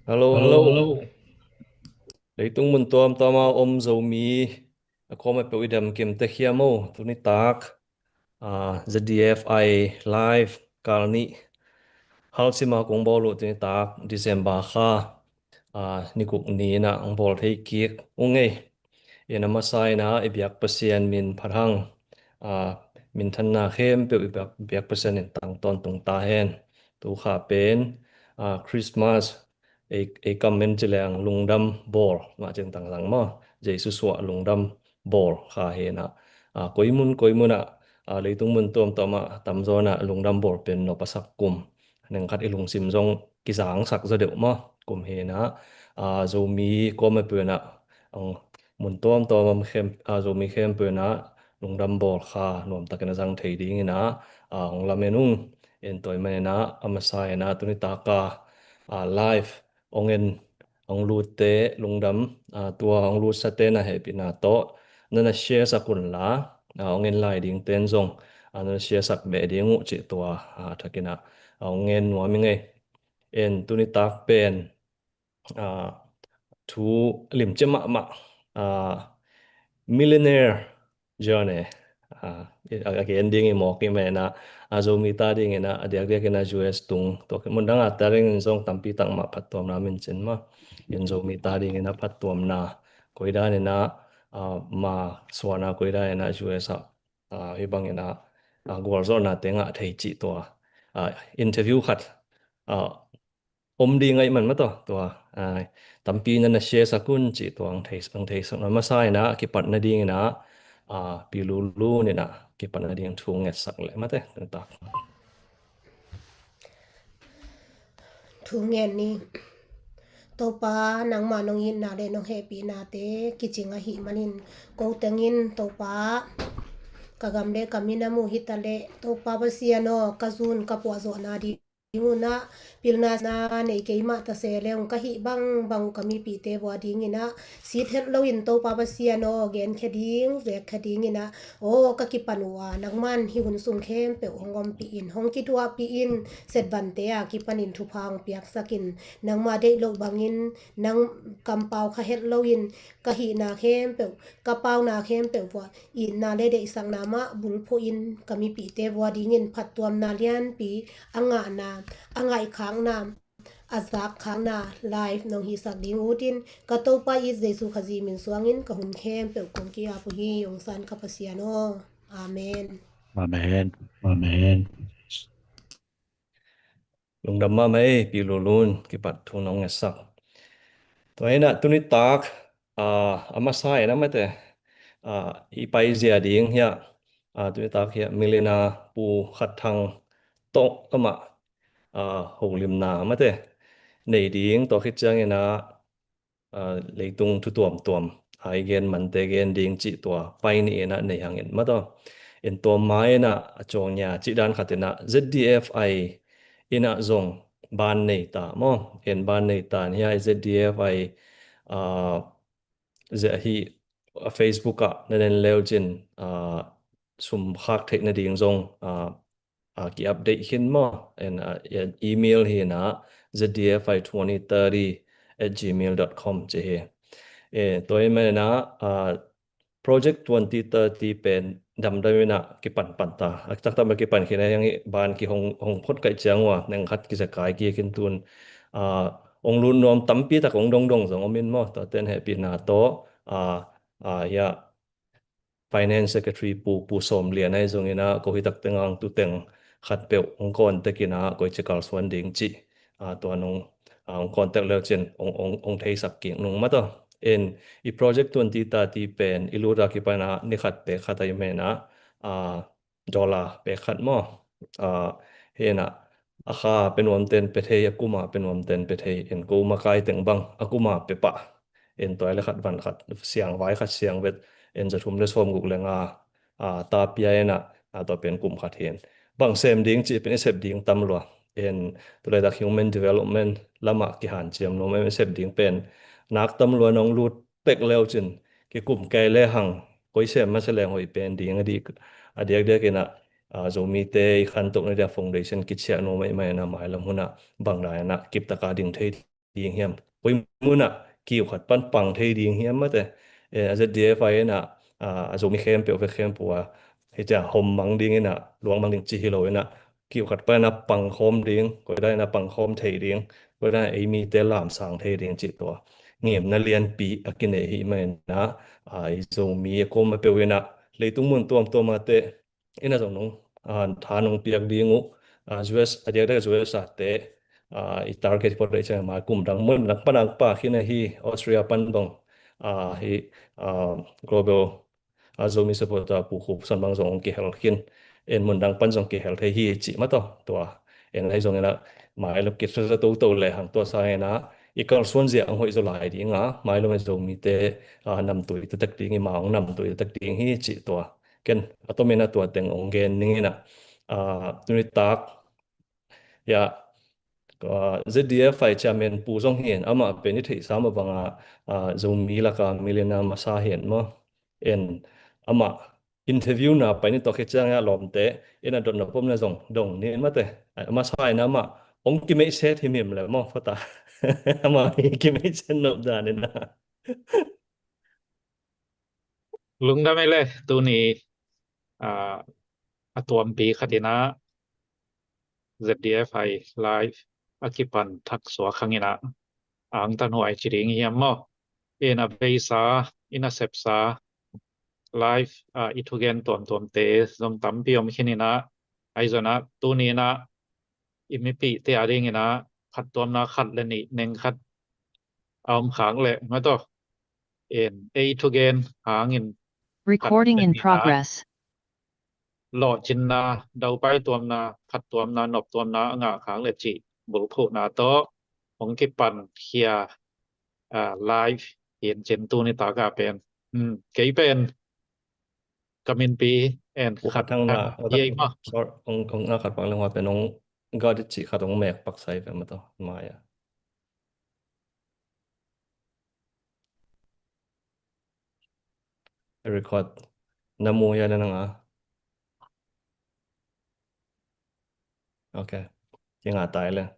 Hello, Hello, hello. hello. Leitung mun tuam tama zomi. Ako may pawidam kim tehia mo. Tuni tak. ZDFI live kalni. Hal si ma kung bolu tuni tak. December ka. Ni kuk ni na ang bol thei kiek. Ungay. Ina masay na ibiyak pasian min parhang. Min than na khem pe ibiyak pasian in tang ton tung tahen. Tu kha pen. Christmas. Ei kamen chilang lungdam bol ma cheng tang lang ma jesu suwa lungdam bol kha he na koimun leitung mun tom toma tamzona lungdam bol pen no pasak kum neng khat ilung sim jong kisang sak zo deuh ma kum he na zomi ko ma pe na ang mun tom khem zomi khem pe na lungdam bol kha nom takena jang thei ding ina ong lamenung en toy mena amasai na tuni taka live ongen ong lute lungdam tua ong lu sa te na happy na to nana share sa kun la ongen lai ding ten zong nana share sak be ding u chi tua thakina ongen wa mi nge en tuni tak pen uh, thu lim chema ma uh, millionaire journey again ding mo ki me na azo mi ta ding na adiak dia kena US tung to mundang ataring song tampi tang ma phatom na min chen ma yen zo mi ta ding na phatom na koida ne na ma swana koida na US ibang na gol zo na tenga thei chi to interview khat ding ai man ma to tampi na na share sakun chi to ang thei sang ma sai na ki pat na ding na pilulu ni na ki pat na ding thung nget sak le ma te ta thu ngen ni to pa nang manong yin na le nong happy na te kichinga hi manin ko tengin to pa kagamle kamina mu hitale to pa basiano kazun kapwa zo na di nguna pilna na nei keima ta se leong ka hi bang kami pi te wa ding ina si thet lo in to pa basiano gen khading ve khading ina o ka ki panwa nangman hi hun sung khem pe ongom pi in hong ki tua pi in set ban te a ki panin thu phang piak sakin nangma de lo bangin nang kampau kha het lo in ka hi na khem pe ka pau na khem pe wa in na le de sang na ma bul pho in kami pi te wa ding in phat tuam na lian pi anga na angai khang na azak khang na live nong hi sak ding utin ka to pa is jesu khazi min suangin ka hun khem pe kong ki a pu hi ong san ka pasiano amen Amen. amen lungdam ma mai pilulun ki pat thung nong nget sak to ina tuni tak ama sai na ma te ipai zia ding hia tuni tak hia milena pu khat thang to kama holim na ma te nei ding to khit chang ina leitung thu tuam ai gen man te gen ding chi to pai ni na nei hangin ma to en to mai na chong nya chi dan khatina ZDFI ina zong ban nei ta mo en ban nei ta ni ai ZDFI ze hi Facebook na den leujin sum khak thek na ding zong ki update hin mo en email hi na zdfi2030@gmail.com che he toy me na project 2030 pen dam da na ki pan ta tak ta ma ki pan khina yang ban ki hong phot kai chang wa nang khat ki sa kai ki kin tun ong lun nom tampi ta kong dong zong omin mo to ten happy na to ya finance secretary pu som lian ai zong ina ko hi tak tengang tu teng khat pe ong kon te kina ko chekal swan ding chi to anong contact le chen ong thei sak king nung ma to en I project 2030 pen ilura ki pana ni khat pe khatai me na dollar pe khat mo hena akha penwam ten pe thei akuma penwam ten pe thei en ko ma kai teng bang akuma pe pa en toile khat van khat siang vai khat siang vet en za thum le som guk lenga ta pia ena to pen kum khat hen bang sem ding chi pen sep ding tam lo en to le da human development lama ki han chiam no me sep ding pen nak tam lo nong lut pek leo chin ki kum ke le hang koi sem ma se leng hoi pen ding adi adiak de kena zomi te khan tok na da foundation ki chia no mai mai na mai lam huna bang da na kip ta ka ding thei ดีเฮียมปุยมุน่ะกิวขัดปันปังเทดีเฮียมมาแต่ZDF น่ะalso mi ejemplo por ejemplo heja hom mang ding na luang mang ding chi hilo na kiu khat pa na pang khom ding ko dai na pang khom thei ding ko dai ai mi te lam sang thei ding chi to ngiem na lian pi akine hi men na ai zo mi ko ma pe we na le tung mun tom to ma te ina zo nong tha nong piak ding u US adia da US sa te I target for the cha ma kum dang mun nak panang pa khina hi Austria pan dong hi global zomi supporta pu khup san bang zong ki hel khin en mun dang pan zong ki hel the hi chi ma to en lai zong na mai lo ki sa to le hang to sa na I kal suan zia ang hoi zo lai di nga mai lo zo mi te nam tu te tak ding ma ong nam tu tak ding hi chi to ken atomena to teng ong gen ning na tu ni tak ya ZDF ไฟจะเมนปูซงเห็นอามาเป็นนิติสามบังzoom มีละกามิเลนามาซาเห็นมั้เอ็นอามาอินเทอร์วิวน่ะไปนี่ตอกเฮจังยาลอมเตเอ็นดอนนปมนะซงดงนี่มาเตอามาซายนะมาองกิเมเซตหิมเลยมั้งฟตาอามากิเมเซนนบดานี่นะลุงได้ไหมเลยตัวนี้ตัวปีคตินะ ZDF ไลฟ์อากิปันทักษวขังอินะอังตันหวยจิริงเฮียมมอเอนะเบซาอินะเซปซาไลฟ์อิทุเกนตวมเตซอมตัมปิอมขินินะไอซนะตัวนี้นะอิมิปิเตอาริงอินะขัดตัวนะขัดเลยนี่เน่งขัดเอาขังเลยมาต่อเอ็นเอทุเกนหางอินRecording in progress. หลอดจินนาเดาไปตัวนาขัดตัวนาหนบตัวนาองะขางเลจิบุรุษนาโตของกิปันเคียไลฟ์เห็นเจนตูนิตากาเป็นเกยเป็นกามินปีแอนขัด ทั้งน่ะ เย่มา องน่าขัดฟังเรื่องว่าเป็นองก็ดิจิขัดองแมกปักไซไปมาต่อมาอ่ะrecord นำมูยานั่นอ่ะโอเคยังตายเลย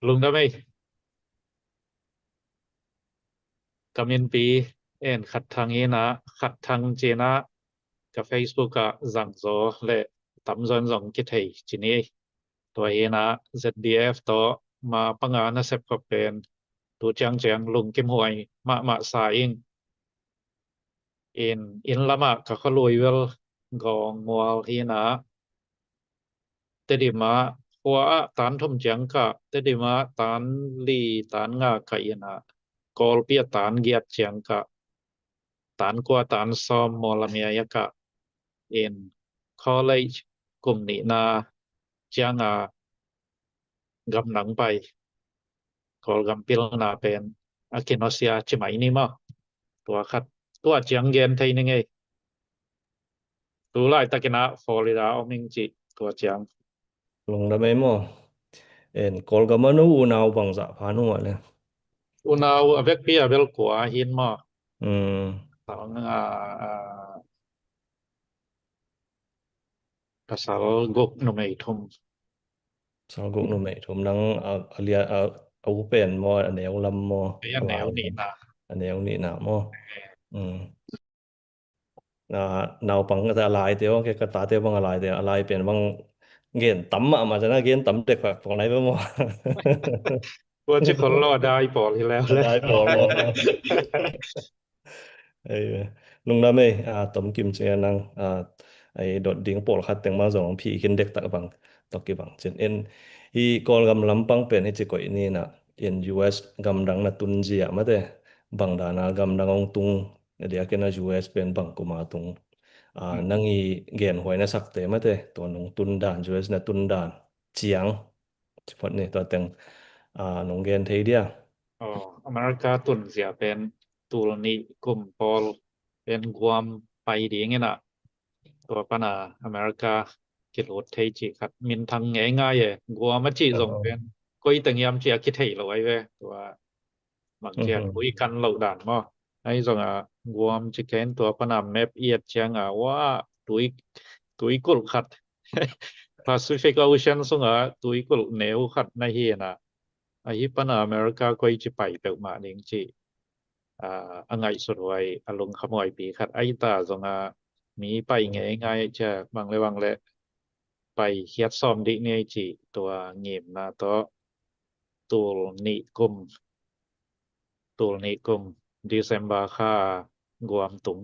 ลุงได้ไหมกามินปีแอนขัดทางนี้นะขัดทางเจนะกับ Facebook กะสั่งโซและตำซอนสองกิจให้จินี้ตัวเอนะ ZDF ต่อมาปังงานนะเซบก็เป็นตัวจังลุงเก็มหวยมาสายอินละมะก็เขาลอยเวลกองมัวที่นะเตดิมาหัวตานทมจังก็เตดิมาตานลีตานงาไกนะกอลเปียตานเกียดจังก็ตานกว่าตานซอมมอลเมียกะcollege กลุ่มนี้นะจังกำลังไปกอลกำปิลนาเป็นอากินอเซียจิไหมนี่มั้งตัวคัดตัวจังเย็นไทยนี่ไงตัวไล่ตะกินะฟลอริดาอมิงจิตัวจังลงได้ไหมมั้งกอลก็มันอูนาวบังจะพานุเลย อุณาวเวกเปียเวลกว่าหินมาสองภาษากกนไม่ทมสองกกนไม่ทมนังเรียเอาเป็นมอแนวลำมอแนวนี้นะแนวนี้นะมอนาวปังก็จะลายเดียวแค่กระตาเดียวบางลายเดียวลายเป็นบางเงี้ยต่ำมาจะน่าเงี้ยต่ำเด็กแบบของไหนไปมอว่าจะคนรอได้ปอที่แล้วได้ปอลุงได้ไหมต้มกิมเจนังไอ้ดดดิ่งปอลคัดแต่งมาสองพี่ขึ้นเด็กตะบังตอกกี่บังเช่นอีกอลกำลังปังเป็นให้จะก่อยนี่นะUS กำลังนัตุนเจียมาแต่บังดานากำลังองตุงเดี๋ยวกันนะ US เป็นบังกุมาตุงนั่งอีเกียนหวยนะสักเตมาแต่ตัวนงตุนดาน US นะตุนดานเจียงเฉพาะนี่ตัวแต่งนงเกียนเทียเดียอเมริกาตุนเสียเป็นตุลนิกลุ่มปอลเป็นความไปดีงี้นะตัวปนาอเมริกากิโลเทจิครับมินทางง่ายๆกัวมาจิส่งเป็นก้อยตังยามเจียคิดให้เราไว้เว้ยตัวบางเจียคุยกันเหล่าด่านมั้งไอ้ส่งกัวมจิเกนตัวปนาแมปเอียดเจียงว่าตุยกุลขัด Pacific Ocean sunga tuikul neu khat na hi na ahi pana America koi chi pai pe ma ning chi angai surwai alung khamoi pi khat ai ta zonga mi pai nge ngai cha bang leไปเฮ็ดซ่อมดิเนี่ยจิตัวเงียมนะตอตูลนิกุมDecember ค่ากวมตุง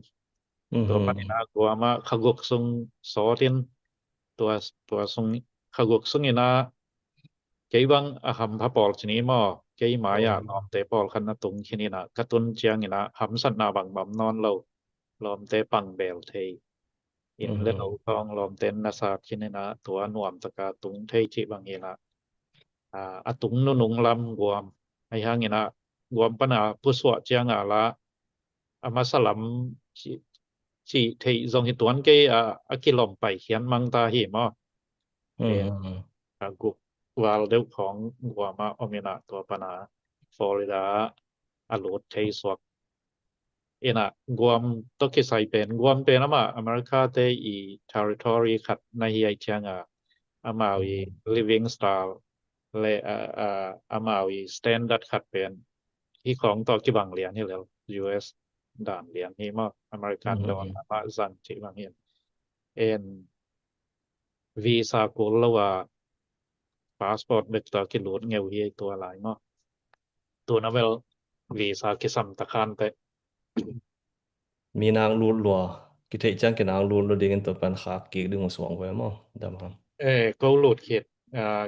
ตัวปนินากวมาขกกซุงสอตินตัวซุงขกกซุงนะเกยบังอหัมพะปอลชนิมอเกยมายาลอมเตปอลคันนะตุงชนินะกะตุนเจียงนะหัมสัตนาบังบำนอนเราลอมเตปังเบลเทอินเลนเอาทองลอมเต็นนาสาชินนะตัวหนวมตะกาตุงเทจิบางเฮนะอะตุงนุงลำกวมไอ้หางนะกวมปนาผู้สวเจียงละอามาสลัมจิเทจงหิตวนเกอะกิลอมไปเขียนมังตาหิมอกุกวาลเดของกวมาอเมนะตัวปนาฟลอริดาอโลดเทสวกena guam to ki sai pen guam pen ama America te I territory khat na hi ai changa amawi living style le amawi standard khat pen hi khong to ki bang lian hi le US dan lian hi ma American lo ma zan chi bang hian en visa ko lo wa passport mek to ki lut ngeu hiตัวหลายmaตัวna wel visa ki sam ta khan teมีนางรูดลัวกิเทจังกินางรูดลัวดิกันตัวปันขาเกีกดึงสวงไว้มั้งดำครับก็โหลดเขต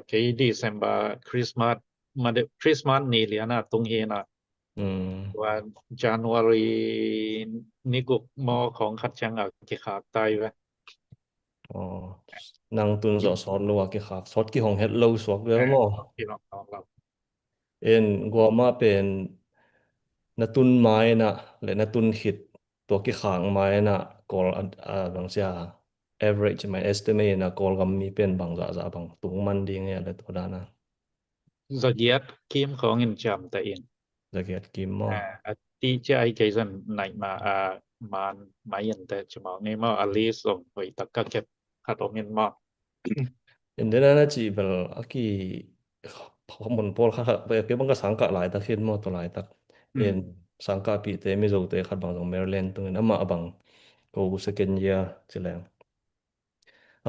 เก December Christmas มาChristmas นี่เหลียนะตรงเฮนะว่า January นี่กุมอของขัดจังกิขาตายไว้นางตุนสอดลัวกิขาสอดกิของเฮ็ดโลสวกไว้มั้งพี่น้องเรากัวมาเป็นนตุนไม้นะและนตุนขิดตัวกิขางไม้นะกอลบางเสีย average หมาย estimate นะกอลก็มีเป็นบางจะบางตุงมันดีเนี่ยและตัวด้านนะจะเกียดคิมของเงินจำแต่เองจะเกียดกิมมั้งที่จะไอ้เกสันไหนมามันไม่ยันแต่จะมองนี่มาอลิสส่งไปตะกะเก็บขัดออกเงินมาอินเดียนะจีเบลaki ผมมันพอลค่ะไปเก็บบังก็สังกัดหลายตะเคียนมอตัวหลายตะสังกัดปีเตมิโซเตขัดบางตรงแมริแลนด์ตรงนั้นมาบังกูสเกนเยียสิแลง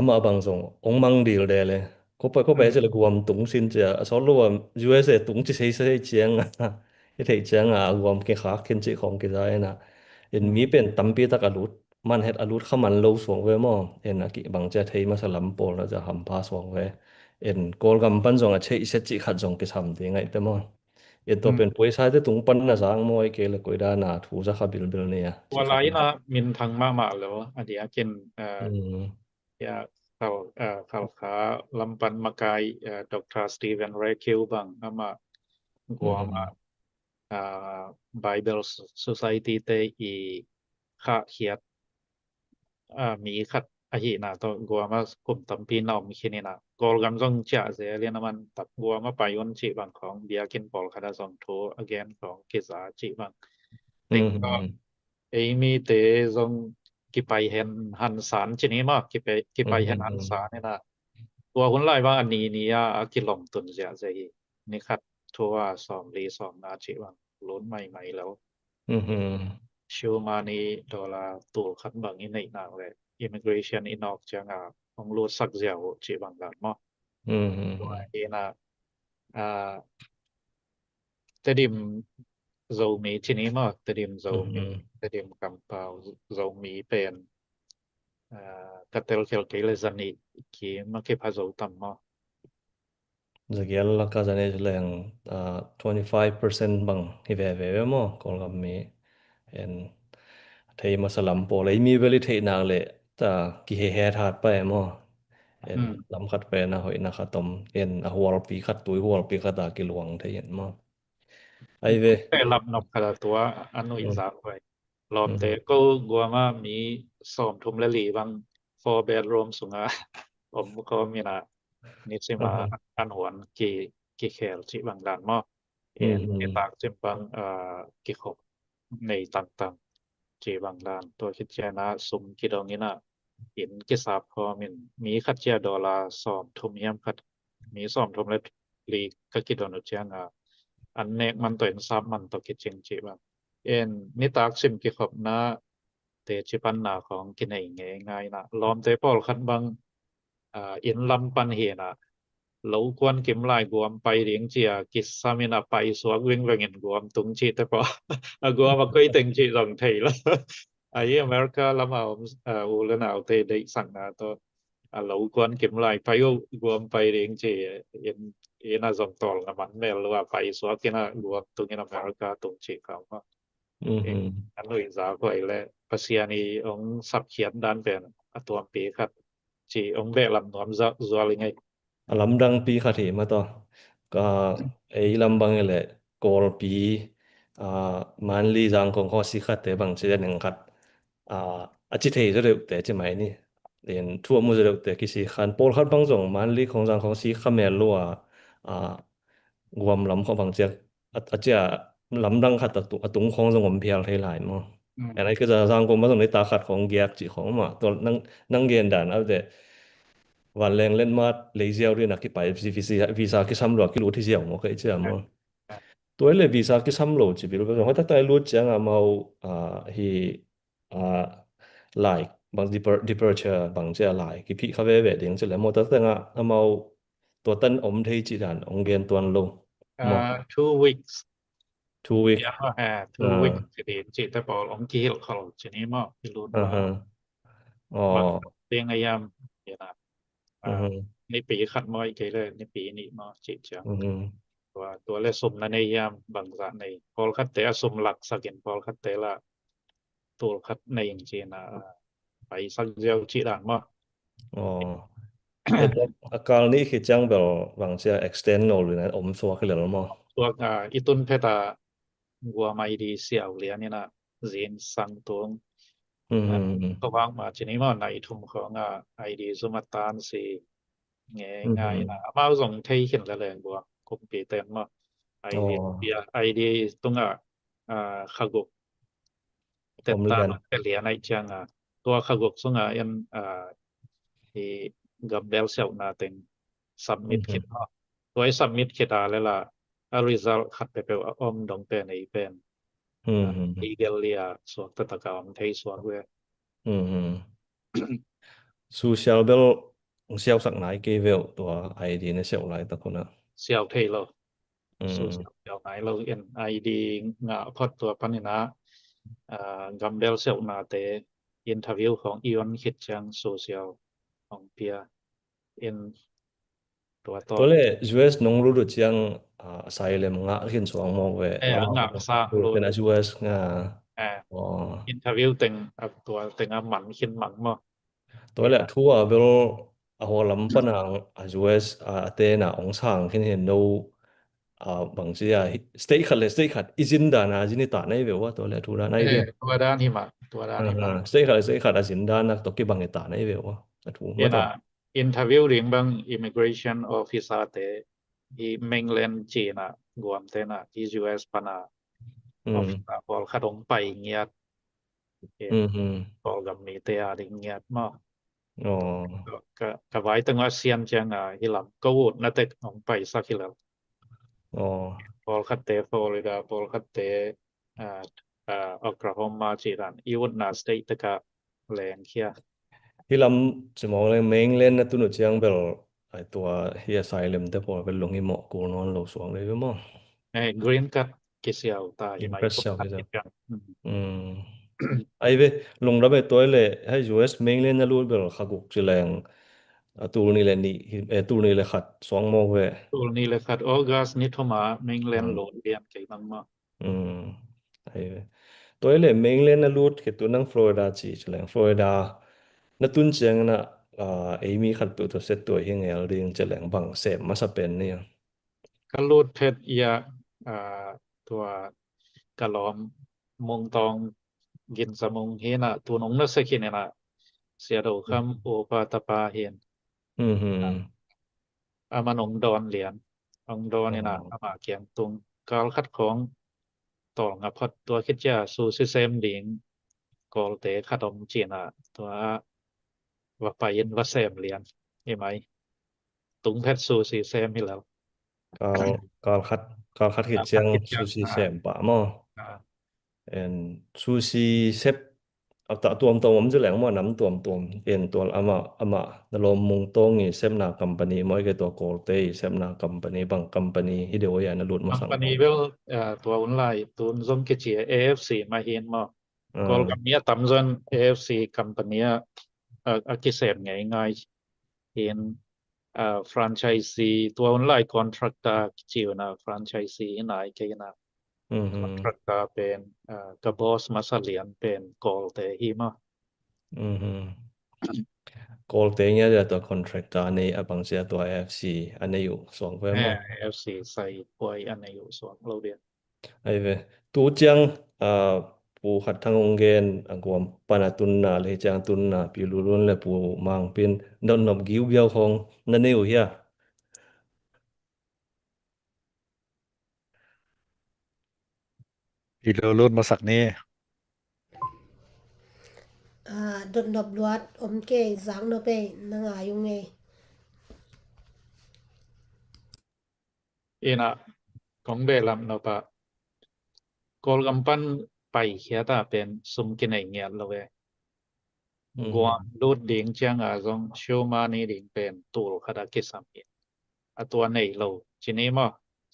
มาบังส่งองมังดีลเดเลยก็ไปจะเลยกวมตุงสินจะสอนรู้ว่า USA ตุงจะใช้เจียงที่เจียงกวมเกี่ยขาขึ้นจิของกี่ได้นะมีเป็นตั้มปีตะกะลุดมันเฮ็ดอลุดเข้ามันโลสวงเว้มอกิบางจะเทมาสลัมโปลแล้วจะหำพาสวงเว้กอลกำปั้นส่งเชอิเสจิขัดส่งกิทำดีไงแต่มอตัวเป็นป่วยใช้ได้ตุงปั้นนะสังมวยเกลกวยดานาถูจะขับบิลเนี่ยว่าไรนะมินทางมาแล้วอันเดียเช่นya khảo khá lâm pan makai Dr. Stephen Ray Kill bang ama guama Bible Society te I kha khiat mi khat ahi na to guama kum tampi nom khini na gol gam jong cha ze lian man tak guama payon chi bang khong bia kin pol khada song tho again khong kisa chi bang ting ko mi te jongกิไปเห็นหันสารชนิดมากกิไปเห็นหันสารนี่นะตัวคนหลายว่าอันนี้นี่กิลองตุนเสียใจนี่ครับทัวสอมรีสอมนาชิว่าล้นใหม่ๆแล้วชิวมานี่ดอลลาร์ตัวคัดบางอีในนางเลย immigration อีนอกจังของรูดสักเจียวชิบางกันมั้งตัวเอนะแต่ดิมdầu mìที่นี้มาแต่ดิมdầu mìแต่ดิมกำเปล่าdầu mìเป็นกระเตลเคลเกลซันนี่quiมาเก็บหา dầu ต่ำมาจะเกี่ยวกับการจะเนี่ยแรง25% บางที่เว่ๆมั้งกอลกับมีเทมาสลัมโปเลยมีเวลิเทนางเลยแต่กี่เฮทาดไปมั้งลำคัดไปนะหอยนะคัดตมหัวปีคัดตุยหัวปีคัดตากิลวงเทียนมั้งไอเวแต่ลำนกขนาดตัวอันนู้น3ไว้ลอมแต่ก็กัวมามี2ทุ่มละหลีบาง4 bedroom สูงผมก็มีนะนี่สิมาอันหวนกี่แคลที่บางด้านมาที่ตากจิมบางกี่ขบในต่างๆที่บางด้านตัวคิดแค่นะสุมกี่ดองนี่นะ อินกิสาพอมินมีขัดเจียดอลลาร์สอมทุมเฮียมขัดมีสอมทุมและลีกกิดอนุเจียงอันเนกมันตัวเองซับมันตกิจงจิบันเอ็นนิตากซิมกิขอบนะเตจิปันนาของกินเองง่ายนะล้อมเตปอลคันบังอินลำปันเฮนะเราควรกิมลายกวมไปเรียงเจียกิสซามินาไปสวกวิ่งเวงกวมตุงชีแต่ปอกวมก็ยตึงชีสองไทยแล้วไอ้อเมริกาละมาอูเลนาเตได้สั่งนะตัวเราควรกิมลายไปกวมไปเรียงเจียเอ็นสองตอลมันแม่ลว่าไปสวกกินะกวมตุงอเมริกาตุงชีเขาว่าอันนี้จะก็ไอ้แลภาษานี้องสับเขียนด้านเป็นตัวปีครับจีองเบลำนอมจัวลิงไงAlamdang pi khati ma to ka ei lambang ele kol pi manli jang kong kho si khat te bang che nang khat achi thei je te che mai ni den thua mu je te ki si khan pol khat bang jong manli khong jang kong si khamel lo guam lam kho bang che acha lamdang khat tu atung khong jong om phial thei lai moอันนี้ก็จะสร้างกรมมาตรงในตาขัดของแยกจิของมาตัวนั่งเรียนด่านเอาแต่วันแรงเล่นมาเลยเจียวด้วยนักที่ไปวีซ่าที่ซ้ำหลวกิรู้ที่เจียวมั้งเคยเจอมั้งตัวเลยวีซ่าที่ซ้ำหลวจิบิรู้ว่าเขาตั้งรู้จังมาฮีไลค์บาง departure บางเจ้าไลค์ที่พี่เขาเวทเองจะเลยมอตั้งมาตัวตั้นอมที่จีดันองเรียนตัวลง 2 weeks 2 weeks two weeks จิแต่ปอองกีลเขาชนี้มอที่รู้ว่าเตียงอายามเนี่ยนะในปีขัดมอยเกเลยในปีนี้มอจิจังตัวเลสมในยามบางสัในพอลคัดเตะสมหลักสักเห็นพอลคัดเตะละตัวคัดในอย่างจีนะไปสักเดียวจิด่านมออาการนี้คือจังแบบบางเสีย extend หรือนะอมสัวขึ้นแล้วมั้งตัวอีตุนเพตาวัวไม่ดีเสียวเหลียนี่นะจีนสังตวงก็วางมาชนี้มอในทุมของID สุมาตานสิง่ายนะมาส่งไทยเห็นแล้วเลยบัวคงปีเต็มมาID ตรงขกุกเต็มตาเป็นเหลียในจังตัวขกุกส่งยันที่กับเบลเซลนาเต็ง submit คิดตัว submit คิดแล้วล่ะresult ขัดไปเป็นอมดงเป็นไอ้เป็นlegal เลียสวกตะกามไทยสวกเว้ยsocial bel เสียวสักไหนเกเวลตัว ID ในเสียวไหนตะคนน่ะเสียวไทยเราsocial เสียวไหนเรา ID งะพอดตัวปานนะกัมเบลเซลนาเตอินเทอร์วิวของอีวันคิดจัง social ของเปียตัวเลย US นงรู้ดูจังasylum งะขึ้นสองมองเว้งะซะเป็น US งะอินเทอร์วิวตึงตัวตึงหมันขึ้นหมันมั้งตัวเลยทั่วเบลหัวลำปนังUS เตน่ะองศางขึ้นเห็นดูบางทีstate ขัดอิจินดานะจินิตาในเวว่าตัวเลยทั่วด้านในเวตัวด้านที่มาตัวด้านที่มาstate ขัดอิจินดานะตกกี่บางตาในเวว่าถูกมั้ยตอนinterview เรื่องบาง immigration officer เตที่ mainland จีนกวมเตนะที่ US ปนะofficer พอขัดองไปเงียดพอกับมีเตอะดิเงียดมั้งก็ไว้ตั้งว่าเซียนจังฮิลัมก็วูดนะเตองไปสักฮิลัมพอคัดเตฟลอริดาพอคัดเตโอคลาโฮมาจีรันอีวุนนาสเตทตะกะแรงเคียฮิลัมสมองเลยเมงเล่นนะตุนุจังเบลไอตัวเฮียไซเลมแต่พอเป็นลงหิมะกูนอนโลสวงเลยมั้งกรีนคัทกิเซียวตาหิมะก็จังไอเวลงระเบิดตัวเลยให้ US เมงเล่นนะรู้เบลขกุกจิแรงตูนี่แหละนี่ตูนี่แหละขัด2โมงเว้ตูนี่แหละขัดออกัสนิโทมาเมงเล่นโหลดเรียนไกบังมาไอเวตัวเลยเมงเล่นนะรู้คือตัวนั่งฟลอริดาจิจิแรงฟลอริดานะตุนเจียงนะเอมีขัดตัวเซตตัวเฮงเอลเรียงจิแรงบังเสพมาสเป็นเนี่ยก็รูดเพชรยาตัวกะลอมมงตองกินสมงเฮนะตัวนงนัสกินนะเสียดอกคำโอปาตปาเฮนมานงดอนเหรียญองดอนนี่นะมาเกียงตุงกาลคัดของต่องพอดตัวคิดจะสู่ซิสเต็มดิงกอลเตคัดอมจีนะตัว ว่าไปยินว่าแซมเรียนใช่ไหมตุงเพชรซูซีแซมให้แล้ว kal khat ki chang sushi sem pa mo and sushi sep ta tuam tom om jeleng mo nam tuam en tol ama dalom mung tong ni sem na company moi ke to kol te sem na company bang company hideo ya na lut mo sang company vel ตัวออนไลน์ตุนซงke chi AFC มาเห็นmo kol kam nia tam zon AFC company a ki sem ngai ngaiเห็นfranchisee ตัวออนไลน์ contractor จิวนะ franchisee นายke na contractor เป็นกะ boss มาสะเลียนเป็น kol te hi mo kol te nya ya to contractor nei abang sia to AFC ane yu song ve mo AFC ใส่ป่วยอันอยู่ส่วนเราเรียนai ve tu chang pu khat thang ong gen angwam panatun na le chang tun na pi lulun le pu mang pin don nop giu giao khong na neu hia อีโลรุ่นมาสักนี้ ดนดบลวดอมเกจังโนเปนงายุงไงina kong belam no pa kol gampan pai khiata pen sum kinai ngiat lowe guam lut ding chang a zong shoma ni ding pen tul khada kisam ni atwa nei lo chini mo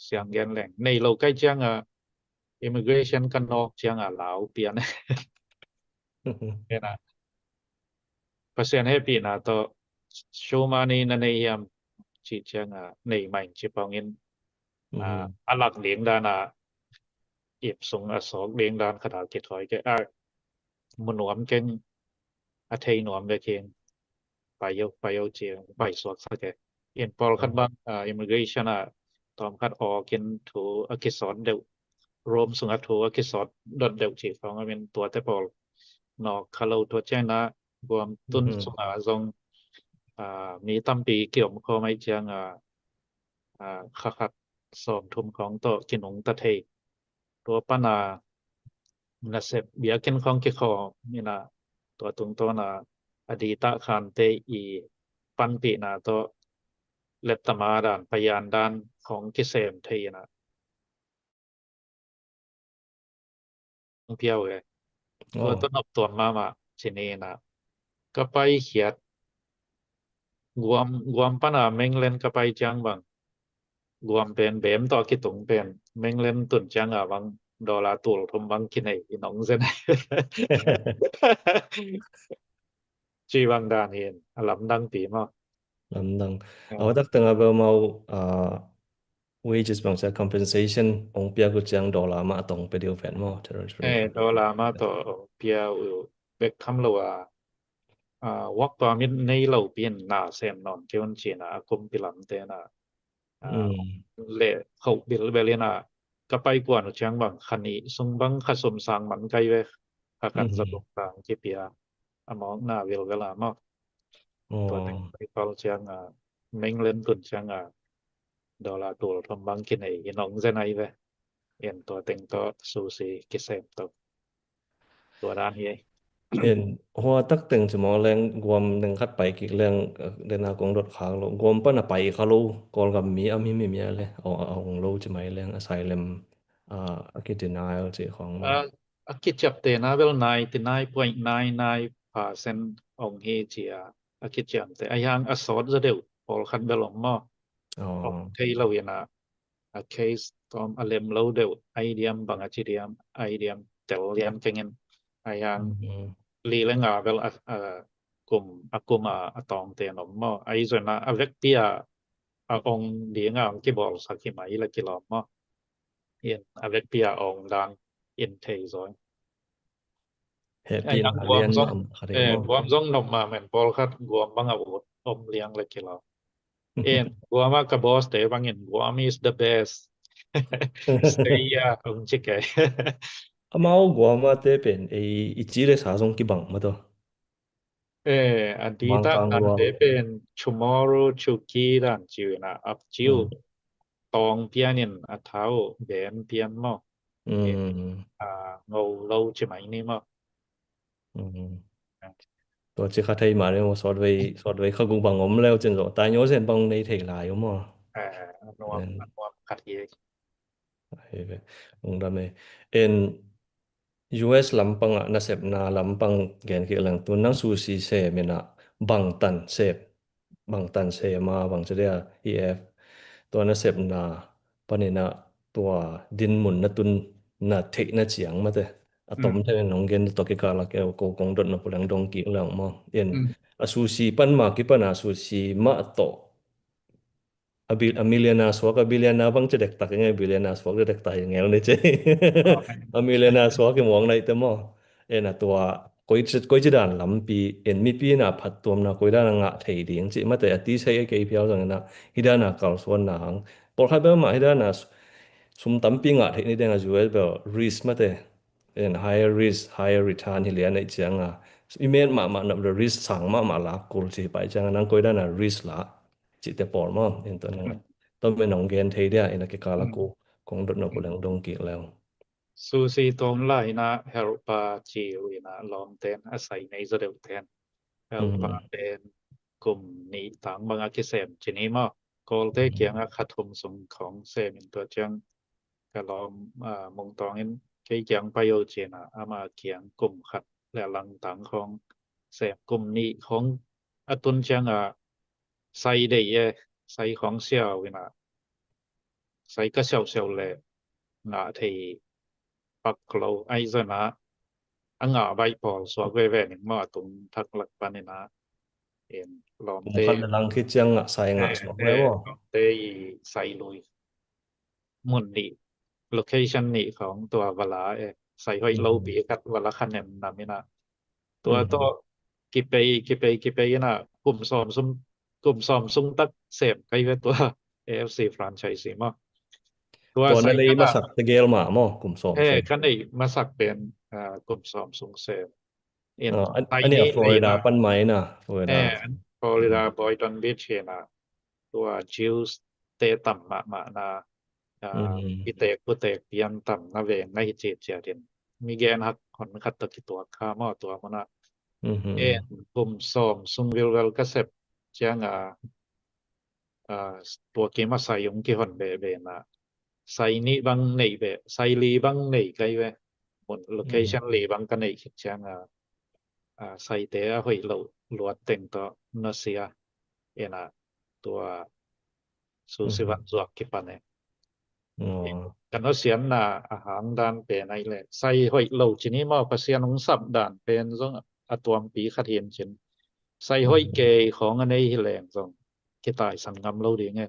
siang gen leng nei lo kai chang a immigration kan nok chang a lao pian ena pasien he pi na to shoma ni na nei yam chi chang a nei mai chi pongin alak ding dana ip sung a sok ding dan khada ke thoi ke a munuam ken a thei nuam be ken payo che pai sok sa ke in pol khat bang immigration a tom khat o ken thu a ki sot de rom sung a thu a ki sot dot de che fong a men tua te pol no khalo to chena guam tun sung a zongมีตั้มปีเกี่ยวมข้อไม่เจียงขัดสอบทุมของโตกินงตะเทตัวปนานาเสบเบียกินของกิขอนี่นะตัวตุงตัวนะอดีตคานเตอีปันปีนะตัวเล็บตมาด้านพยานด้านของกิเสมเทนะเพียวเลยตัวต้นอบตัวมาชินีนะก็ไปเขียดguam pana menglen ka pai chang bang guam pen bem to ki tung pen menglen tun chang a bang dollar tul thum bang kinai inong zen chi bang dan hin alam dang pi ma lam dang awatak tanga ba mau wages bang sa compensation ong pia ku chang dollar ma tong pe dio fen mo territory dollar ma to pia u bek tham lo wak pa min nei lo pien na sem non keon china kum pilam te na le khau bil belena ka pai kwan chang bang khani sung bang khasum sang man kai we kan sa tok sang ke pia among na vil gala ma to pai pal chang menglen kun chang dollar tul thom bang kinai inong zenai we en to teng to susi kisem to to dan hi en hoa tak teng chmo leng guam neng khat pai ki leng dena kong dot khang lo guam pa na pai kha lo kol gam mi ami mi le ong lo chmai leng asylum ki denial che khong ma akit chap te na vel 99.99% ong he chia akit cham te ayang asot za deu pol khat belom mo thei lo yana a case tom alem lo deu idiam bang achidiam idiam tel liam kengen ayang li lenga vel kum akuma atong te nom mo ai zona avek pia ong dinga ki bol sakhi mai la ki lom mo yen avek pia ong dan in thei zoi tin alian ma am khare mo guam zong nom ma men pol khat guam bang avut om liang la ki lom en guam ka boss te bang in guam is the best stay ong chike amao guam ma te pen ichi le sa song ki bang ma to อดีตนั้นเป็น tomorrow chuki ด้านจิวนะอับจิวตองเพียนินอัเท้าแบนเพียนมอเงาเราใช่ไหมนี่มอ ตัวจิคาไทยมาเนี่ยสอดไว้เข้ากุบังอมแล้วจนตายโยเซนบังในเทหลายอมอ่ะนวมคัดเยองดาเมUS lampang nasep na lampang gen ki lang tu nang susi se mena bangtan sep bangtan se ma bang chria EF ตัวนะเสพนาปานนะตัวดินหมุนนะตุนนะเทนะเจียงมาเตอะตอมเทนองเกนตอกิกาลาเกโกกงดนะปุลังดงกิลังมาเอ็นอสุสีปันมากิปนาสุสีมาโตa millionaire swak a billionaire bang chedek tak ngai billionaire swak chedek tai ngel ne che a millionaire swak ki mong nai te mo ena tua koi chidan lampi en mi pi na phat tom na koi da nga thei ding chi ma te ati sei ke piao jang na hidana kal suan na hang por kha ba ma hidana sum tam pi nga thei ni deng a juel be risk ma te en higher risk higher return hi lian ai chang a imen ma na the risk sang ma la kul chi pai chang nang koi da na risk la chi te por mo en to na to me nong gen thei dia en ke kala ko kong dot no pulang dong ki lao ซูซีตรงไลนะเฮลปาจิวินะลอมเตนอาศัยในสเดลเทนเฮลปาเป็นกลุ่มนี้ต่างบางอากิเซมจินีมอกอลเตเกียงอาคัทุมสงของเซมินตัวจังกะลอมมงตองอินเกียงประโยชน์เจนะอามาเกียงกลุ่มขัดและลังต่างของเซมกลุ่มนี้ของอตุนจังไซเดยไซของเสี่ยววินะไซก็เสี่ยวๆเลยนะที่ปักโลไอซะนะอังใบปอลสวกเวเวนิมอตุนทักหลักปานนะเอ็นลอมเต คันลังคิจังใส่งะสวกแล้วเตใส่ลุยมุนนี่โลเคชั่นนี่ของตัวเวลาใส่ห้อยโลปีกับเวลาคันแนมนำนี่นะตัวกิเปนะกลุ่มซ้อมซุ่มตักเสพไกเวตัว AFC ฟรานไชส์สิมาตัวนั่นเลยมาสักตะเกลมาม่อกลุ่มซ้อมกันไอ้มาสักเป็นกลุ่มซ้อมซุ่มเสพอันนี้ฟลอริดาปันไหมนะฟลอริดาบอยดอนบีชนะตัวจิวส์เตต่ำมานะพิเตกพุเตกเปียนต่ำนะเวงในเจเจเดนมีแกนหักคนขัดตะกิตัวคามอตัวมันนะกลุ่มซ้อมซุ่มวิลเวลก็เสพจังตัวเกมมาใส่ยงกี่คนเบนะใส่นี่บางไหนเบใส่ลีบางไหนไกลเวหมดโลเคชั่นลีบางกันไหนคิดจังใส่เตะห้อยเราลวดเต็งต่อนัสเซียนะตัวสุสิวันจวกกิปันเนี่ยกันเอาเสียนน่ะอาหารด้านเป็นไอ้แหละใส่ห้อยเราทีนี้มาภาษาหนงสับด้านเป็นซงอตวมปีขัดเห็นเช่นใส่ห้อยเกยของอันนี้แหลงซงกิตายสังงำเราดีไง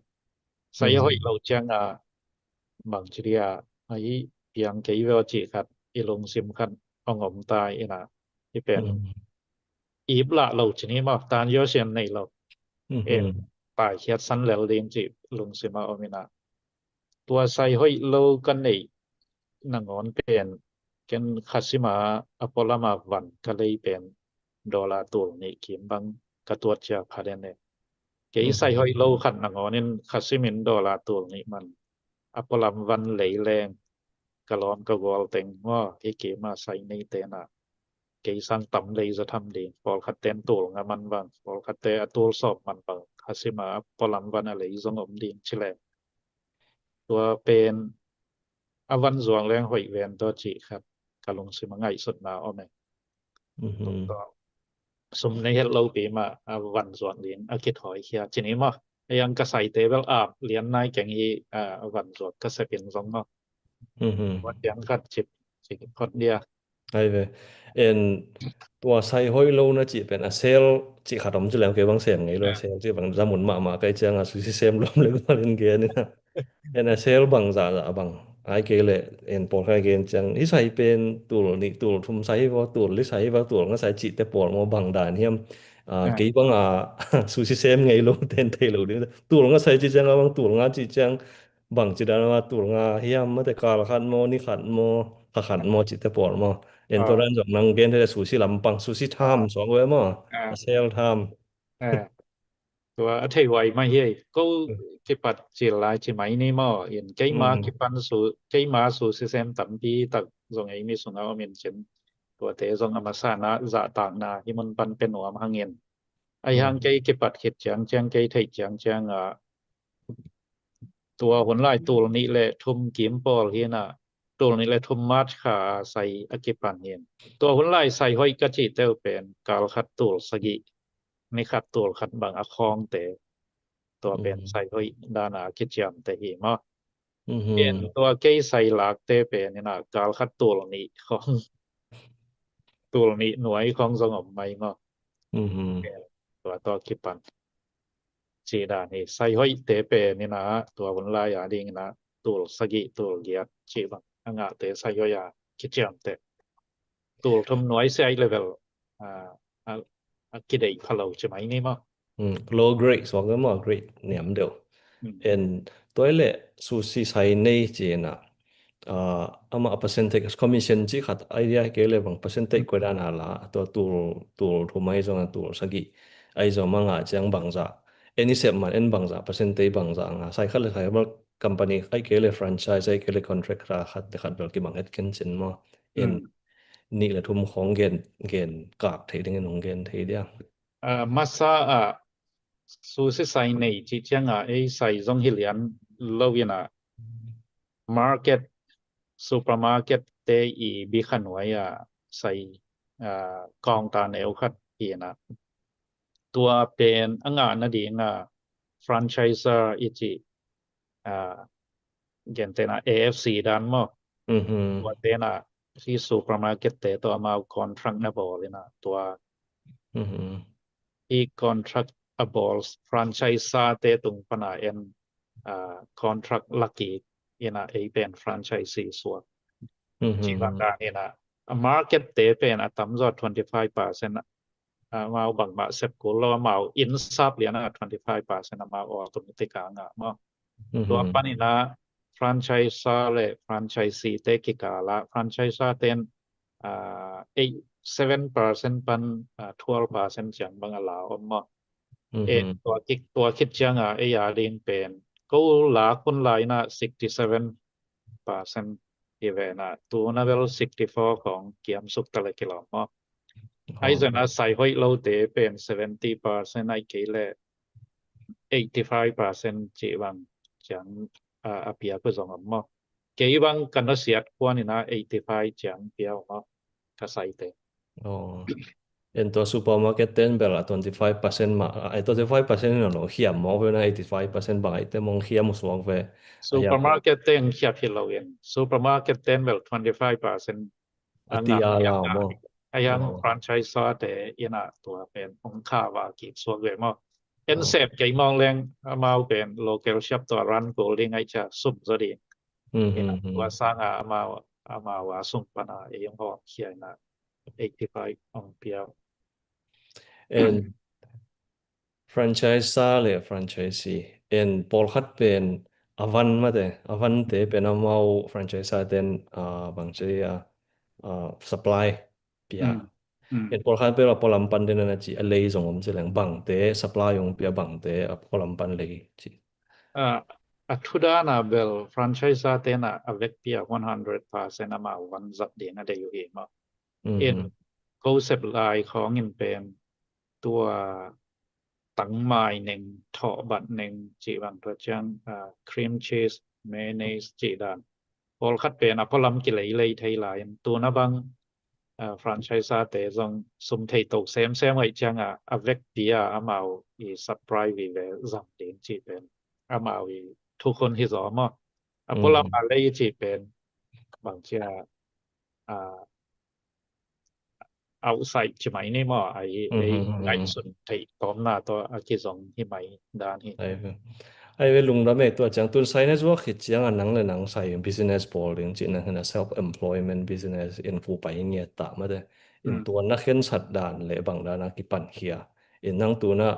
ใส่ห้อยเราจังบางทีไอ้เพียงเกยเวลจิครับอีลงซิมคันเอางมตายนะที่เป็นอีบละเราทีนี้มาตานเยอะเช่นในเราตายเขียดสันแล้วเรียนจิลงซิมาเอามินะตัวใส่ห้อยโลกันในนางอนเป็นกันคาซิมาอพอลามาวันก็เลยเป็นดอลลาร์ตัวนี้เขียนบางกระตัวเจ้าพาเดนเนี่ยเกยใส่ห้อยโลขันนางอนนี่คาซิมินดอลลาร์ตัวนี้มันอพอลามวันไหลแรงกะล้อมกะวอลเต็งว่าเกมาใส่ในเตนะเกยสร้างต่ำเลยจะทำดีพอคัดเต็นตัวงมันบางพอคัดเตะตัวสอบมันบางคาซิมาพอลามวันอะไรสงบดีชิแลตัวเป็นอวันสวงแรงหอยแวนตัวจิครับกะลงสิมาง่ายสุดมาเอาไหมก็สมในเฮ็ดเราปีมาอวันสวงเลี้ยงอาคิดหอยเคียจินี้มายังกระใส่เตเวลอาบเลี้ยงนายแกงอีวันสวงก็จะเป็นสองเนาะวันยังคัดจิบคดเดียไอ้เว้ตัวใส่ห้อยโลนะจิเป็นเซลจิขาดมจะแล้วเก็บบางเสียงไงเลยเซลจิบางจะหมุนมาใกล้จังสุสิเซมลมเลยก็เล่นเกมนี่นะเซลบางจะบางไอ้เกเลยปอดไอ้เกมจังที่ใส่เป็นตัวนี่ตัวทุ่มใส่ว่าตัวหรือใส่ว่าตัวก็ใส่จิแต่ปอดมาบางด่านเฮียมกี่บางสุสิเซมไงโลเต็นเทโลนี่ตัวก็ใส่จิจังบางตัวก็จิจังบางจิดาว่าตัวก็เฮียมมาแต่กาลขันโมนี่ขันโมขันโมจิแต่ปอดโมตัวนั้นจากนังเกณฑ์ที่สุสิลำปังสุสิทามสองเว้ยมั้งเซลทามตัวเทไว้มาเฮ้ยก็กิปัดจิลายจิไหมนี่มั้งเห็นไกมากิปันสูไกมาสูสิเซมตัมปีตักส่งไอ้มีส่งเอาเมนเช่น ตัวเตซองอมาสานะจะต่างนาที่มันปันเป็นหัวมาเงินไอ้ยังใจเก็บปัดเข็ดจังจังใจไทยจังจังตัวหนหลายตัวนี้แหละทุมกิมปอลเฮียน่ะตัวนี้แหละทุมมาชขาใส่อกิปันเฮียนตัวหนหลายใส่ห้อยกะจิเตอเป็นกาลขัดตัวสกิไม่ขัดตัวขัดบางอคองแต่ตัวเป็นใส่ห้อยดานาคิดจำแต่เหีมเป็นตัวเกยใส่หลักเตเป็นนี่น่ะกาลขัดตัวนี้ของตัวนี้หน่วยของสงบไม่งอตัวกิปันจีดานี่ใส่ห้อยเตเปนี่นะตัวหนหลายอาดิงนะตัวสกิตัวเกียจีบังอ่างเตใส่ห้อยคิดจำแต่ตัวทำหน่วยใส่เลเวลกิดไอ้พะโลใช่ไหมนี่มั้งlow grade สวกมั้ง grade เนี่ยมันเดียว and ตัวเละซูซี่ใส่ในจีน่ะอามา percentage commission จีขัดไอเดียเกลเลยบาง percentage กว่าด้านละตัวทุกไม่จงตัวสกิไอจงมังจังบางจ้าany set มัน en บางจ้า percentage บางจ้าใส่ขัดเลยใส่ว่า company ไอเกลเลย franchise ไอเกลเลย contract ราขัดเด็กขัดแบบกี่บางเฮ็ดกันเช่นมั้ง en นี่แหละทุมของเกณฑ์กากเทดิ้งของเกณฑ์เทเดียมาซาซูซิไซในจีจังไอไซซงฮิเลียนโลวินาmarket supermarket เตอีบิขันไว้ใส่กองตาแนวขัดเอียนะตัวเป็นนาดีfranchiser อีจิเกนเตนะ AFC ด้านมั้งตัวเตนะที่ supermarket เตตัวมา contract นะบ่เลยนะตัวที่ contract about franchise เตตุงปนาเอ็นcontract lucky เอนะไอเป็น franchisee ส่วนจีบังดานี่นะ market เตเป็นต่ำจอด 25% มาบังมาเสพกูแล้วมาอินซับเลียนะ 25% มาออกตุนิติกางมาตัวปานินะ franchise และ franchisee เตกิกาละ franchise เต็น7% ปัน12% จังบางลาวมาตัวคิดจังยาดิงเป็นก็หลาคนหลายนะ 67% อีเวนะตัวนะเวล64ของเกียมสุขตะเลกิลมาไอ้จนะใส่ห้อยเราเตเป็น 70% ไอ้เกล85% จีบังจังอภิยาก็สองมาเกบังกันเสียดกว่านี่นะ85จังเปียวมาก็ใส่เตenตัว supermarket เต็นเบล 25% มาไอ้ 25% นั่นเขียมมองไปนะ85% บางไอ้เต็มมองเขียมสวงไป supermarket เต็นเขียบที่เราเอง supermarket เต็นเบล 25% ตีอาลาวมั้งไอ้ยัง franchise แต่อีน่ะตัวเป็นองค่าว่ากี่ส่วนเลยมั้งเอ็นเซฟใจมองแรงมาเป็น local shop ตัวรันโกลิงไอ้จะสุ่มซะดีตัวสร้างมาว่าสุ่มปนาเองพอเขียนนะ85องเปียวen franchise เลย franchisee en ปอลคัดเป็นavan มาเตavan เตเป็นเอา franchise เต็นบางทีsupply เปียen ปอลคัดเป็นปอลำปันเดนนะจีอะไรส่งผมจะแหลงบางเต supply ยงเปียบางเตปอลำปันเลยจีทุดานะเบล franchise เตนะอเวกเปีย 100% มาวันจักเดียงได้อยู่เองมั้งen concept ลายของอินเป็นตัวตังไม้หนึ่งทอบัดหนึ่งจีบังตัวจังครีมชีสเมเนสจีดานพอลคัดเป็นพอลำกิเลเลยไทยหลายตัวนะบังฟรานไชส์เตจงสมเทตกเซมไว้จังอเวกเปียอามาอีซับไพรวีเวจังเดนจีเป็นอามาอีทุกคนที่สอมพอลำอะไรจีเป็นบางเจ้าเอาใส่ใช่ไหมนี่มั้งไอ้ส่วนที่ตอมหน้าตัวอากิจงที่ไหมด้านนี้ไอ้เวลุงเราไม่ตัวจังตุนใส่ในตัวคิดจังนังเลยนังใส่ business boarding จีนั่นคือ self employment business อินฟูไปเงี้ยตามมาเด้อินตัวนักเขียนสัตว์ด่านเลยบางด้านนักกิปันเขียอินนั่งตัวน่ะ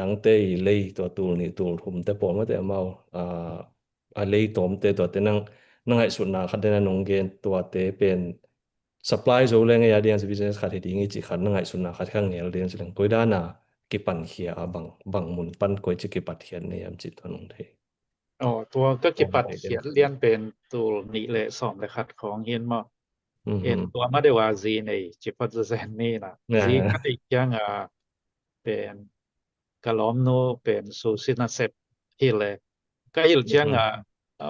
ดังเตยเลยตัวนี่ตัวผมแต่ปอมาแต่มาเลยตัวมเตตัวเตนั่งไอ้สุดน่ะคันเดนนงเกนตัวเตเป็น supply โจเลงยาเดียน business ขัดที่ดีงี้จีขันนั่งไอ้สุดน่ะขัดข้างเงี้ยเรียนสิลังกุยด้านน่ะกิปันเขียบางมุนปันกุยจิกิปัดเขียนเนี่ยจิตตัวน้องเทตัวก็กิปัดเขียนเรียนเป็นตัวนี้แหละสอนและขัดของเฮียนมา ตัวมาได้ว่าซีในจิปเซนนี่นะซีก็ได้ยังเป็นกะล้อมโนเป็นซูซินาเซปฮิเลก็ฮิลจัง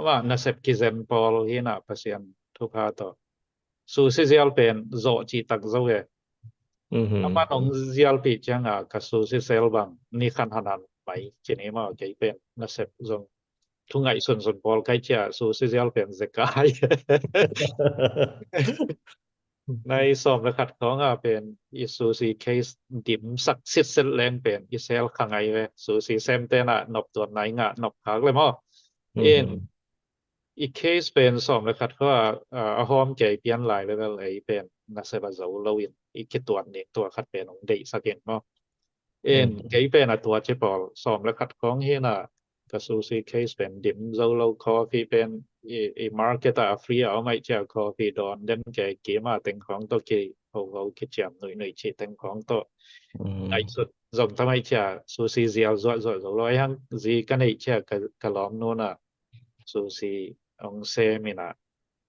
ว่านาเซปกิเซนปอลฮินะปะเซียนทุกาตอซูซิเซียลเป็นโซจิตักโซเออามาองเซียลปิจังกะซูซิเซลบังนี่คันหันันไปจินี้มาไกเป็นนาเซปซงทุงไงส่วนปอลไกจะซูซิเซียลเป็นเซกายในสอบระคัดของเป็นอิซูซีเคสดิมสักสิทธิ์เสแรงเป็นอิเซลขังไงเวซูซีเซมเตนะนบตัวไหนนบขากเลยมั้อีเคสเป็นสอบระคัดก็อาหอมใจเปลี่ยนหลายเลยเป็นนักเสบาโซโลวินอีกตัวนี้ตัวคัดเป็นของเดสเกนมั้ไกเป็นตัวเจปอลสอบระคัดของเฮน่ะก็ซูซีเคสเป็นดิมโซโลคอฟีเป็นอีมาร์เก็ตฟรีเอาไม่เจ้าคอฟีดอนเดนแกเกมาเต็งของตัวกีเขาคิดจำหน่อยๆชิเต็งของตัวในสุดจงทำไมเจ้าซูซีเซียลร้อยหังซีกันไอเจ้ากะล้อมโน่นซูซีองเซมินะ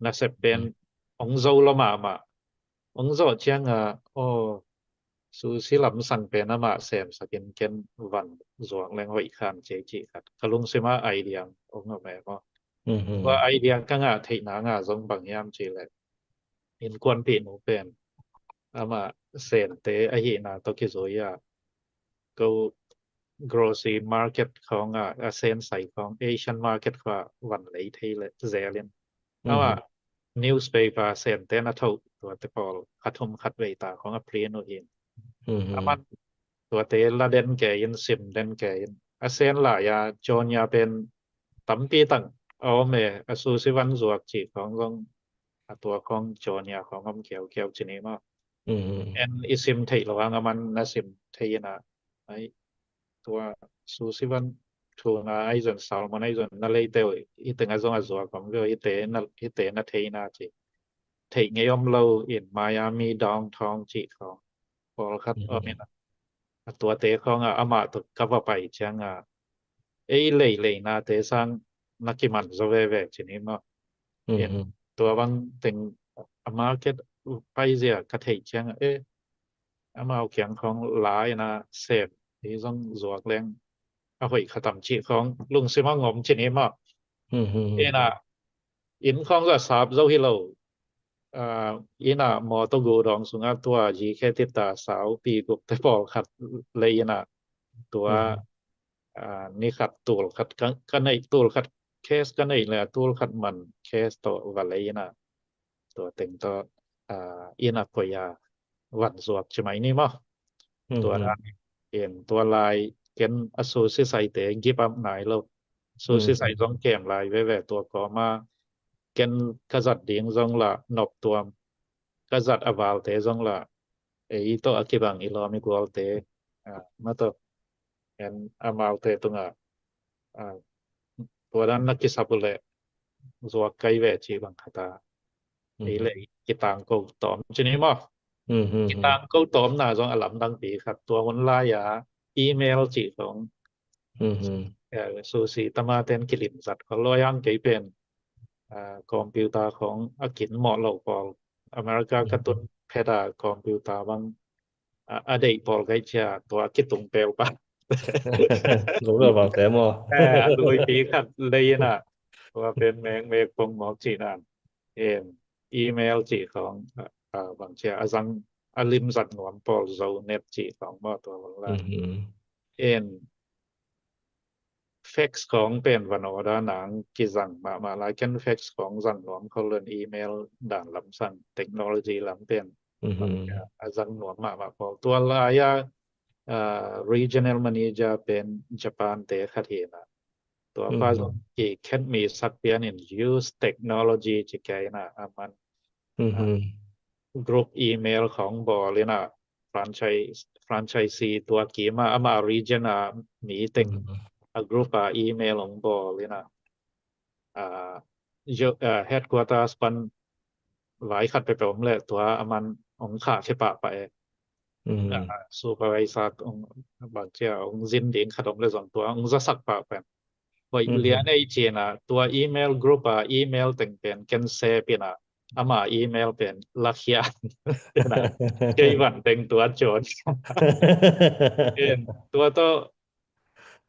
น่าจะเป็นองโซลมาองโซเจียงซูซีลำสั่งเป็นมาแซมสกินเกนวันจวงแรงไว้คันเจจิครับกะลุงซิมาไอเดียองแม่ก็ว่าไอเดียก็เทนางจงบางยามจีแหละเห็นกวนปีหนูเป็นมาเซนเตไอหินาตกิโซยาก็ grocery market ของเซนใส่ของ Asian market ว่าวันไหลไทยเลยเซเลนว่า newspaper เซนเตนะเท่าตัวตะปอลคัดทมคัดไว้ตาของอพรีโนเองมันตัวเตละเด่นแก่ยินซิมเด่นแก่ยินเซนล่ะยาโจนยาเป็นตำปีตั้งเอาแม่ซูซิวันจวกจิของตัวของโจนยาของอำเขียวจินี้มาand isim thei lawang aman nasim theina ai tua susivan thuna aizon salmon aizon na leite itenga zonga zo kom go ite na theina chi thei ngeyom lo in Miami downtown chi khong pol khat amina tua te khong ama tu kapa pai chang ei lei na te sang nakiman zo ve chi ni ma tua bang teng market ไปเสียกระเทยเชียงมาเอาเขียงของหลายนะเสพที่ต้องจวกแรงเอาไปขะตำชีของลุงซิมางอมชินี้มาน่ะอินของก็ทราบเจ้าฮิโลน่ะหมอตกูดองสุงตัวจีแค่ติดตาสาวปีกุกแต่พอขัดเลยน่ะตัวนี่ขัดตูลขัดกันในตูลขัดเคสกันในแหละตูลขัดมันเคสตัวว่าเลยน่ะตัวเต็งตัวอินาพยาวันสวกใช่ไหมนี่มั้ตัวนั้นเห็นตัวลายเกนอโซซิไซเตกิบอัพไหนแล้วโซซิไซต้องเกมลายไว้ตัวก็มาเกนกษัตริย์เดียงจงละนบตัวกษัตริย์อวาลเตจงละตัวอกิบังอิลอมิกวลเตมาตัวเห็นอมาลเตตงตัวนั้นนักกิสับเลยสวกไกเวจีบังคตาเลยกิตางกูตอมชนิดมั้กิตางกูตอมน่ะจงอลัมดังปีครับตัวคนลายอีเมลจิของซูซีตมาเตนกิลิมสัตว์ของลอยังเกเป็นคอมพิวเตอร์ของอักินหมอโลกอลอเมริกากระตุนเพดาคอมพิวเตอร์บางอดีตปอลไกเชียตัวกิตุงเปลปะรู้แล้วว่าแต่มอโดยปีครับเลยน่ะว่าเป็นแมงเมฆปงหมอกจีนั่นอีเมลจีของบางเชียอาซังอลิมสัตว์หนวมปอลโซเน็ตจีของมอตัวละเฟกซ์ของเป็นวันอดาหนังกิจังมาลายกันเฟกซ์ของสังหนวมเขาเรียนอีเมลด่านลำสั่งเทคโนโลยีลำเป็นอาซังหนวมมาพอตัวลายregional manager เป็นญี่ปุ่นเตะคัดเห็นตัวฟ้าจงที่แค่มีสักเพียง use technology จิไกนะมันgroup อีเมลของบอเลยนะfranchise ตัวกีมา region มีเต็งgroup อีเมลของบอเลยนะheadquarters ปันหลายขัดไปผมเลยตัวมันองค่าใช่ปะไปsupervisor บางเจ้าองซินเด้งขดมเลย2ตัวองจะสักปะเป็นว่าเรียนในจีนตัวอีเมล group อีเมลแต่งเป็นกันเซปินะ อามาอีเมลเป็นลักยานนะเกยวันแต่งตัวโจรเอ็นตัวโต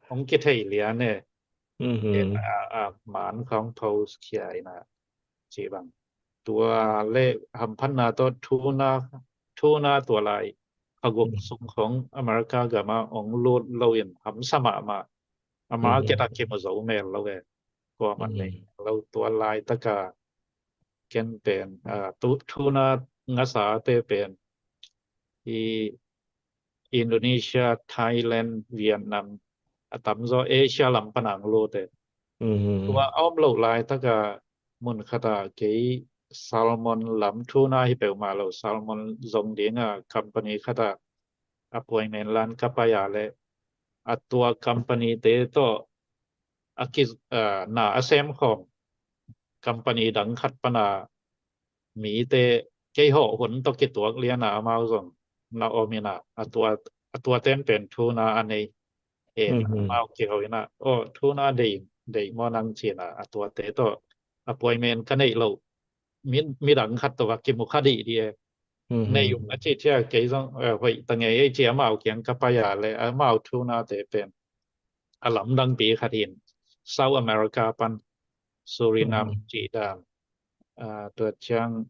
องกิเทเลียเนี่ยเอ็นหมานของโพสเขียนะจีบังตัวเลขหำพันนาตัวทูนาตัวลายขกุกสุงของอเมริกากับมาองลูดเราเห็นหำสมามาอามาเกตักเกมโซเมลเราก็มันนี่เราตัวลายตะกาเกนเป็นทูนางาสาเตเป็นที่อินโดนีเซียไทยแลนด์เวียดนามตัมโซเอเชียลำปนังโลเตตัวอ้อมโลกลายตะกามุนคตาเกยsalmon lam tuna hi peu ma lo salmon zong dinga company khata appointment lan kapaya le atua company te to akis na asem khom company dang khat pana mi te ke ho hon to ke tuak lia na ma zong na omina atua ten pen tuna anei ma ke hoina o tuna dei mo nang china atua te to appointment kanei lo mi đẳng khát tòa kim một khá đi đi này dùng chỉ cái dòng vậy tầng ấy chỉ mạo kiến cấp ya lệ mạo thu na để bên lắm đăng bị khát hiện South America pan Suriname chỉ đànตัวtrang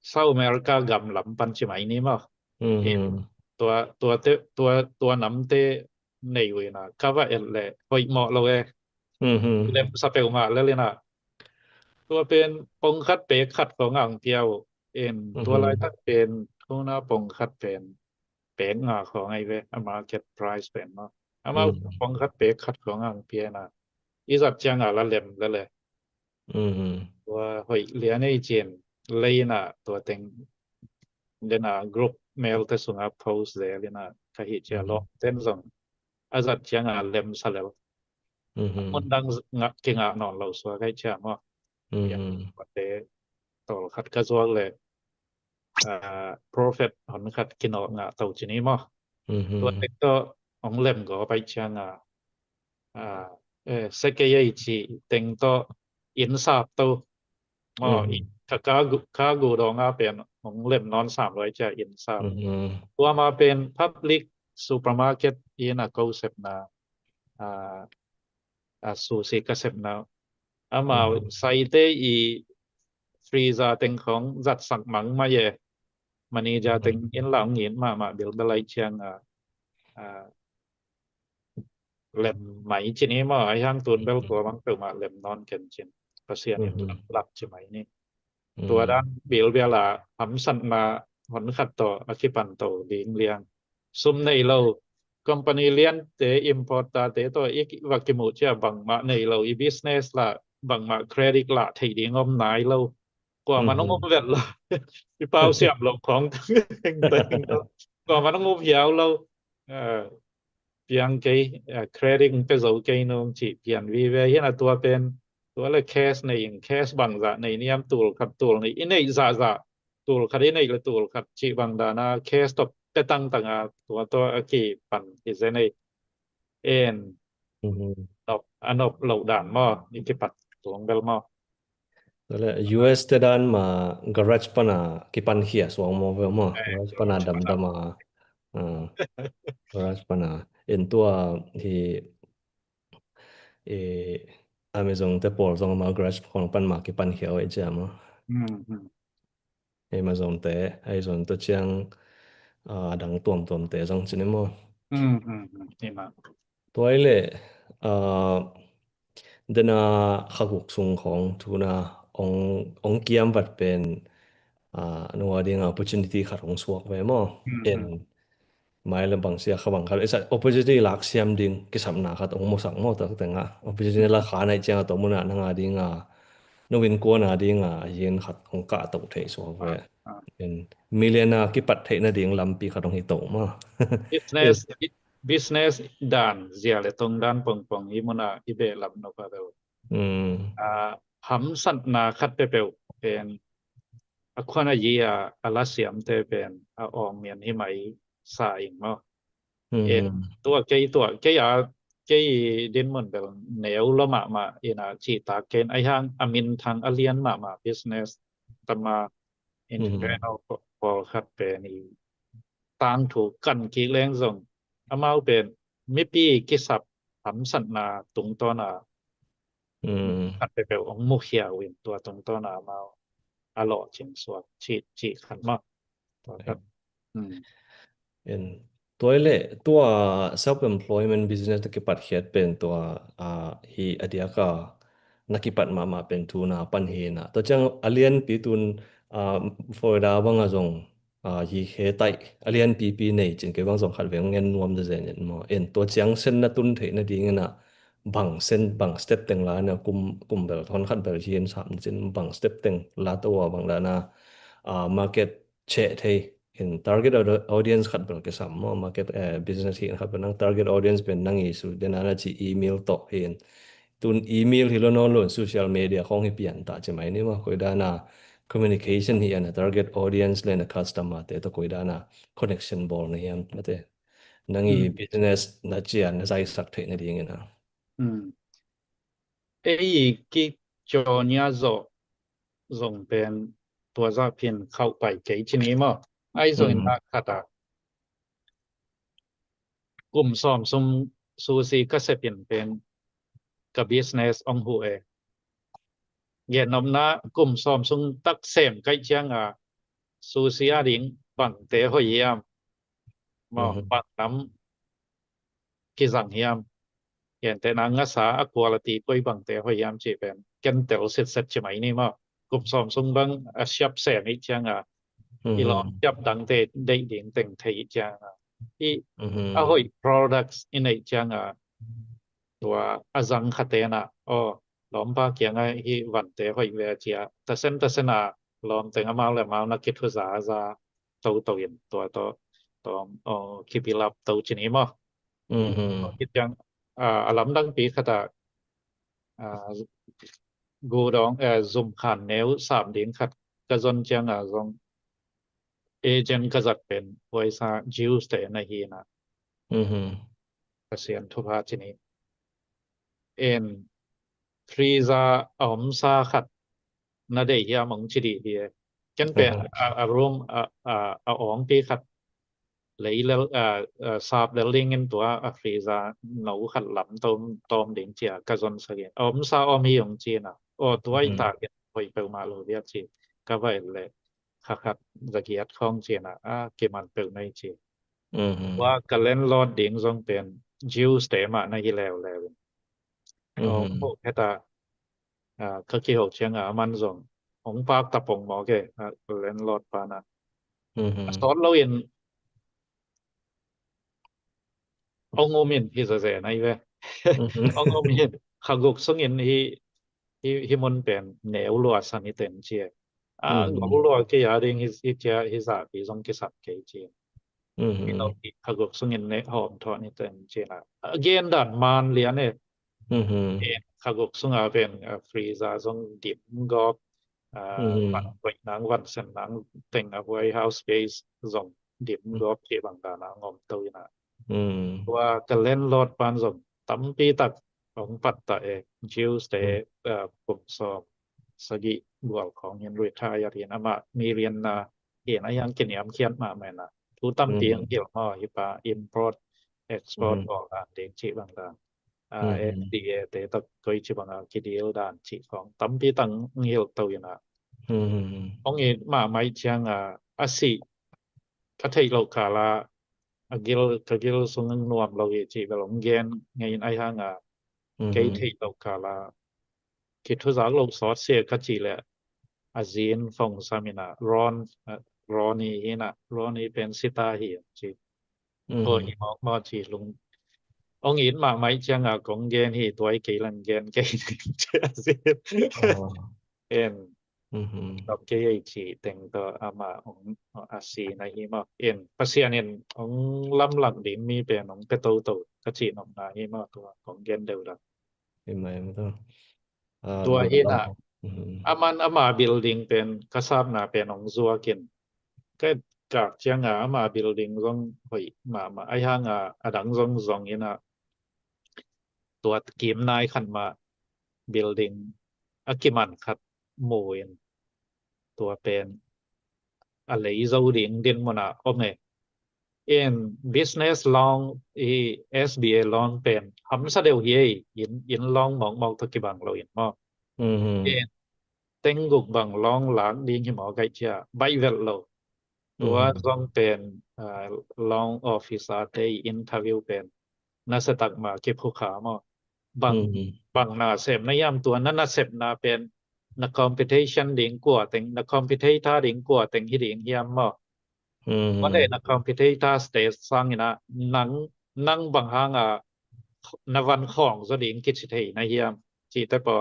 South America gầm lắm pan chỉ mấy ní màตัวน้ำเตในเวนะก็ว่าเอลเลยไปเหมาะเลยเล่มสเปลมาแล้วเลยนะตัวเป็นปงคัดเปคัดของอ่างเปียวตัวลายตัดเป็นทูน่าปงคัดเป็นของไอ้เว market price เป็นเนาะมาปงคัดเปคัดของอ่างเปียนะอีสับจังละเล่มแล้วเลยตัวหอยเหลียในเจนเลยนะตัวเต็งเดนะกรุ๊ปเมลแต่ส่งอัพโพสเลยนะก็เห็นจะลอกเต้นส่งอาสับจังเล่มซะแล้วมันดังเก่งนอนเราสวยใกล้จะมั้งแต่ต่อคัดกระทรวงเลยprophet หอนคัดกินออกงะเต่าชนี้มั้งตัวเต็กก็ของเล่มก็ไปจังเสกยจีเต็งก็อินซาบตัวมั้งถ้ากากูดองเป็นของเล่มนอน300จะอินซาบตัวมาเป็น public supermarket อีน่ะก็เสพนาสูสิกเสพนามาใส่เตอีฟรีซาเต็งของจัดสักมังมาเยมันนี่จะเต็งอินหลังเงินมาเบิลดไลเชียงเล่มไหมจินี้มาไอ้ย่างตุนเบลตัวมันเปิดมาเล่มนอนกันจินประเสียนหลักใช่ไหมนี่ตัวด้านบิลเวลาหำสันมาหอนขัดต่ออคิปันโตดิงเลียงซุมในเรา company เลียนเต importa เตตัวอีกวักกิมุจะบังมาในเราอี business ละบังมา credit ละที่ดีงอมนายเรากว่ามันต้องงบเวทละพี่เป้าเสียบลงของเต็งกว่ามันต้องงบยาวเราเพียงcredit ไปสู่เกนงจิเปลี่ยนวีเวเห็นตัวเป็นตัวละแคสในแคสบังจะในนิยมตูลขัดตูลในในจะตูลขัดในละตูลขัดจิบังดานาแคสตบแต่ตั้งตัวกี่ปันอีเซในตบอับเหล่าด่านมอนี่กี่ปัดตัวเบลมอแล้ว US te dan ma garage pana kipan khia suang mo ve mo garage pana dam dama garage pana en tua hi Amazon te por zong ma garage khong pan ma kipan khia oi ja mo Amazon te ai zon to chiang dang tuam te zong chine moนี่มาตัวเลdena khaguk sung khong tuna ong kiam wat pen nuwa ding opportunity kharong suak ve mo en mai le bang sia khawang khal esa opportunity lak siam ding ki samna khat ong mo sak mo tak tenga opportunity la kha nai chang to muna nanga dinga nowin ko na dinga yen khat ong ka to thei so ve en millionaire ki pat thei na ding lampi khatong hi to ma business ด่านเสียเลยตรงด้านปงอีมนาอีเบลับนกเบลหำสันนาคัดเปลเป็นอควานายีอาลาเสียมเตเป็นอองเมียนหิไหมสายเนาะตัวเกย cái đến mình bel nếu lo mà ina chỉ ta ken ai hang amin thang alien mà business tama internal for khat pe ni tang thu kan ki leng zong amau pen mi pi ki sap ham san na tung to na khat pe pe ong mu khia win tua tung to na mau a lo ching swat chi khat ma to khat in ตัวเละตัว self employment business ตะกิปัดเขียดเป็นตัวฮีอเดียก็นักกิปัดมาเป็นทูนาปันเฮนะตัวจังอเลียนปีตุนฟลอริดาบังอะจงฮีเคไตอเลียนปีในจึงเกบังสงขัดเวงเงินรวมจะเจนมอเอ็นตัวจังเส้นนะตุนเทนะดีงั้นนะบังเส้นบังสเต็ปเต็งลานะกุมเบลทอนขัดเบลเฮียน3จินบังสเต็ปเต็งลาตัวบังลานะmarket เชะเทin target audience khat bel ke sam mo market business hi khat benang target audience ben nang isu den ana chi email to hin tun email hi lo non lo social media khong hi pian ta che mai ni ma koi da na communication hi ana target audience le na customer te to koi da na connection ball ni yam mate nang i business na chian na sai sak the na ding na ei ki chonya zo zong pen ตัวจะเพียนเข้าไปเกจินี้มั้งไอ้ส่วนนักขัดกลุ่มซ้อมซุมซูซีก็จะเปลี่ยนเป็นกับ business องหูเย็นนำนะกลุ่มซ้อมซุมตักเสมใกล้เชียงซูซีอาดิงบังเตะหอยามมาบังน้ำกิจังเฮียมเย็นแต่นางษาquality ป่วยบังเตะหอยามจีเป็นกันเตลเสร็จใช่ไหมนี่มั้งกลุ่มซ้อมซุมบังชับเสมอีกเชียงอีหลอจับดังเตะได้ดิ่งเต็งไทยเชียงอีหอย products in ไอเชียงตัวจังขัดเตนะล้อมปาเกียงอีวันเตะหอยเวเจียแต่เส้นล้อมเต็งมาแล้วมานักกิจภาษาจะตัวเย็นตัวคิปิลับตัวชนิดมั้งคิดยังลำดังปีขัดกูดองซุ่มขันแนว3ดิ่งขัดกระจนเชียงจงเอเจนต์ก็จะเป็นบริษัทจิวส์แต่ในฮีนะเกษียณทุพาชนิดทรีซาอมซาขัดนาเดียมงชิดีเดียจันเป็นอารมณ์อ๋องปีขัดเลยแล้วซาบเดลิงกันตัวฟรีซาหนูขัดหลำตอมดิ่งเจียกระจนเสียอมซาอมฮีของจีนตัวไอ้ตาเก็บไปเปิลมาโลเดียจีก็ไปเลยขัดจะเกียรติของจีนเก็บมันเปิลในจีว่าการเล่นลอดดิ่งทรงเป็นจิวส์แต่มาในที่แล้วพวกแค่ตาก็เกี่ยวเชียงมันทรงของปากตะปงหมอแกเล่นลอดปานะสอนเราเห็นองโงมินที่จะเสียในเว้องโงมินขกุกซึ่งเห็นที่มันเป็นแนวลัวสันนิเต็นเชียลัวกี่อย่างดิ่งที่เจ้าที่สาปีทรงกิสับเกจีที่เราที่ขกุกซึ่งเห็นในหอมทอนิเต็นเชียเกณฑ์ดันมันเลียนเนี่ยขกุกซึ่งเป็นฟรีซาทรงดิบกอบวันไปนังวันเส้นนังเต็งเอาไว้เฮาส์สเปซทรงดิบกอบที่บางตานางอมตัวนะว่าการเล่นรถปานสมตั้มปีตักของปัตตะจิวส์แต่ผมสอบสกิบวกของเรียนรีทายเรียนมามีเรียนเห็นยังกินยำเขียนมาแม่น่ะทุตั้มปีเกี่ยวมาฮิปา import export ออกเด็กชิบางตาFDA แต่ตะก้อยชิบางคิดเดียวด้านชิของตั้มปีตั้งเหี่ยวตัวนะของเห็นมาไม่เชียงสิก็ไทยโลกาลาKagil sungang nuam logi chi belong gen ngayon ay hanga kay thei lo kala kithu za lo sot se ka chi le azin phong samina roni hina roni pen sita hi chi hi ma chi lung ong in ma mai changa kong gen hi toi ke lan gen ke azinดอกเกยจีเต็งต่ออามาของอาซีในหิมะภาษาเนี่ยของลำหลังดิมีเป็นของเปโตกะจีนองนาหิมะตัวของเกนเดลดาเห็นไหมมันต้องตัวเห็นอามาบิลดิ้งเป็นกะซาบนาเป็นของซัวกินก็จากเชียงอามาบิลดิ้งซงหอยมาไอ้หางดังซงเห็น ตัวกีมนายขันมา building อากิมันขัดโมยนตัวเป็นอะไรzouding din mo na okay in business loan SBA loan เป็นหำซะเดียวเฮยินลองมองตะกิบังเราเห็นบ่in เต็งกุกบังลองหลังดิงหิมอไกเจียใบเวลโลตัวซองเป็นlong officer ได้ interview เป็นนัสตักมาเก็บผู้ขามาบังนาเสพนยามตัวนั้นน่ะเสพนาเป็นนัก competition ดิงกว่าแต่งนัก competitor ดิงกว่าแต่งที่ดิงเฮียมบ่วันได้นัก competitor stage สร้างนะนังบังหางนวันของซะดิงกิจสิไทยนะเฮียมจิตะปอ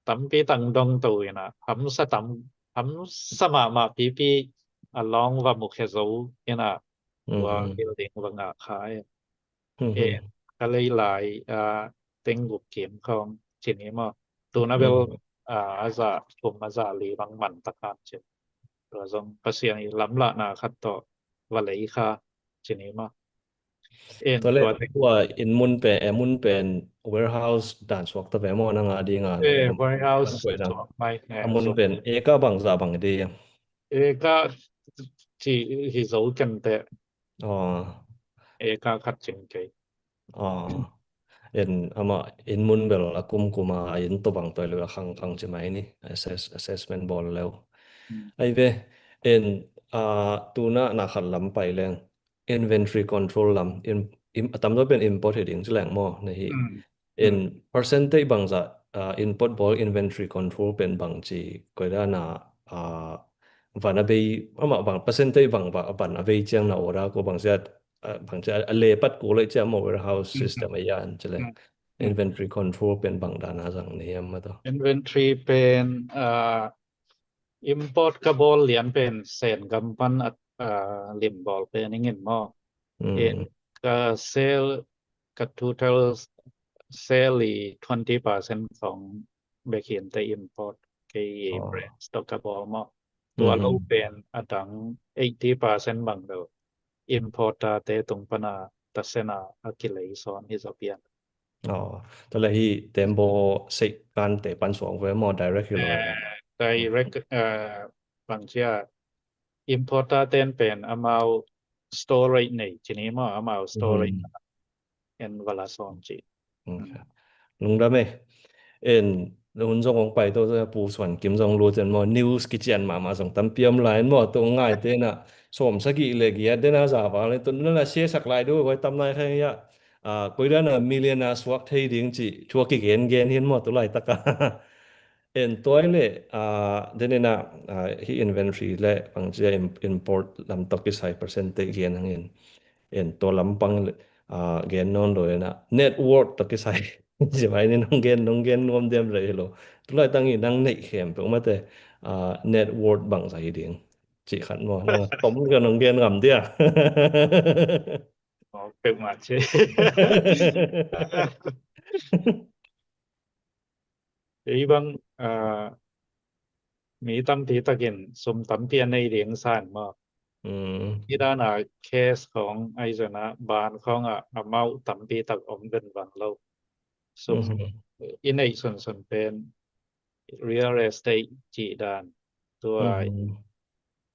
ตำปีตังดองตุยนะหำสะตำหำสมามาปีลองว่ามุขโซนะว่า building ว่างาขายก็เลยหลายเต็งกุกเกมของจินี้มาตัวนะเบลอาซาผมมาซาลีบางมันตะการเจตัวซงประเสียงลำละนาคัตโตวะเลยค่ะจินี้มาตัวเลว่าอินมุนเป็น warehouse ด่านสวกตะแวมอนังอาดีงานwarehouse ไม่มุนเป็นเอก็บังซาบังดีเอก็ที่ฮิโซกันแต่เอก็คัดจริงใจama in mun bel akum kuma in to bang toy le khang chimai ni assessment ball lew ai ve in tuna na khan lam pai leng inventory control lam in atam do ben import heading chleng mo na hi in percentage bang za input ball inventory control ben bang chi koida na vana be ama bang percentage bang ba ban ave chang na ora ko bang zat bang cha ale pat ko le cha mo warehouse system ayan chale inventory control เป็นบางดานาจังนี่มาตอ inventory เป็นimport กะบอลเหรียญเป็นเศษกำปั้นลิมบอลเป็นอย่างงี้มั้งก็ sale กับ total sale 20% ของเบเขียนแต่ import ที่ brand stock กะบอลมั้งตัวเราเป็นดัง 80% บางเดียว import แต่ตรงปนาตัดเสนาอากิเลสอนฮิซอเปียนตะละฮีเต็มบ่สิกันแต่ปันสองเวมอ direct อยู่เลย direct บางเที่ย importer เต็นเป็น amount storage นี่ทีนี้มา amount storage en วลาสอนจิลุงได้มั้ยลุงจงไปตัวปูส่วนกิมจงรู้จันมอ news กิจอันมาส่งตำเปียมหลายมอตัวง่ายเตน่ะสมสกิเลกียเดน่าซาบาเลยตัวนั้นน่ะเสียสักหลายด้วยไว้ตำนายใครยะkoida na millionaire swak thei ding chi chuaki gen hin mo to lai taka en toile denena hi inventory le pangja import lam tokki 5% gen hangin en to lampang gen non lo na net worth tokki sai jimai ni nong gen nom dem re lo to lai tangi nang nei khem pe ma te net worth bang sai ding chi khan mo na tom ga nong gen ngam diaเป็นมาเชอีบังมีตำที่ตะกินสมตำเปียในเรียงสร้างมาที่ด้านเคสของไอซนะบานของเมาตำปีตักอมเงินวันเราสมอินไอส่วนเป็น real estate จีดานตัว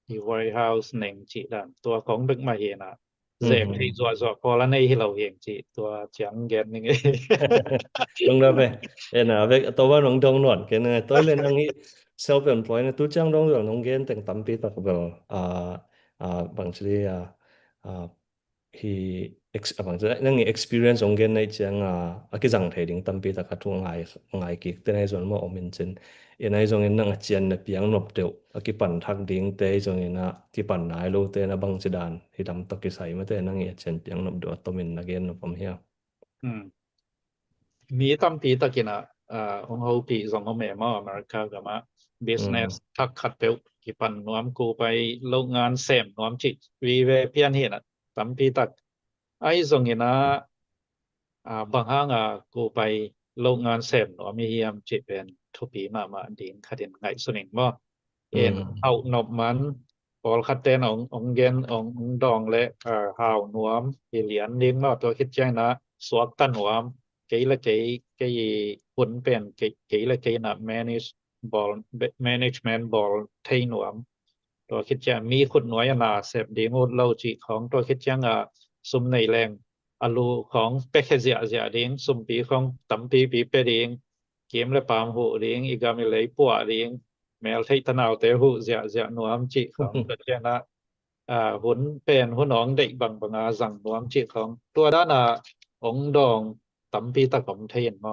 ที่ warehouse หนึ่งจีดานตัวของดึกมาเห็นเสกที่จัวๆพอละในที่เราเห็นจิตัวจังแกนนี่ลงได้ไปนะเวกตัวว่าน้องดงนวดแกนตัวเล่นอันนี้ self employed นะตัวจังดงน้องแกนแต่งตำปีตักเบลบางทีhe bang nang experience ong gen nei chang ki jang thading tam pi ta kha thung ngai ki te nei zon mo omin chen enai zong en nang chian na piang nop teu ki pan thak ding te zong ena ki pan nai lo te na bang chidan hi dam to ki sai ma te nang e chen piang nop do tomin na gen no pom hia มีตำปีตะกินะองเฮาปี2เฮาแม่มาอเมริกาก็มา business ทักขัดเตวki pan nuam ku ไปโรงงานแซมnuam chi vi ve pian he na tam pi tak ai zong enaบางหางกูไปโรงงานแซมnuam mi hiam chi pen thu pi ma ding khaden ngai suning mo en au nop man pol khaten ong gen ong dong le hau nuam hi lian ning ma to khit chang na swak tan nuam ละเกหุ่นเป็นเกละเกน่ะ management ball ไทยหนวมตัวคิดจะมีขุดหน่วยนาเสพดีงดเราจิของตัวคิดจังซุมในแรงอลูของเปคเซียเสียดิงซุมปีของตำปีเปดิงเกมและปามหูดิงอีกามิเลยปัวดิงแมวไทยตะนาวเตหูเสียหนวมจิของตัวเจนะหุนเป็นหุนหนองได้บังอาสังหนวมจิของตัวด้านองดองตำปีตะของไทยบ่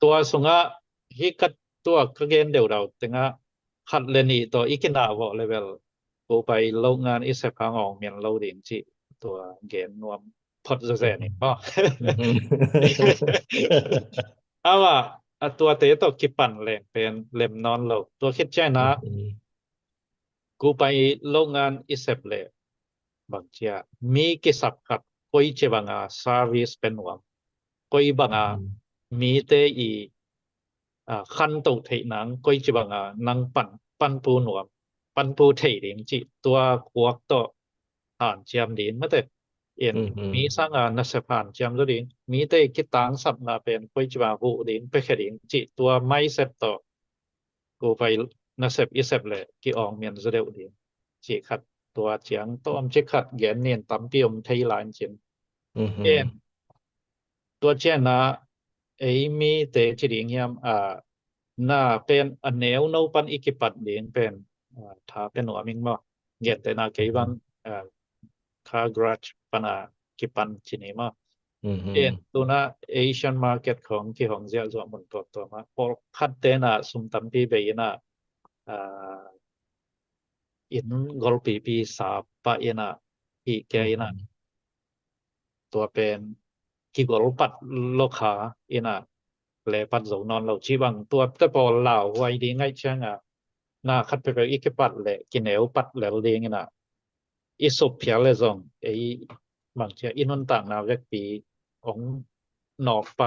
ตัวสงะฮิกัดตัวกะเกนเดียวเราตึงขัดเลนี่ตัวอีกินาบ่เลเวลกูไปโรงงานอิสพางออกเมียนเราดิงจิตัวเกมนวมพอดแซ่นี่บ่ว่าตัวเตตกิปั่นแรงเป็นเล่มนอนเราตัวคิดแจ้นะกูไปโรงงานอิสเลบางเจียมีกิสับขัดกอยเจบังซาร์วิสเป็นวมกอยบังมีเตอีคันตุไทนังกอยจิบังนังปันปูหนวมปันปูไทดิงจิตัวควักต่ออ่านเจียมดินมาแต่เอ็นมีสร้างนัสพานเจียมตัวดิงมีแต่คิดตังสับนาเป็นกอยจิบังหูดิงไปแค่ดิงจิตัวไม่เสพต่อกูไปนัสอิเสพเลยกิอองเมียนซะเดวดิงจิขัดตัวเจียงต้อมจิขัดแกนเนียนตำปิยมไทยลานจินเอ็นตัวเจนะไอ้มีเตจิดิงยามน่าเป็นอันแนวโนปันอิกิปัดเดียงเป็นถ้าเป็นหัวมิงบ่เก็บแต่นาเกวันคากราชปนากิปันจินีมาตัวน่ะ Asian market ของที่ของเสียจอมันตัวมาพอคัดเตนะสุมตำปีเบยนะอินกอลปีสาปะเอนะอีแกนะตัวเป็นกิกอลปัดโลคาเอนะแลปัดโซนอนเราชีบังตัวแต่พอลาวไว้ดีง่ายจังน่าคัดไปอีกปัดแหละกินแนวปัดแล้วเดงน่ะอีสุเพียเลยซองไอ้บางเที่ยอินนต่างนาเวกปีของนอกไป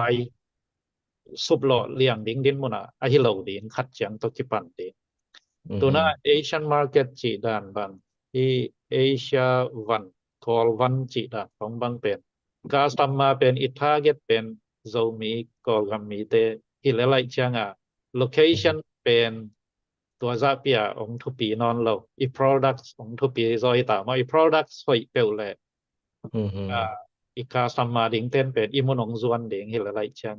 สุบหล่อเลี้ยงดินหมดน่ะอะฮิโลดินคัดจังตกิปันเดตัวน่ะ Asian market จีดานบังที่ Asia 1 call 1จีดานของบางเป็นกาสตัมมาเป็นอิทาเกตเป็นโซมีก็กัมมีเตฮิเลไลจังlocation เป็นตัวซาเปียองทุปีนอนเราอี products องทุปีซอยตามาอี products หอยเปลแลอีกาสตัมมาดิงเต้นเป็นอีมนองซวนดิงฮิเลไลจัง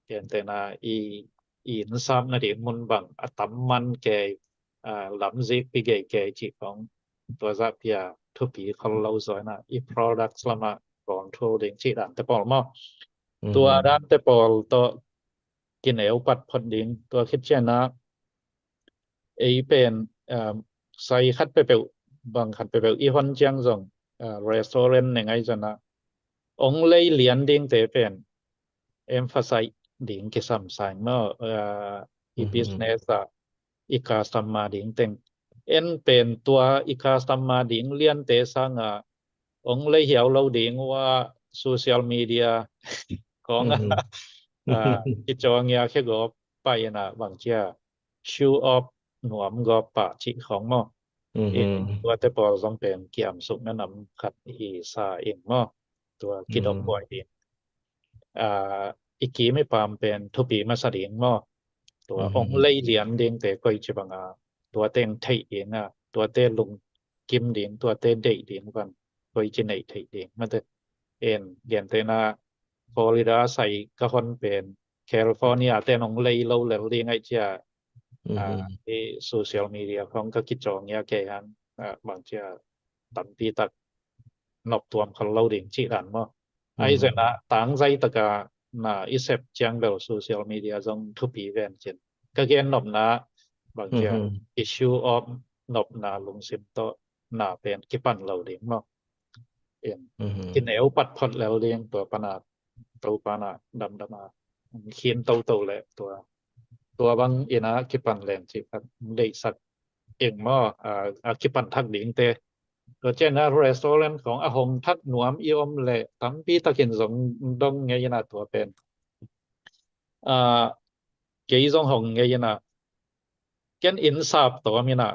เห็นแต่นาอีนซัมนะดิมุนบังอตัมมันแกลำซิกปีแกจิของตัวซาเปียทุปีเขาเราซอยนะอี products ละมาcontrol ดิงจิดันแต่ปอลมาตัวด้านแต่ปอลตัวกินแนวปัดพอดดิงตัวคิดเช่นนะไอ้เป็นใส่คัดไปเปบางคัดไปเปอีฮอนเจียงซงrestaurant ยังไงจังนะองเลยเลียนดิงแต่เป็น emphasize ดิงกิซัมไซน์มาอี business อีกาสตัมมาดิงเต็งเป็นตัวอีกาสตัมมาดิงเลียนเตซังองเลยเหี่ยวเราดิงว่าโซเชียลมีเดียของกิจวังยาแค่ก็ไปนะบางเที่ย show off หนวมก็ปะจิของมอตัวแต่ปอต้องเป็นเกี่ยมสุขแนะนำขัดอีซาเองมอตัวกิดอกป่วยดีอีกกีไม่ปามเป็นทุปีมาสดิงมอตัวองเลยเหรียญเดงแต่ก็จิบังตัวเต็งไทยเองตัวเตลุงกิมดิงตัวเตเดดิงกันก็จิในไทยเองมันแต่เรียนแต่นาฟลอริดาใส่ก็คนเป็นแคลิฟอร์เนียแต่น้องเลยเราแล้วเรียงไอ้จ้าที่โซเชียลมีเดียของก็คิดจองยาแก่หันบางจ้าตันปีตักนบตวมเขาเราดิ่งจิรันบ่ไอ้เสนะต่างใจตะกาน่ะอิเซปจังเบลโซเชียลมีเดียจงทุปีแวนเจนก็เกนนบนะบางจ้า issue of นบนาลงสิมโตน่ะเป็นกิปันเราดิ่งบ่กินแนวปัดพอดแล้วเรียงตัวปนาตัวปนาดำมาเขียนโตๆแหละตัวบางอีนะกิปันแรงสิครับได้สักเองมากิปันทักดิงเตตัวเจนะรีสอร์ทของอาหงทักหนวมอีอมแหละตั้งปีตะกินสงดงไงนะตัวเป็นเกยซงหงไงนะเกนอินซาบตัวมีนะ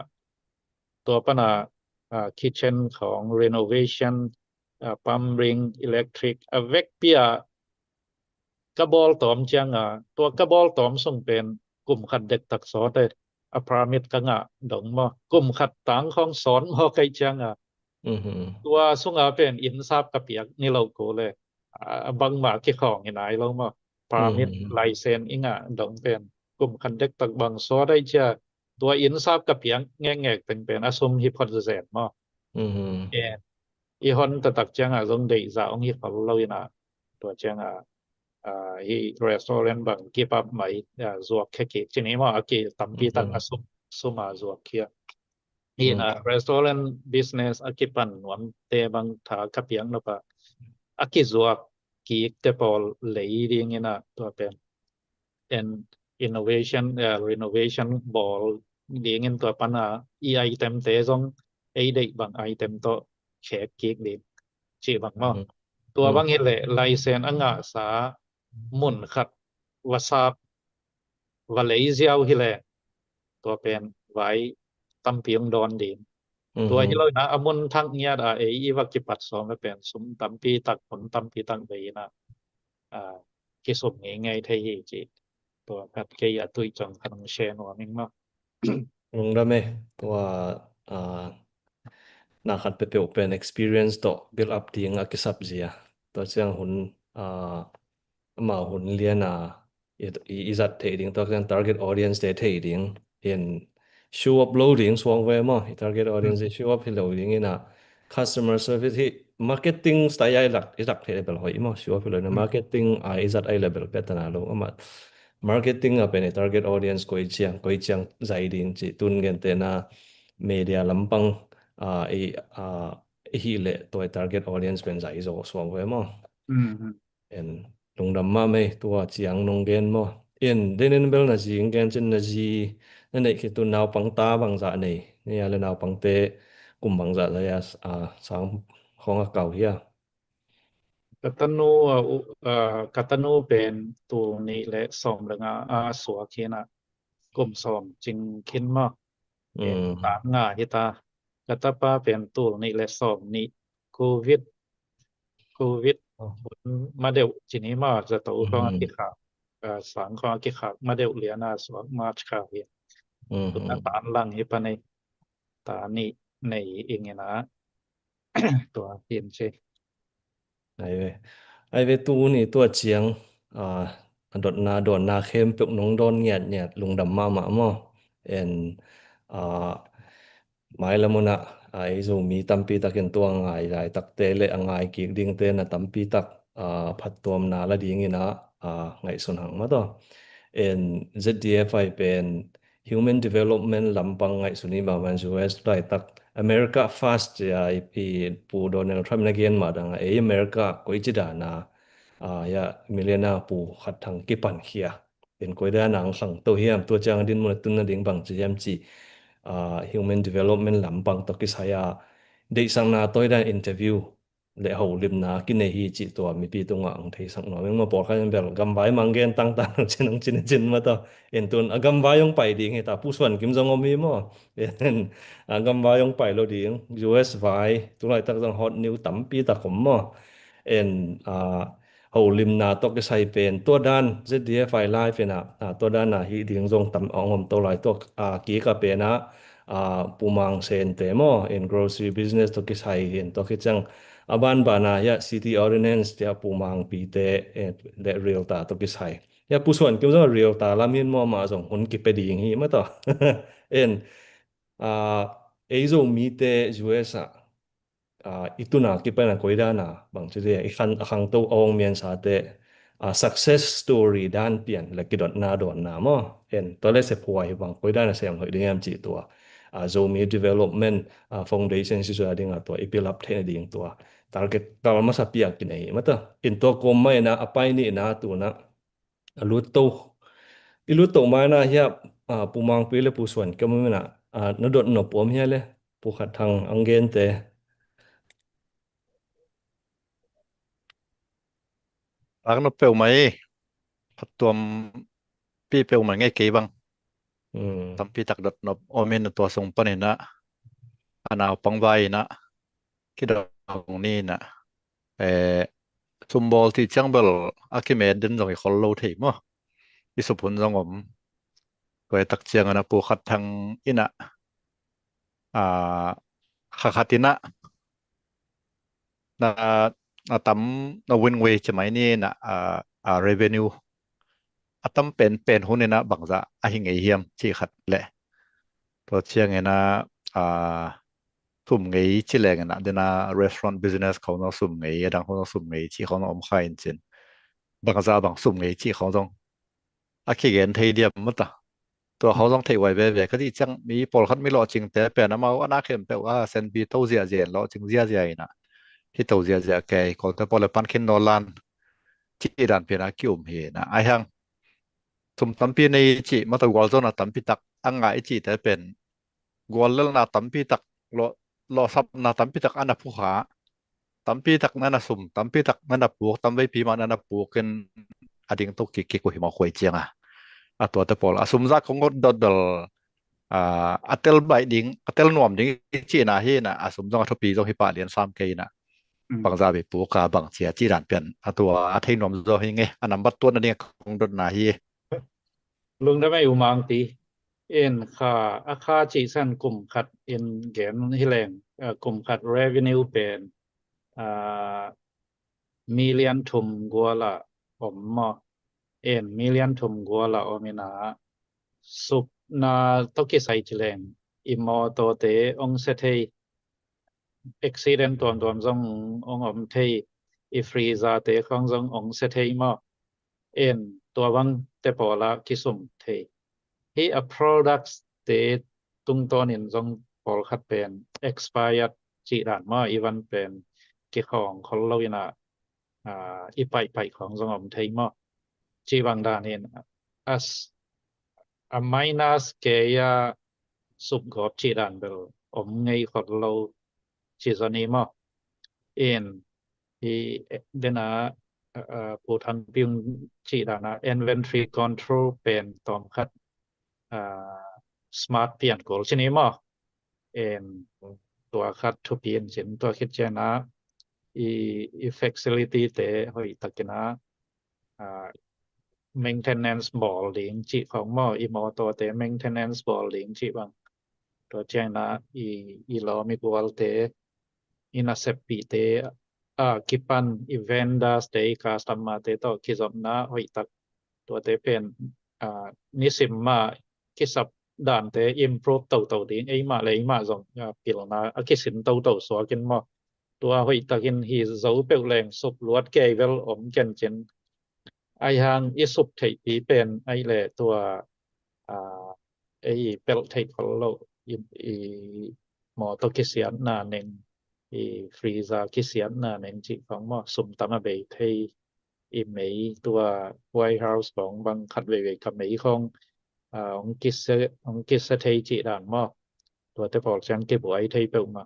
ตัวปนาkitchen ของ renovation plumbing electric เวกเปีย กระบอลตอมจังตัวกระบอลตอมส่งเป็นกลุ่มขัดเด็กตักสอนได้อพรามิตกังดงมอกลุ่มขัดตังของสอนมอไกจังตัวส่งเป็นอินทราบกระเปียกนี่เราโกเลยบางมาที่ของไหนเรามาพรามิตไลเซนอิงดงเป็นกลุ่มขัดเด็กตักบางสอนได้จะตัวอินทราบกระเปียกแง่ๆเป็นอสมฮิปโพเทซิสมออีฮอนตะตักจังซงได้ซาองฮิฟัลเรานะตัวจังhe restaurant bang keep up mai zuak kheki chini ma aki tampi tang asum suma zuak khia in restaurant business akipan nuam te bang tha kapiang no pa aki zuak ki te pol lei ding ina to pen and innovation renovation ball ding in to pana e item te zong ei dei bang item to khek ki din chi bang ma ตัวบางเฮ็ดเลยไลเซนอังสามุนขัดวาซาบวาเลเซียฮิแลตัวเป็นไว้ตำเปียงดอนดีตัวที่เรานะอมุนทั้งเนียอีวักกิปัด2ก็เป็นสุมตำปีตักผลตำปีตังเบนะกิสมง่ายๆไทยจิตัวพัดเกยตุยจังคันเชนว่ามิงมาลงได้มั้ยตัวนาคัดไปเป็น experience ต่อ build up ดีงกิสับเสียตัวเสียงหุ่นมาหุ่นเรียนอีจัดเทดิ้งตัวเสียง target audience เทดิ้งเห็น show uploading สว่างเวมอ target audience show up uploading นี่นะ customer service ที่ marketing สไตล์หลักเทเลเบลหอยมั้ง show up เลยนะ marketingอีจัดlevel เป็นตนาลงมา marketing เป็น target audience ก็อีเจียงใจดิ้งจิตุนเงินเตนะ media ลำปังฮีเลตัว target audience เป็นใจโซสว่างเวมั้งen lung dam ma me tua chiang nong gen mo en denen bel na jing gen chen na ji na nei ke tu naw pang ta bang za nei ne ya le naw pang te kum bang za ya sang khong a kau hia กัตนูกัตนูเป็นตัวนี้และ2เรื่องสัวเคียนะกลุ่ม2จึงคินมากตามง่าฮิตากัตปาเป็นตัวนี้และ2นี้โควิดมาเดวจินี้มาจะตัวของอากิขาสังของอากิขามาเดวเลียนาสวมาชคาเฮียตุนตานลังฮิปะในตานี้ในเองนะตัวเห็นใช่ไอเวตูนี่ตัวเจียงดดนาเข้มปกนงดอนเงียดลุงดำมาหม้อหมายละมุนะไอโซมีตัมปีตักเป็นตัวง่ายได้ตักเตเลง่ายกิกดิ่งเตนะตัมปีตักผัดตัวมนาละดิ่งนะง่ายสุนหังมาต่อZDFI เป็น Human Development ลำปังง่ายสุนีมาวัน US ได้ตัก America Fast จะปูโดนัลด์ทรัมป์นักเรียนมาดังAmerica ก็อิจดานะยามิเลนาปูขัดทางกิปันเขียเป็นก็ได้นางสังตัวเฮียมตัวจางดินมันตุนดิ่งบังจะยามจีhuman development ลำปังตกิสายได้สังนาตัวได้ interview และเขาลิมนากินในฮีจิตัวมีปีตรงอังที่สังนอมึงมาบอกกันแบบกำไว้มังเกนต่างๆจินมาต่อตุนกำไว้ยงไปดิ่งให้ตาผู้ส่วนกิมจงมีมั้งกำไว้ยงไปเราดิ่ง US ไว้ตัวไหนตั้งฮอตนิวตั้มปีตะขมมั้งเขาลิมนาตกิสายเป็นตัวด้าน ZDFI Live นะตัวด้านฮีดิ่งจงตั้มองตัวไหนตัวกีกเป็นนะปูมังเซนเตมอ grocery business ตกิสายตกิจังaban bana ya city ordinance ya pumang pite de real ta to kisai ya pusuan kim zo real ta lamin mo ma zong hun ki pedi hi ma to en eizo mite juesa ituna ki pana koidana bang chide ikhan to ong mien sa te success story dan pian la kidot na don na mo en to le se phoi bang koidana sem hoi ding chi to zomi development foundation si so ding to ipilap the ding to target tal masa piak kinai mata into komai na apai ni na tu na iluto mana hia pumang pile pusuan kemena nadot no pom hia le pu khathang angen te ang no peu mai phatom pi peu man ngai ke bang tampi tak dot no omen to song panena ana pangwai na kidong ni na ซุมบอลที่จังเบลอาคิเมดดินจงอีคนโลเทมออิสุพุนจงก็ตักเจียงนะปูขัดทางอินะขัดตินะนะตำนะวินเวจะไหมนี่นะrevenue ตำเป็นหุ้นนะบางจะหิงเฮียมที่ขัดแหละตัวเชียงนะสุ่มไงที่แรงนะเดนะ restaurant business เขาเนาะสุ่มไงดังเขาเนาะสุ่มไงที่เขาเนาะขายจริงบางจะบางสุ่มไงที่เขาต้องคิดเห็นไทยเดียมมั้งตาตัวเขาต้องเทไว้แบบก็ที่จังมีปอลคัดไม่รอจริงแต่เป็นนะมาว่าน่าเข้มแต่ว่าเซนบีโตเสียเจียนรอจริงเสียเจียนะที่โตเสียเจียแกก็แต่ปอลปันเข็นนอลันที่ด่านเปียนะคิวมเฮนะไอ้ฮังสมตั้มปีในจีมาตัวกอลโซนะตั้มปีตักอังไงจีแต่เป็นกอลเลนะตั้มปีตักรอซับนะตั้มปีตักอันนับผู้หาตั้มปีตักนั่นนะสมตั้มปีตักนั่นนับปลูกตั้มไว้ปีมานั่นนับปลูกกันอดิ่งตุกกิกุหิมาคุยเจียงตัวแต่ปอลสมซักของก็ดอลatel bai ding atel nuam ding chi na hi na asum jong thopi jong hi pa lian sam ke na bangza be pu ka bang chia chi ran pian atua athei nuam zo hi nge anam bat tuan ani kong dot na hi ลุงได้ไม่อุมางตีเอ็นค่าอาคาจีสันกลุ่มขัดเอ็นเกมฮิแรงกลุ่มขัด revenue เป็นmillion ทุมกัวละผมมอเอ็น million ทุมกัวละอมินาสุบนาตกิไซจิแรงอิมอโตเตองเซเท accident ตอนจงองอมเทอีฟรีซาเตของจงองเซเทมอเอ็นตัววังเตปอละกิสุมเทฮีa products เตตุงตอนินจงปอลคัดเป็น expired จีดานมาอีวันเป็นกิของคนเราวินาอีไปของจงอมเทมอจีวังดานิน as a minus เกยาสุบกอบจีดานเบลอมไงคนเราจีซานีมอเอ็นฮีเดนาผู้ทันพิมจีดานะ inventory control เป็นตอมคัดsmart เปลี่ยน goal ชนิดมอเอ็นตัวคัดทุเปลี่ยนสินตัวคิดเจนะอีfacility เตหอยตะกินะmaintenance ball หลิงจีของมออีมอตัวเต maintenance ball หลิงจีบังตัวเจนะอีลอมีบัวเตอินาเซปีเตkipan evenda stay customer เตต่อคิดสำนะหอยตักตัวเตเป็นนิสิมมาคิดสับด่านเต improve เต่าดิงไอ้มาเลยมาจงปิลนะคิดสินเต่าสวกินมาตัวหอยตักอินฮีเจ้าเปลแรงสุบลวดแกเวลอมกันเจนไอ้หางอีสุบไทปีเป็นไอ้แหละตัวไอ้เปลไทของเราอีหมอตกิเสียนนาหนึ่งฟรีซาคิเสียนนาหนึ่งจิของหมอสุมตามเบไทอีเมยตัว White House ของบางคัดเวกับเมยของกิสเทจิด่านหมอตัวเตปอลจังเก็บไว้ไทเปลมา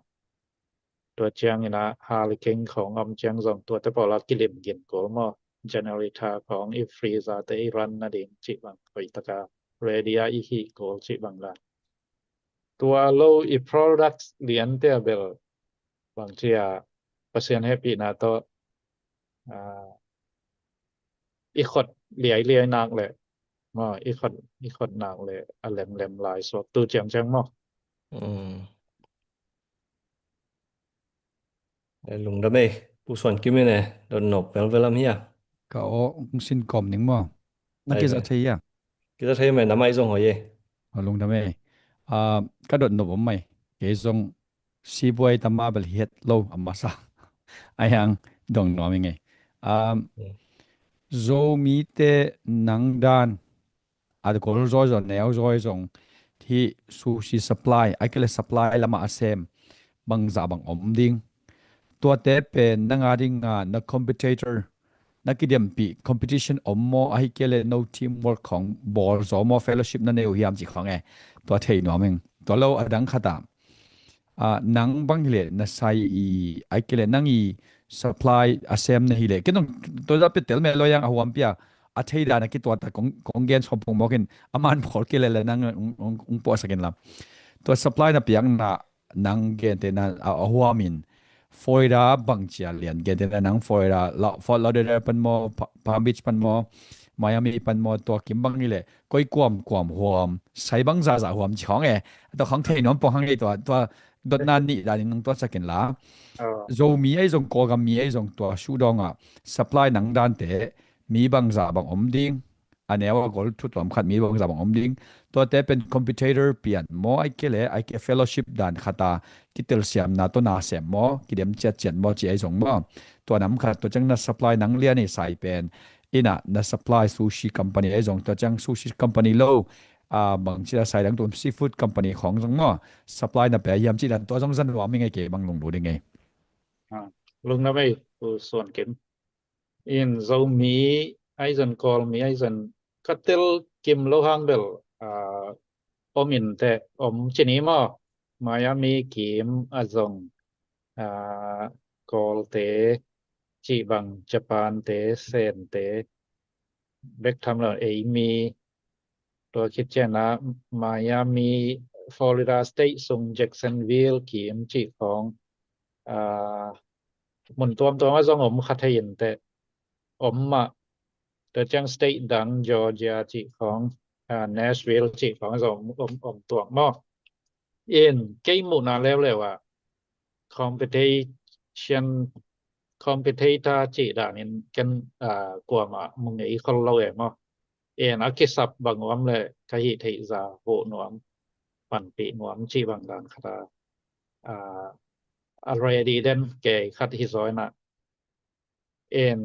ตัวเจียงนะฮาริเคนของอมเจียง2ตัวเตปอลกิเลมเกินโกหมอgenerator ของอีฟรีซาเตรันนาเดงจิบังหอยตะกาเรเดียอีฮิโกจิบังลาตัว low e products เหรียญเตเบลบางเจียเปอร์เซ็นต์ให้ปีนาโตอีขดเหลียนางเลยมาอีขดนางเลยอแหลมลายสวกตูเจียงจังมอลุงดะเมผู้สอนกิมเนดอนนบเวลามีอ่ะก็สินกอมหนิงมอนักกิจเทียกิจเทียไหมน้ำไม่ส่งหอยลุงดะเมก็ดอนนบไม่เกส่งซีบวยตามาเบลเฮ็ดโลอัมมาซาไอ้ยังดองนอมยังไงโซมีเตนังดานอาจจะก็รอจนแนวรอจงที่ซูชิซัพพลายไอ้ก็เลยซัพพลายละมาเซมบางจะบางอมดิ้งตัวเตเป็นนังอาดิงนักคอมเพติเตอร์นักกิเดียมปีคอมเพติชันอมโมไอ้ก็เลย no teamwork ของบอลสมอ fellowship นั่นเองยามจิของไงตัวเทนอมิงตัวเราอดังขดามนังบางเหล่นะใส่ไอ้ก็เลยนังsupply อาเซมนะฮิเลก็ต้องตัวจะเป็นเตลเมลยังหัวเปียอาเทดานะคิดตัวแต่ของเกนชอบพงบอกกันอามันพอลก็เลยนังปอสักกันละตัว supply นะเปียงนังเกนเตนะหัวมิน Florida บังเจียเลียนเกเดนัง Florida ละฟอร์ดลอเดอร์ปันมอ Palm Beach ปันมอ Miami ปันมอตัวกิมบังนี่แหละก้อยกวมหวมใส่บังซาหวมช่องตัวของเทนอมปองหังตัวดดนานนี่ดานิงตัวสักกันละzo mi ai zong ko gam mi ai zong to shu donga supply nang dan te mi bang za bang om ding anewa gol thu tom khat mi bang za bang om ding to te pen competitor pian mo ai kele ai ke fellowship dan khata kitel siam na to na sem mo kidem chat mo chi ai zong mo to nam khat to chang na supply nang lia ni sai pen ina na supply sushi company ai zong to chang sushi company lo bang chi da sai dang tum seafood company ของซงmo supply na pe yam chi dan to jong zan wa mi ngai ke bang lung du ding ngai lung na maiส่วนเก็นin zo mi aizen call mi aizen katel kim lo hang bel omin te om chini mo Miami kim azong call te chi bang Japan te sen te bek tham la ei miตัวคิดเช่นนะ Miami Florida State ส่ง Jacksonville ขีมจีของหมุนตัวว่าส่งผมคัดให้เห็นแต่ผมแต่จัง State ดัง Georgia จีของNashville จีของส่งผมตัวมอกเอ็นเกมหมุนนาแล้วเลยว่า competitor จีด่านี่กันกว่ามามึงไอ้คนเราเองมั้งen akisap bangwam le kahi theiza ho nuam panpi nuam chi bangdan khata already then ke khat hi zoina en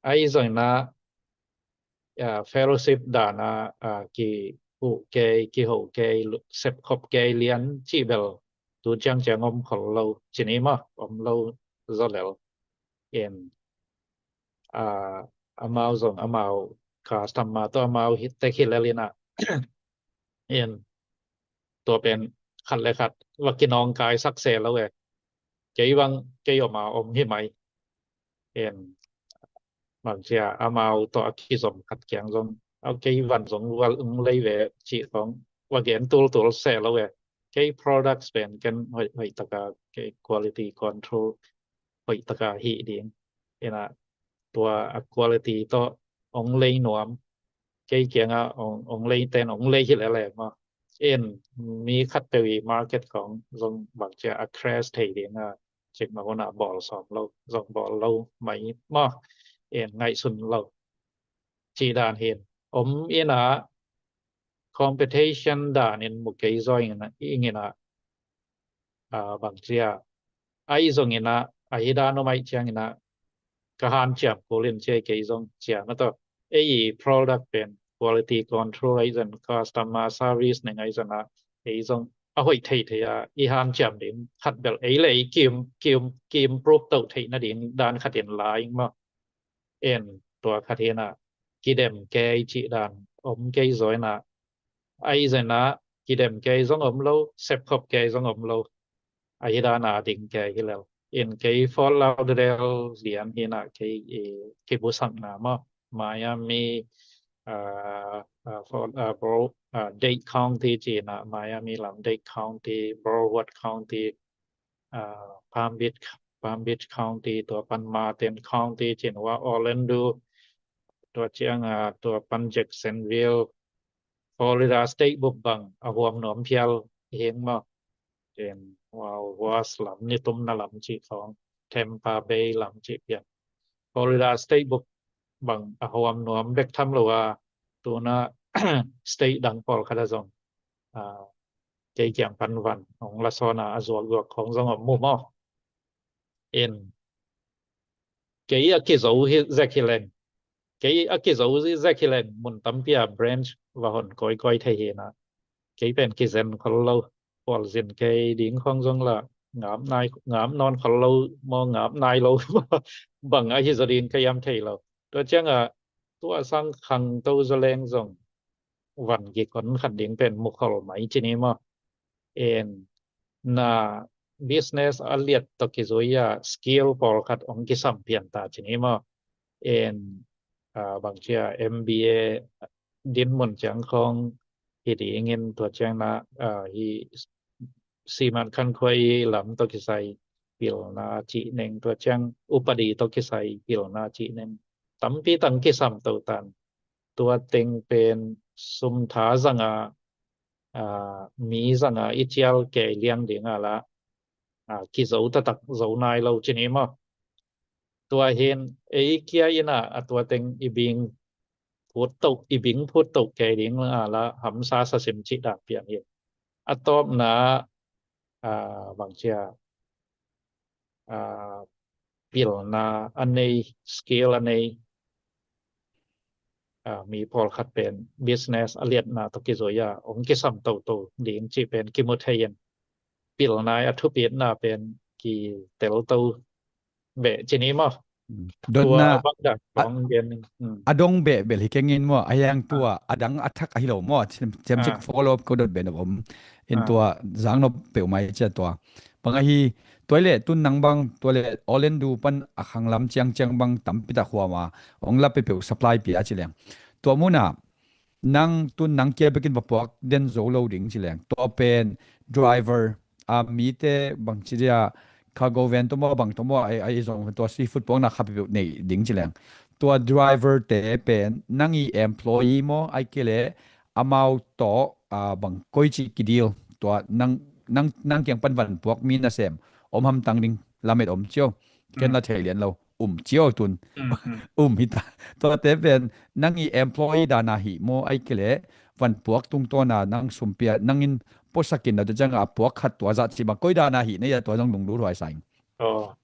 ai zoina fellowship dana ki hu ke ki ho ke sep khop ke lian chi bel tu chang changom khol lo chini ma om lo zolel en amao zong amao customer ตัวมาฮิตแต่คิดแล้วนะเอ็นตัวเป็นคันเลยครับว่ากินองกายสักเซแล้วเกยวังเกยออกมาอมให้ไหมเอ็นบางเสียเอามาตัวขี้สมขัดแข็งจนเอาเกยวันสงวันเลยเวชีของว่าเกนตัวเซแล้วเกย products เป็นกันหอยตะกาเกย quality control หอยตะกาฮีดิงนะตัว quality ตัวองเลยหนวมเกี่ยงองเลยแต่องเลยที่แหลกมาเอ็นมีคัตเตอรี่มาร์เก็ตของทรงบางจะ crash ไทยเดียงเช็คมาว่าบอลสองเราทรงบอลเราไม่มาเอ็นไงสุนเราจีดานเห็นเอ็นcompetition ด่านเอ็นมุกเกยซอยนะอีเงี้ยบางจะไอ้ทรงเงี้ยไอ้ด้านโนไม่เชียงเงี้ยกหันเจียบโคลินเชยเกยทรงเจียนะตัวproduct เป็น quality control ไอ้จัน customer service นึงไอ้จันไอ้จังเอาไว้ไทยอีหันจำดิมขัดแบบไอ้เลยกิมปรูปตัวไทยนะดิมด้านขัดเห็นหลายมากเอ็นตัวขัดเห็นกิเดมแกจีด้านแกซอยไอ้จันกิเดมแกซองเราเซฟคบแกซองเราไอ้ด้านดิ่งแกที่แล้วเอ็นแกฟอลเราเดลเรียนเห็นแกบุษังนามาMiami Dade County จีนะ Miami ลำ Dade County Broward County Palm Beach County ตัวปัน Martin County จีนว่า Orlando ตัวเชียงตัวปัน Jacksonville Florida State บุบบังหวมหนอมเพียวเฮงมาเจนว่าสลัมนี่ตุ้มนาลำจีของ Tampa Bay ลำจีเพียง Florida State บุบบางหวมหนอมเบ็กทำหรือว่าตัวน่ะ state ดังปอลคาดาซงเกี่ยงปันวันของลาซอนาอซัวกของสงบมุมอเอ็นเกี่ยกิโซฮิแซคิเลนเกี่ยกิโซฮิแซคิเลนมุนตัมเปียบรนช์ว่าหนก้อยไทยนะเกี่ยเป็นกิเซนของเราปอลซินเกี่ยดิ่งของสงละงามนอนของเรามองงามนายเราบังอาฮิซดินขยามไทยเราตัวเจ้งตัวสังขังตัวแสลงส่งวันกี่คนขัดดิ่งเป็นมุขลไหมจีนี้มาเอ็นน่า business อเลียดตกิโซยา skill ปอลขัดองกิสัมเพียนตาจีนี้มาเอ็นบางเชีย MBA ดินมุนจังของฮิดีเงินตัวเจ้งนะฮีซีมันคันควยหลำตกิไซ ปิลนาจิเนงตัวจังอุปดีตกิไสปิลนาจิเนงตัมปีตังกิสัมตวตันตัวเต็งเป็นสุมทาสังามีสังาอิเจียลแก่เลียงดิงาละกิโซตะตักโซนายเราจินิมะตัวเห็นเอเกียอินะตัวเต็งอีบิงพูดตกอีบิงพูดตกแก่ดิงละหำซาสะสิมจิดาเปียงเห็นตอบนะบางเชียปิลนาอันในสเกลอันในมีพอลคัดเป็น business อเลียดนาตกิโซยาองกิสัมโตโตดิงจิเป็นกิมุทเยนปิลนายอัทุเปียนาเป็นกีเตลโตเบจินิมะตัวบังดักของเย็นadong be bel hikengin mo ayang tua adang attack ahilo mo chemchik follow up ko dot ben bom in tua zangno pe mai cha tua pangahi toilet tun nangbang toilet olendu pan akhang lam chiang bang tampita khwama ongla pe pe supply pi achileng tua muna nang tun nang ke bekin bapok den zo loading chileng to pen driver mi te bang chiria cargo van to mo bang to mo ai zong to seafood pong na khapi nei ding chilengตัว driver เตเป็นนั่งอี employee มอไอเกเลอมาวต่อบางก้อยจิกิดีลตัวนั่งเกียงปันวันพวกมีนะเซมอมหำตังดิงลาเม็ดอมเจียวเกันละเทเลียนเราเจียวตุนหิตาตัวเตเป็นนั่งอี employee ดานาหิมอไอเกเลวันพวกตุงตัวน่ะนั่งสุมเปียนั่งอินปสกินนะจะจังพวกขัดตัวจัดสิบางก้อยดานาหิเนี่ยตัวต้องลงรู้รอยใส่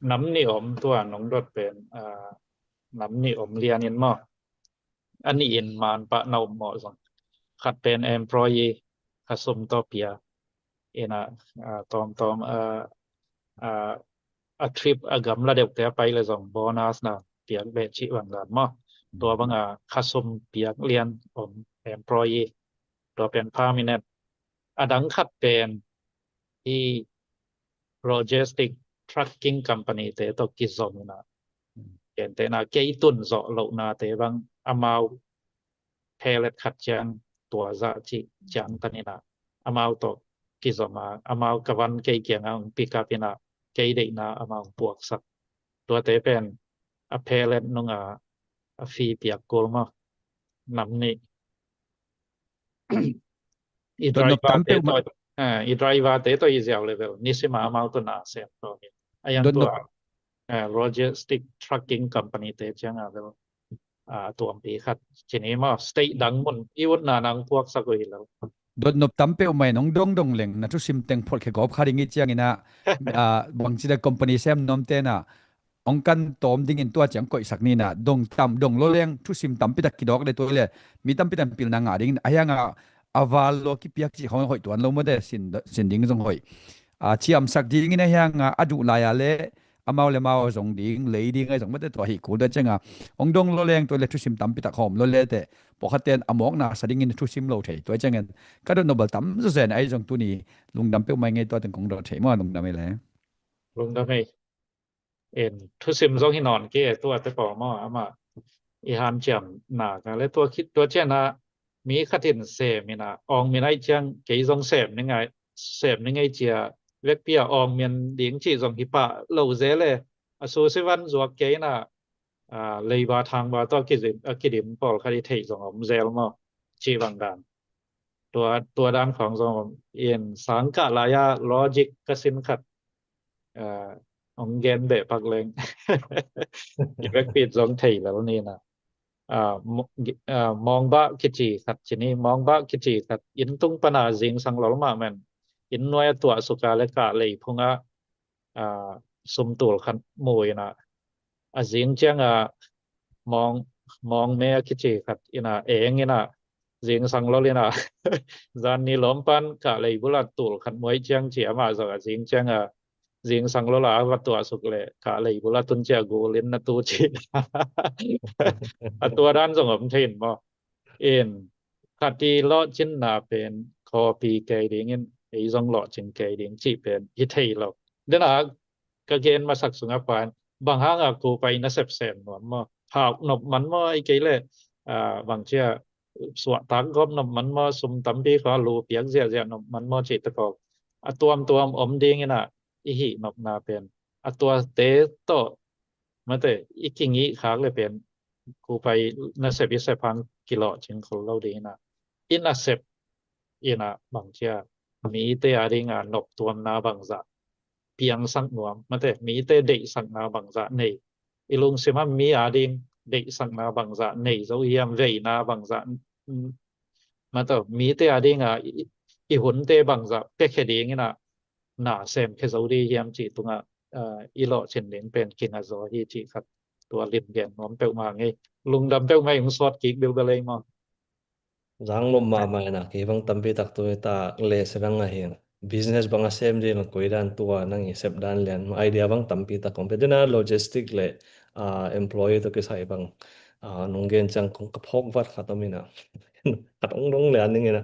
น้ำนี่ตัวน้องรถเป็นน้ำนี่เรียนอินมออันนี้อินมานปะนาวมอสังขัดเป็น employee ขัดสมต่อเปียตอมทริปกำละเด็กแต่ไปเลยส่งโบนัสนะเปียกเบชิวังดานมอตัวบางขัดสมเปียกเรียนemployee ตัวเป็น permanent ดังขัดเป็นที่ logistic trucking company แต่ตกิซอมนะแต่นะเกยตุนเจาะโลนาแต่บางอมาวเพลตขัดจังตัวจะจิจังตันนี่นะอมาวตกิซอมาอมาวกวันเกยเกียงปิกาปินะเกยได้นะอมาวปวกสักตัวแต่เป็นเพลตนงฟีเปียกโกลมานำนี่อีไดรเวอร์ตัวอีเซียวเลเวลนี่สิมาอมาวตัวน่าเสียตัวนี้อย่างตัวlogistic trucking company เตจังแล้วตัวปีขัดชนิดมา state ดังมุนอีวันนานังพวกสักอีแล้วดนบตัมเปอไม่น้องดงเล็งนะทุสิมเต็งพอดแค่กอบคาดิงิจังนะบางทีเด company เซมนอมเตนะองกันตอมดิ่งตัวจังก่อยสักนี่นะดงตัมดงโลเล็งทุสิมตัมปิตักกิดอกเลยตัวเลยมีตัมปิตัมปิลนางดิ่งอายังอาวาลโลกิเปียกจีเขาหอยตัวเราไม่ได้สินดิ่งจงหอยเชียมสักดิ่งนี่ยังอดุลายาเลอมาวเลมาวส่งดิ่งเลยดิ่งไอ้ส่งไม่ได้ตัวหิกูได้จังองดงโลเล็งตัวเลยทุสิมตัมปิตักหอมโลเลแต่ปกติอมอกนะสดิ่งนี่ทุสิมโลเทตัวจังก็โดนโนเบลตัมสุดเซนไอ้ส่งตัวนี้ลุงดำเป้าไม่ไงตัวถึงของโดเทมั่วลุงดำไม่แล้วลุงดำไม่ทุสิมส่งหินอนเก้ตัวแต่ปอมั่วมาอีหามเจียมหนากันแล้วตัวคิดตัวเจ้านะมีขัดเห็นเสพมีนะอองมีไอ้จังเกยส่งเสพยังไงเจียเวกเปียอองเมียนดิ่งจีส่งหิปะโลเซเลยสูสิวันจวกเกยนะเลยบาทางบาตัวกิดิมปอลคดีเทส่งผมเซลมาจีวังดานตัวด้านของส่งสังกะลายาลอจิกกสินขัดองเกนเบะปักเลงเวกปีส่งเทแล้วนี่นะมองบะคิจีขัดชนิมองบะคิจีขัดอินตุงปนาจิงสังหลอมาแม่นอินหน่วยตัวสุกาเลกะเลยพงสมตูลขัดมวยนะจิงจังมองแม่คิจีขัดอินะเองอินะจิงสังหลอเลยนะจานนี้ล้อมปันกะเลยบุรัดตูลขัดมวยจังเจียมาสักจิงจังจิงสังหลอละวัดตัวสุกเลยกะเลยบุรัดตุนเจียกูเล่นนะตูจีตัวด้านส่งผมเห็นบ่ขัดที่ลอจินนาเป็นคอปีเกยดิ่งไอ้ส่งลอจินเกยดิ่งจีเป็นฮิเทยเราเดนะก็เกณฑ์มาสักสุงปานบางหางกูไปนะเสพเสนหนวมหากนบมันไอ้เกยเลยบางเชื่อสวตักกบนบมันสุมตำปีขอรูเปียกเสียนบมันจิตตะกอกตัวอมดิ่งน่ะอีหินบนาเป็น ตัวเตโตมาแต่อีกงี้ค้างเลยเป็นกูไปนาเซบิเซพังกิโลจิงคนเราดีนะอินอาเซบอินะบางเจ้ามีเตอาดิงานบตัวนาบางจะเพียงสังนวมมาแต่มีเตเดสังนาบางจะในอีลุงสิมามีอาดิงเดสังนาบางจะในเจ้าเฮียมเวนาบางจะมาแต่มีเตอาดิงอีหุ่นเตบางจะเตแค่ดีงี้นะน่าเซมแค่เจ้าดีเฮียมจีตุงอีหลอเช่นเด่นเป็นกินอาซอฮีจีครับตัวลิมแกนน้อมเป้ามาไงลุงดำเป้าไงของสอดกิกเบลเบลเลยมั้ง Rang mo mama na ki bang tampi tak tu ta le serang a hin business bang a sem din ko idan tua nang i sep dan len ma idea bang tampi ta competitor na logistic le employee to ki sai bang nong gen chang kong ka phok wat khatamina katong dong le aning ina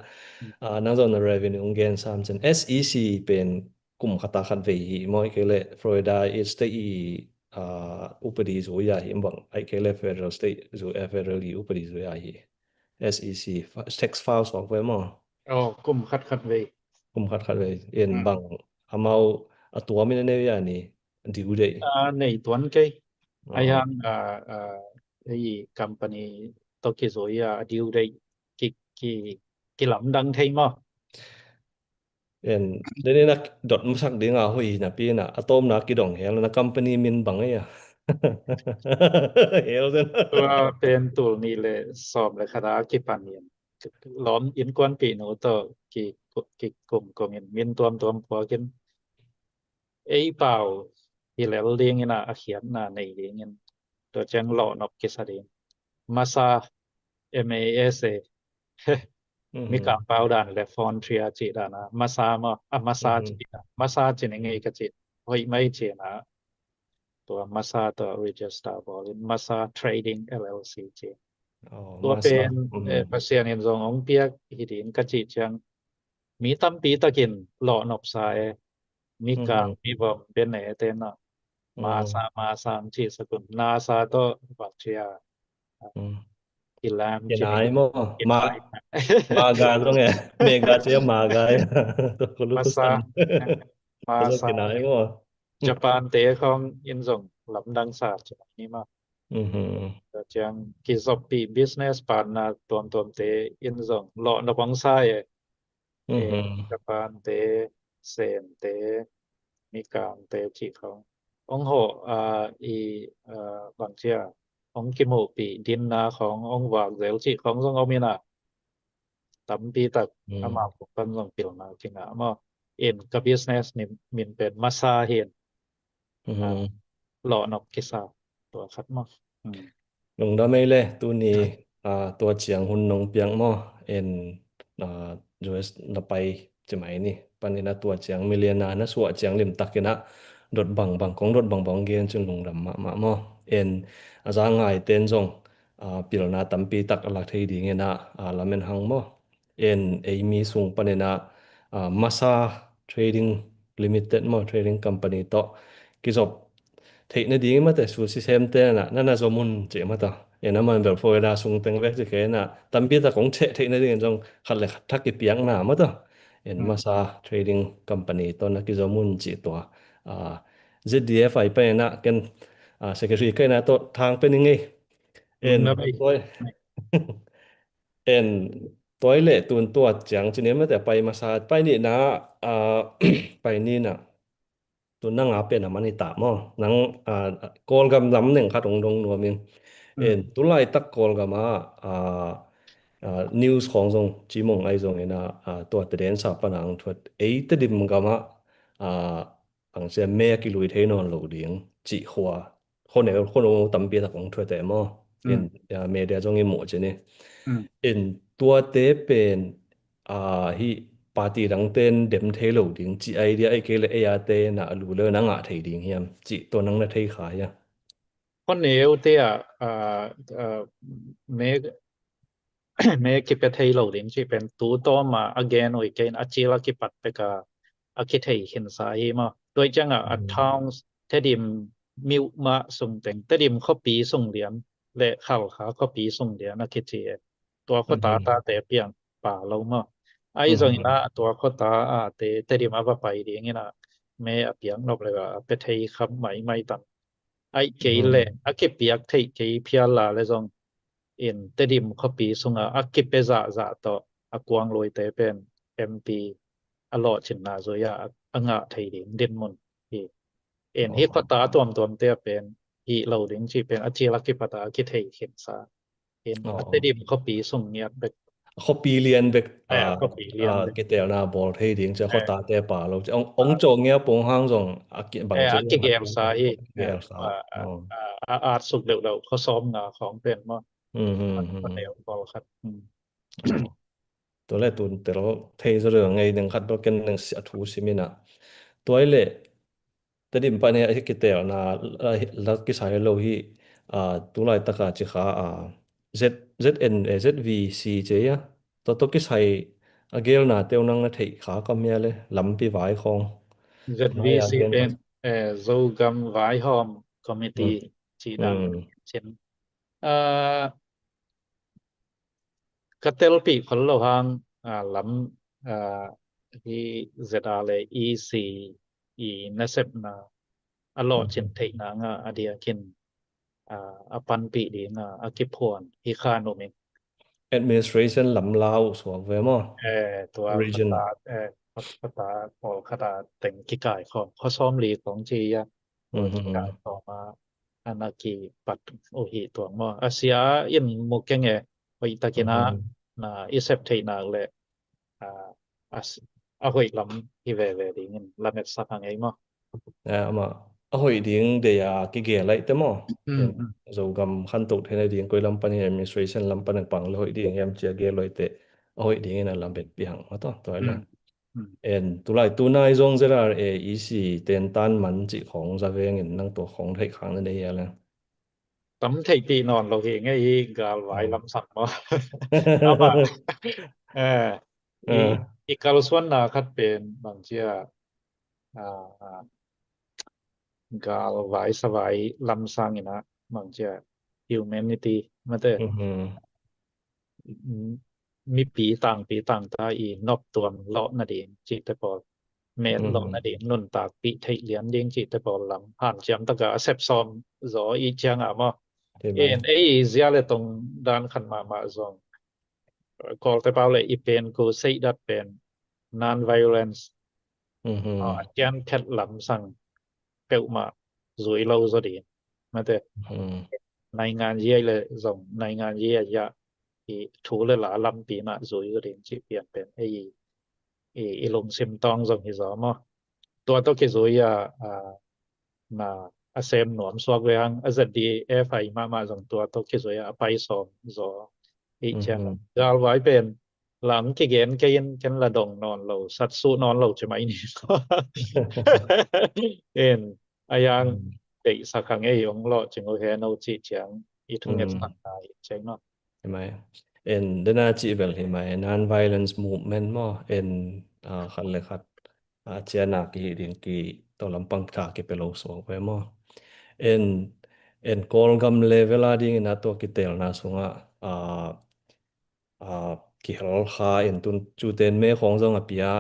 nang zon revenue ong gen sam chen SEC เป็นกลุ่มkhata khat ve hi moi ke le Florida is state upadi zo ya hi bang ai ke le federal state zo federal upadi zo ya hi SEC tax file software มั้ง กลุ่มคัดเวย กลุ่มคัดเลยเอ็นบางอามาตัวมินเนยานี่ดิวได้ในตวนเกยอายังไอ้คัมปานีตอกิโซยาดิวได้กิลำดังไทมั้งเอ็นเดี๋ยวนี้นักดอทมาสักเดียงหุยนะปีน่ะอะตอมนักกิดองเฮลนะคัมปานีมินบังไงอ่ะเฮลเซนตัวเป็นตัวนี้เลยสอบเลยคณะกิปานีล้อมอินกวนปีโนตกิกลุ่มกงมินตัวพอกินไอ้เปล่าที่แล้วเรียงนะเขียนนะในเรียงตัวจังหลอนอบกิสเดนมาซา MASA มีการเปล่าด่านและฟอนทรียจิดานะมาซามาซาจิมาซาจินไงกะจิเฮ้ยไม่เจนะตัวมาซาตัว register บอลมาซา trading LLC เจตัวเป็นเปอร์เซ็นต์ใน2องเปียกหิดินกะจิจังมีตำปีตะกินหลอนอบสายมีกลางมีบ่เป็นไหนเต็มน่ะมาซามจิสกุลนาซาตัวบักเชียกิลามจินายมมากาตรงไงเมกาเชียมากาตัวคนรู้สันมาซากินายมญี่ปุ่นเตของอินซงลำดังศาสตร์นี่มาจังกิซอปปี business partner ตวมเตอินซงเลาะนบังไซญี่ปุ่นเตเซนเตมีกางเตจิขององโหอีบางเชียองกิโมปีดินนาขององวากเซลจิของซงเอามีนาตำปีตักอามาปุปันซงปิลนาจิงามอเอ็นกับ business นี่มินเป็นมาซาเห็นหลอนอกกิซาตัวคัดมอลงดาไม่เลยตัวนี้ตัวเจียงหุ่นนงเปียงมอเอ็นUS นไปจะไหมนี่ปันนี้นะตัวเจียงมิเลียนานะสวเจียงลิมตักกินะรถบังของรถบังเกนจนลงดำมามอเอ็นอาจารย์ง่ายเต้นจงปิลนาตัมปีตักหลักที่ดีเงนะลาเมนหังมอเอ็นเอมีสูงปันนี้นะมาซาเทรดดิ้งลิมิเต็ดมอเทรดดิ้งคัมพานีต่อกิจบเทคนิคดีมาแต่สูซิสเต็มเต้น่ะนั่นน่ะสมุนเจมาต่ออย่างนั้นมันแบบโฟร์ดาสูงเต็งเวกจะแค่น่ะตัมปีตักของเทคนิคดีจงขัดเลยทักกิเปียงหน้ามาต่อเอ็นมาซาเทรดดิ้งคัมพานีตอนนักกิจมุนจิตัวZDF ไอไปนะกันsecretary ก็นะตัวทางเป็นยังไงเอ็นตัวเอ็นตัวเละตัวจังจีนี้มาแต่ไปมาซาไปนี่นะไปนี่นะตัวนั่งเป็นมันนี่ตามอนังกอลกำลำหนึ่งค่ะตรงนัวมิงเอ็นตัวไล่ตักกอลกำมานิวส์ของทรงจีมงไอทรงนะตัวเดินสับปนังตัวตดิมกำมาอังเสียแม่กิลุยเทนอนหลูเดียงจีหัวคนตั้มเปียตของทัวแต่มอเอ็นเมเดียจงอีหมดจีนี่เอ็นตัวเตเป็นฮีปาร์ตี้ดังเต้นเดมเทโลเดียงจีไอเดียไอเกลเอียเตนะลูเลนังอาเทดิงเฮียมจีตัวนังนะเทขายะคนเอวเตเมกิเปเทโลเดียงจีเป็นตูโตมา again โอเกนอาจิลากิปัตเปกาอากิเทหินสายมาโดยจังทาวน์เทดิมมิวมาส่งแต่งเทดิมข้อปีส่งเหรียญและเข้าขาข้อปีส่งเหรียญอากิเทตัวข้อตาแต่เปียงป่าเรามาไอ้จงนะตัวข้อตาเทดิมอาไปเดียงนะ me apiang nop le ga pe thei kham mai tan ai ke le ake piak thei ke phial la le jong in tedim khopi sunga akipe za to akwang loi te pen MP alo chin na zo ya anga thei din den mon hi en hi pata tom te pen hi lo ding chi pen achi lakki pata ki thei khen sa en tedim khopi sung niat bek เขาปีเรียนเบกkhopi lian เกเตลนาบอลเทดิงจะเขาตาแต่ป่าเราจะองจงเงี้ยปงห้างจงบังเจ ki gem sa hi เกลซา อาสุกเดาเขาซ้อมงาของเป็นมามันแนวบอลครับ ตัวแรกตุนแต่เราเทเรื่องไงหนึ่งคัดเราเกินหนึ่งทูสิมินะตัวเล่แต่ดิมไปเนี่ยไอ้เกเตลนาลักกิสายเราที่ตัวไรตะกาจิขาZN ZVC เจียตัวกิสายเกลนาเตียวนั่งนะเทขาก็มีเลยลำปีไว้ของ ZVC เป็นZogam Vaihom Committee จีดังเช่นกเตลปีคนเราหางลำที่ ZR เลย EC นัสบนาอลอดเช่นเทนางอเดียกินปันปีดีนะอากิพวนฮิคาโนมิ administration ลำลาวสวกเวมอตัว region ภาษาพอคตาแต่งกิกายของเขาซ้อมลีของจียะกิกายต่อมาอนากีปัดโอหิตัวมออาเซียอินมุกแกงเอไปตะกินะนะอิเซปเทนาเลอาหอยลำที่เวดิงินลำเม็ดสักไงมอมาอาหอยดิงเดียกิเกลัยเตมอโจกำขันตุกเทนดิงกุยลำปันย administration ลำปันปังเลยหอยดิงยามเจียเกลัยเตอาหอยดิงนั่นลำเป็ดปีหังมาตัวนั้นตุลายตัวนายจงจะได้อีสีเต็นตันมันจิของจะเวงินนั่งตัวของไทยขังนั่นเองแล้วตั้มไทยปีนอนเราเองไอ้กาลไว้ลำสั่งมาเอามาอีกการส่วนนาคัดเป็นบางเจ้ากาลไว้สบายลำสั่งนะบางเจ้า humanity มาเตมีปีต่างตาอีนอบตัวเลาะนาเดงจิตปอเมนเลาะนาเดงนุนตากปีไทยเลียนเดงจิตปอลำผ่านจำตะกะเซบซอมจออีจังอ่ะมาเเสียเลยตรงด้านขันมาซองกอลแต่เปล่าเลยอีเป็นกูเซดัดเป็น non violence จันแคทลำสั่งเปิวมาสวยเราซะดีมาแต่ในงานเยี่ยเลยส่งในงานเยี่ยยะอีถูเลยหลาลำปีมาสวยก็ดีจิเปลี่ยนเป็นไอ้ลงซิมตองส่งที่สมตัวตัวที่สวยมาอาเซมหนวมสวกเวียงอาจจะดีไฟมาส่งตัวตัวที่สวยไปสอมจออีเช่นกาลไว้เป็นหลังที่เกณฑ์กันระดงนอนเราสัตว์สู้นอนเราใช่ไหมนี่อายังเด็กสักครั้งของเราจึงโอเคเราจีเจียงอีทุกอย่างสักได้ใช่ไหมใช่ไหมเดน่าจีเบลใช่ไหม non violence movement มั้งขันเลยครับเจียนักที่ดิงกีตัวลำปังกาเก็บไปโลสวงไปมั้งกอลกำเลเวลาดิ่งนะตัวกิเตลนะสุงกิฮลคาตุนจูเตนเมของจงอภิยา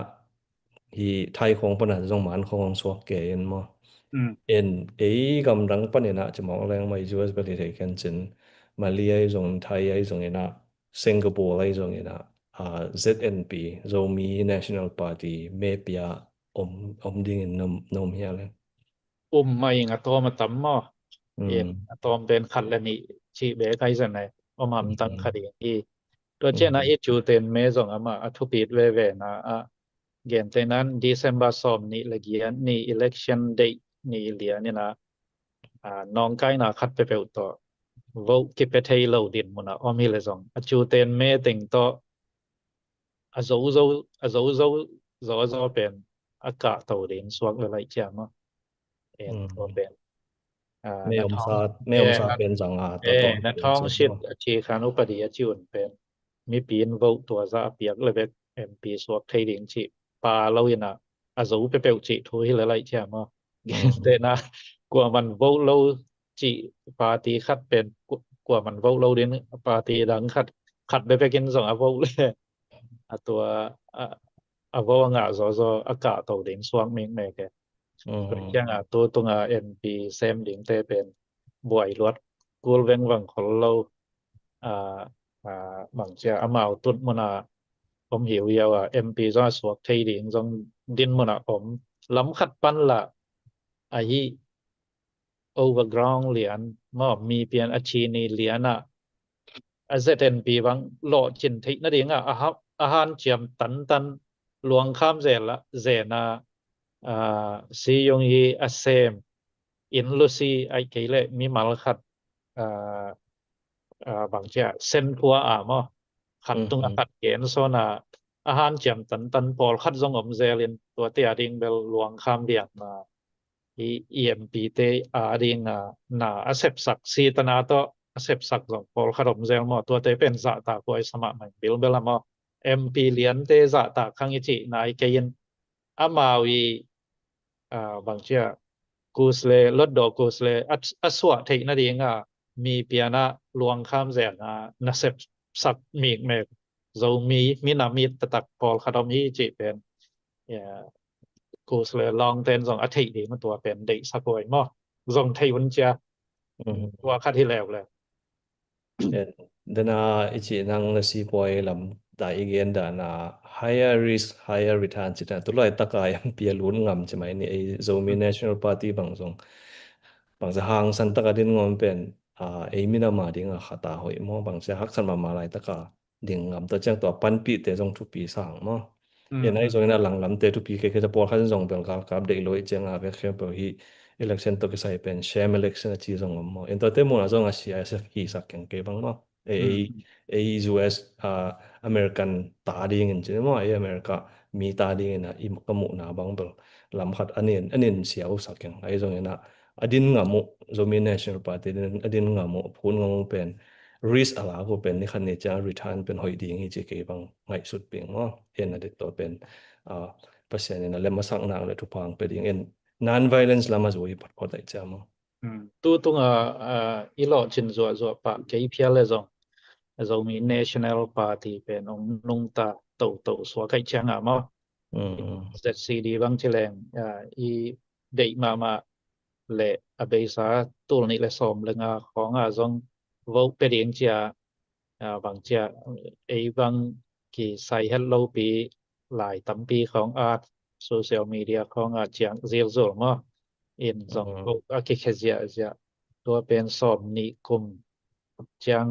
ที่ไทยของปนัดจงหมันของสวกเกนมั้งกำลังปนัดนะจะมองแรงไม่จูเอสไปที่ไทยกันจินมาเลเซียจงไทยจงนะสิงคโปร์จงนะZNP จงมี National Party เมเปียดิ่งนมเฮียเลยมาอย่างตัวมาตั้มมั้งตัวเป็นขัดและนี่ชีเบกไอ้สันไหนมาตั้งคดีที่ตัวเช่นจูเตนเมจงมาทุปีดเวนะเกณฑ์แต่นั้น December 2นี่ละเกียนนี่ election date นี่เหลียนี่นะน้องใกล้นะคัดไปเปต่อ vote กิไปไทยเราดินมุนะมีเลยจงจูเตนเมติงต่อโซเป็นอากาศตัวดินสวกอะไรเจ้ามั้งตัวเป็นไม่อมซาเป็นจังนัท้องชิดชีคานุปดีจิวนเป็นมีปีน vote ตัวซะเปียกเลยเบก MP สวกไทยดิงจิปาเราอยู่นะสูไปเปจิทุยอะไรเจ้ามั้งแต่นะกว่ามัน vote เราจิปาร์ตี้คัดเป็นกว่ามัน vote เราดินปาร์ตี้ดังคัดไปกินสอง vote เลยตัวvote งะซออากาศตัวดินสวกเมก Yang tu tunga MP sem ding te pen buai luat kul veng wang khol lo bang chia amao tut mona ผมหิวเยาวMP ก็สวกไทยดิงจงดินมนะผมล้ำขัดปั้นละไอ้ overground เหรียญมอบมีเปลี่ยนอาชีนีเหรียญอ่ะ ZNP บางโลจินทินั่นเองอาหารเจียมตันหลวงข้ามเซนละเซนาซียงยีอเซมอินลูซีไอเกเลมีมัลขัดบางเจ้าเส้นพัวมอขัดตรงขัดเกณฑ์โซนาอาหารเจียมตันปอลขัดจงอมเซลินตัวเตียดิงเบลหลวงข้ามเดียนมาEMP เตดิงนาอเซปสักซีตนาโตอเซปสักจงปอลขัดอมเซลมอตัวเตเป็นสะตาคอยสมัครมันเบลมอ MP เลียนเตสะตาขังอิจินายเกยินอามาวีบางเจ้ากูสเลลดดอกูสเลอสวะเทนั่นเองมีเปียนะหลวงข้ามแสนนะเซปสักมีเมกโซมีนามีตะตักพอลคาดอมีจิเป็นกูสเลลองเต้นสองอาทิตย์ดีมันตัวเป็นเด็กสักวยมอซงไทยวันเจียตัวคาที่แล้วเลยdana ichi nang na si poi lam da igen da na higher risk higher return chita tulai takai pialun ngam chmai ni ei zomi national party bangsong bangsa hang san taka din ngom pen ei mina ma ding khata hoi mo bangsa hak san ma lai taka ding ngam to chang to pan pi te jong thu pi sang mo en ai zong na lang lam te thu pi ke ta por khan jong pen kap de loi chang a ve khe po hi election to ke sai pen sham election chi jong mo en to te mo na jong a CISF hi sak ken ke bang mo ei US American ta ding in che mo ei America mi ta ding na i kamu na bang bel lam khat anin siau sak ken ai jong na adin ngamu zomi national party adin ngamu phun ngong pen risk ala ko pen ni khan ne cha return pen hoi ding hi che ke bang ngai sut ping mo en ade to pen pasien na le masak na le thu pang pe ding en non violence lama zoi pat pot ai cha mo tu tung i lo chin zo pa ke pia le zong zomi national party pen ong nung ta to so kai chang mo ZCD บางเชลงอีเดมาและอเบซาตูนี่และสมเรื่องของจงวอกเปรียงเจียบางเจียบางกี่ใส่ฮัลโหลปีหลายตำปีของโซเชียลมีเดียของเจียงเซียวโซมอินจงวอกอากิเคเจียตัวเป็นสมนิคุมเจียง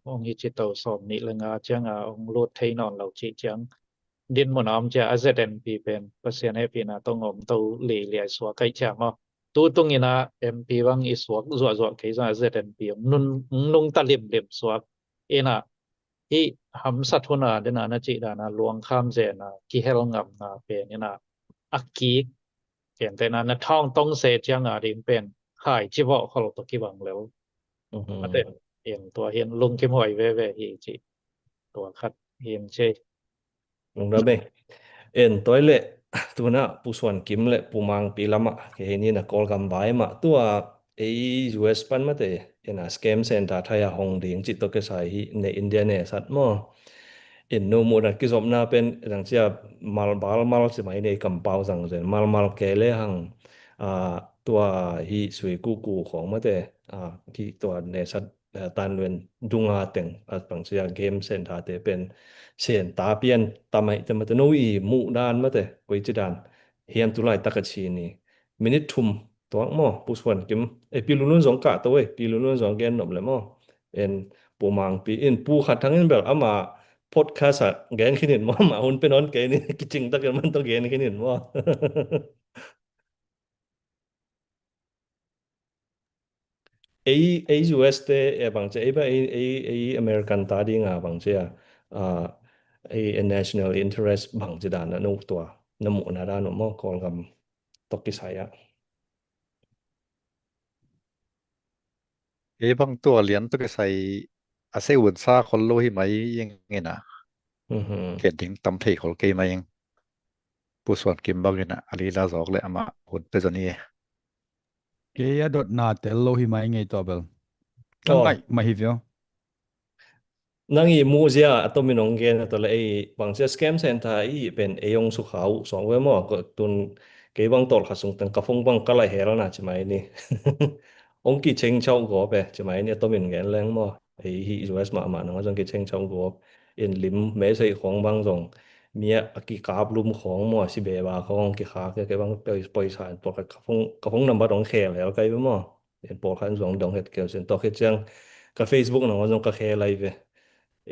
องค์จิตโตสมนิเรื่องเจียงองค์โลดไทยนอนเราจิเจียงดินมนอมจะ ZNP เป็นเปอร์เซ็นต์ให้ปีนะต้องอมตูหลีเหลียสัวไกจามตูตรงนี้นะ MP วังอีสัวจัวๆไกซะ ZNP นุงตะลิมสัวนะที่หำสัตหุนาเดนะนะจิดานะหลวงข้ามเจนะกิเฮลงับนะเป็นนี่นะอักกีเห็นแต่นะท้องต้องเสจังดิเป็นขายจิบ่เขาตกิบังแล้วมาเต็เห็นตัวเห็นลุงกิมหอยเว่ๆฮีจิตัวคัดเห็นเชlung da be en toilet tu na pu swan kim le pu mang pi lama ke ni na kol gam bai ma tu US pan ma te ena scam center thaya hong ding chi to ke sai hi ne India ne sat mo in no mo na ki som na pen rang sia mal chi mai ne kam pau sang zen mal ke le hang tua hi sui kuของma te ki tua ne sat tan wen dunga teng pang sia game center te pen sen ta pian tamai te ma te no i mu dan ma te koi chi dan hiam tu lai takachi ni minute thum to mo pu swan kim pi lunun jong ka to we pi lunun jong gen nom le mo en pu mang pi in pu khat thang in bel ama podcast gen khinin mo ma hun pe non ke ni ki ching ta kan man to gen khinin mo US te bang che ba American ta ding bang che national interest bang che dan na no to na mo na da no mo kol gam to ki saya บางตัวเหรียญตัวก็ใส่อาเซวุนซาคนโลหิไหมยังไงนะเกณฑ์ถึงตำเทของเกมายังผู้ส่วนกิมบังนะอลีลาจอกเลยอามาหุ่นเปซนี่เกียดดนาเตลโลหิมายังไงตัวเบลตั้งไงมาฮิวนั่งอีมูเซียตัวมินองเกนตัวละบางเสียสแกมเซนทาเป็นยงสุขาวสองเวมอก็ตุน ke bang tol khasung tang ka phong bang kala hera na chmai ni ong ki cheng chau go pe chmai ni to min gen leng mo ei hi US ma na jong ki cheng chau go in lim me sei khong bang jong mia aki kap lum khong mo si be ba khong ki kha ke bang poi san to ka phong number dong khe le kai mo en por khan jong dong het ke sen to ke chang ka Facebook na jong ka khe live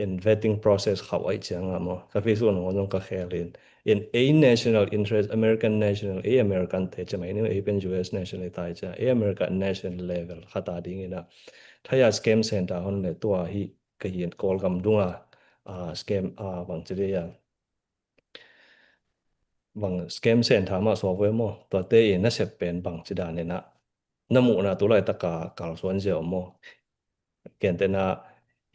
in vetting process how ai chang mo ka Facebook na jong ka khe in a national interest American national a American te chamai ni a pen US national tai cha a American national level khata ding ina thaya scam center hon le to hi ka yin call gam dunga scam bang chire ya bang scam center ma software mo to te in na sep pen bang chida ne na namu na to lai ta ka kal suan je mo ken te na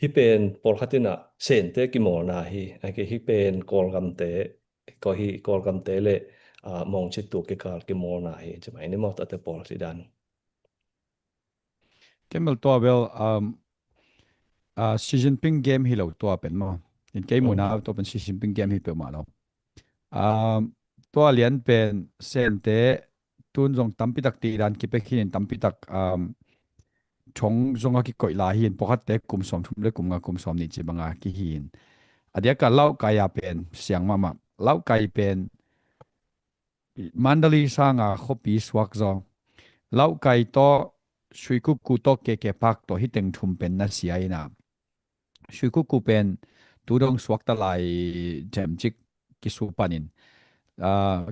hi pen por khatina sen te ki mo na hi ke hi pen call gam te ko hi call gam te le mong chit tu ke kal ki mo na hi chamai ni mo ta te por sidan Kemel to bel Xi Jinping game hi lo to pen mo in ke mu na to pen Xi Jinping game hi pe ma lo to lian pen sen te tun jong tampi tak ti ran ki pe khin tampi tak chong zonga ki koi la hin pakhat te kum som thum le kum nga kum som ni chi banga ki hin adia ka lau kaya pen siang mama lau kai pen mandali sanga khopi swak zo lau kai to shui ku ku to ke pak to hi teng thum pen na sia ina shui ku pen tu dong swak ta lai jem chik ki su panin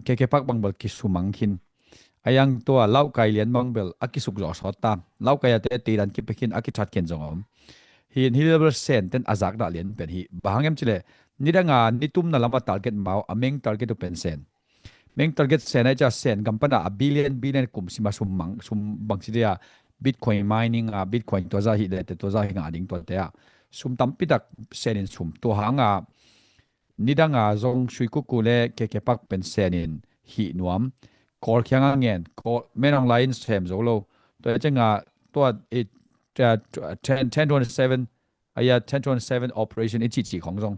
ke pak bang bal ki su mangkin ayang to lau kai lian bang bel akisuk zo sota lau kai te ti ran ki pekin akithat ken jongom hin hilber sen ten azak da lian pen hi bahangem chile nidanga nitum na lama target mau ameng target to pen sen meng target sen ai cha sen kampana a billion kum sima sum bang sidia bitcoin mining bitcoin to za hi le te to za hi nga ding to te sum tampi tak sen in sum to hanga nidanga zong shui ku le ke pak pen sen in hi nuam kor khyang ngen ko menong line sem zo lo to chenga to 1027 aya 1027 operation ichi khong jong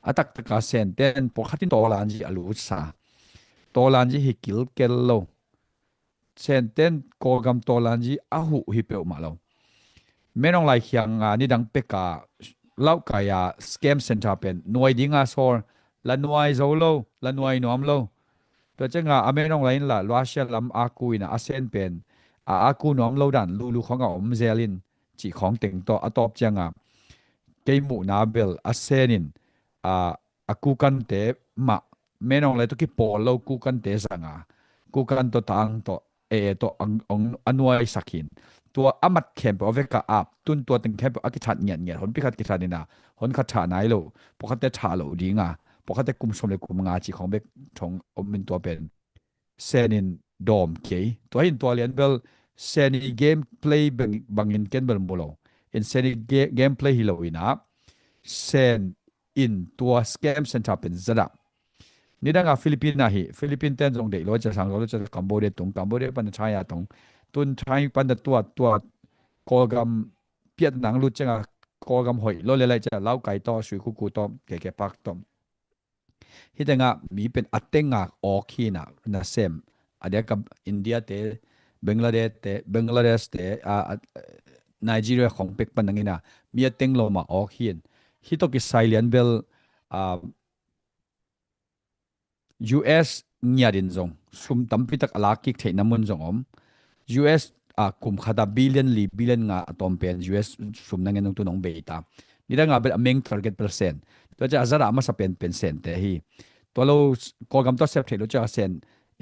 atak ka sen ten por khatin to lan ji alu sa to lan ji hi kil kel lo sen ten ko gam to lan ji a hu hi pe ma lo menong lai khyang ni dang pe ka lau ka ya scam center pen noi dinga sor la noi zo lo la noi nom lo to chenga amenong lain la Russia lam akuina asen pen aku nom lo dan lu khong om zelin chi khong teng to atop changa keimu na bel asenin aku kan te ma menong lai to ki pol lo ku kan te sanga ku kan to tang to to ang anuai sakin to amat khem pe oveka ap tun to teng khem akithat nyan hon pi khat ki thanina hon khat tha nai lo pokhat te tha lo dinga pokhat te kum som le kum nga chi khong bek thong min to pen senin dom ke to hin to lian bel seni gameplay bangin ken bel molo in seni gameplay hi lo ina sen in to scam center pen zada nidanga Philippine hi Philippine ten jong de lo cha sang lo cha Cambodia pan China tong tun China pan da to kolgam piat nang lu chenga kolgam hoi lo le lai cha lau kai to shui ku to ke pak tom hitanga mi pen atenga okhina na sem adia ka India te Bangladesh te Nigeria khong pek panangina mi ateng lo ma okhin hito ki silent bell US nyarin zong sum tampi tak alaki theina mun zong om US kum khada billion nga atom pen US sum nangen tu nong beita nida nga bel ameng target percent to ja azara ama sa pen cent te hi to lo ko gam to sep thelo cha sen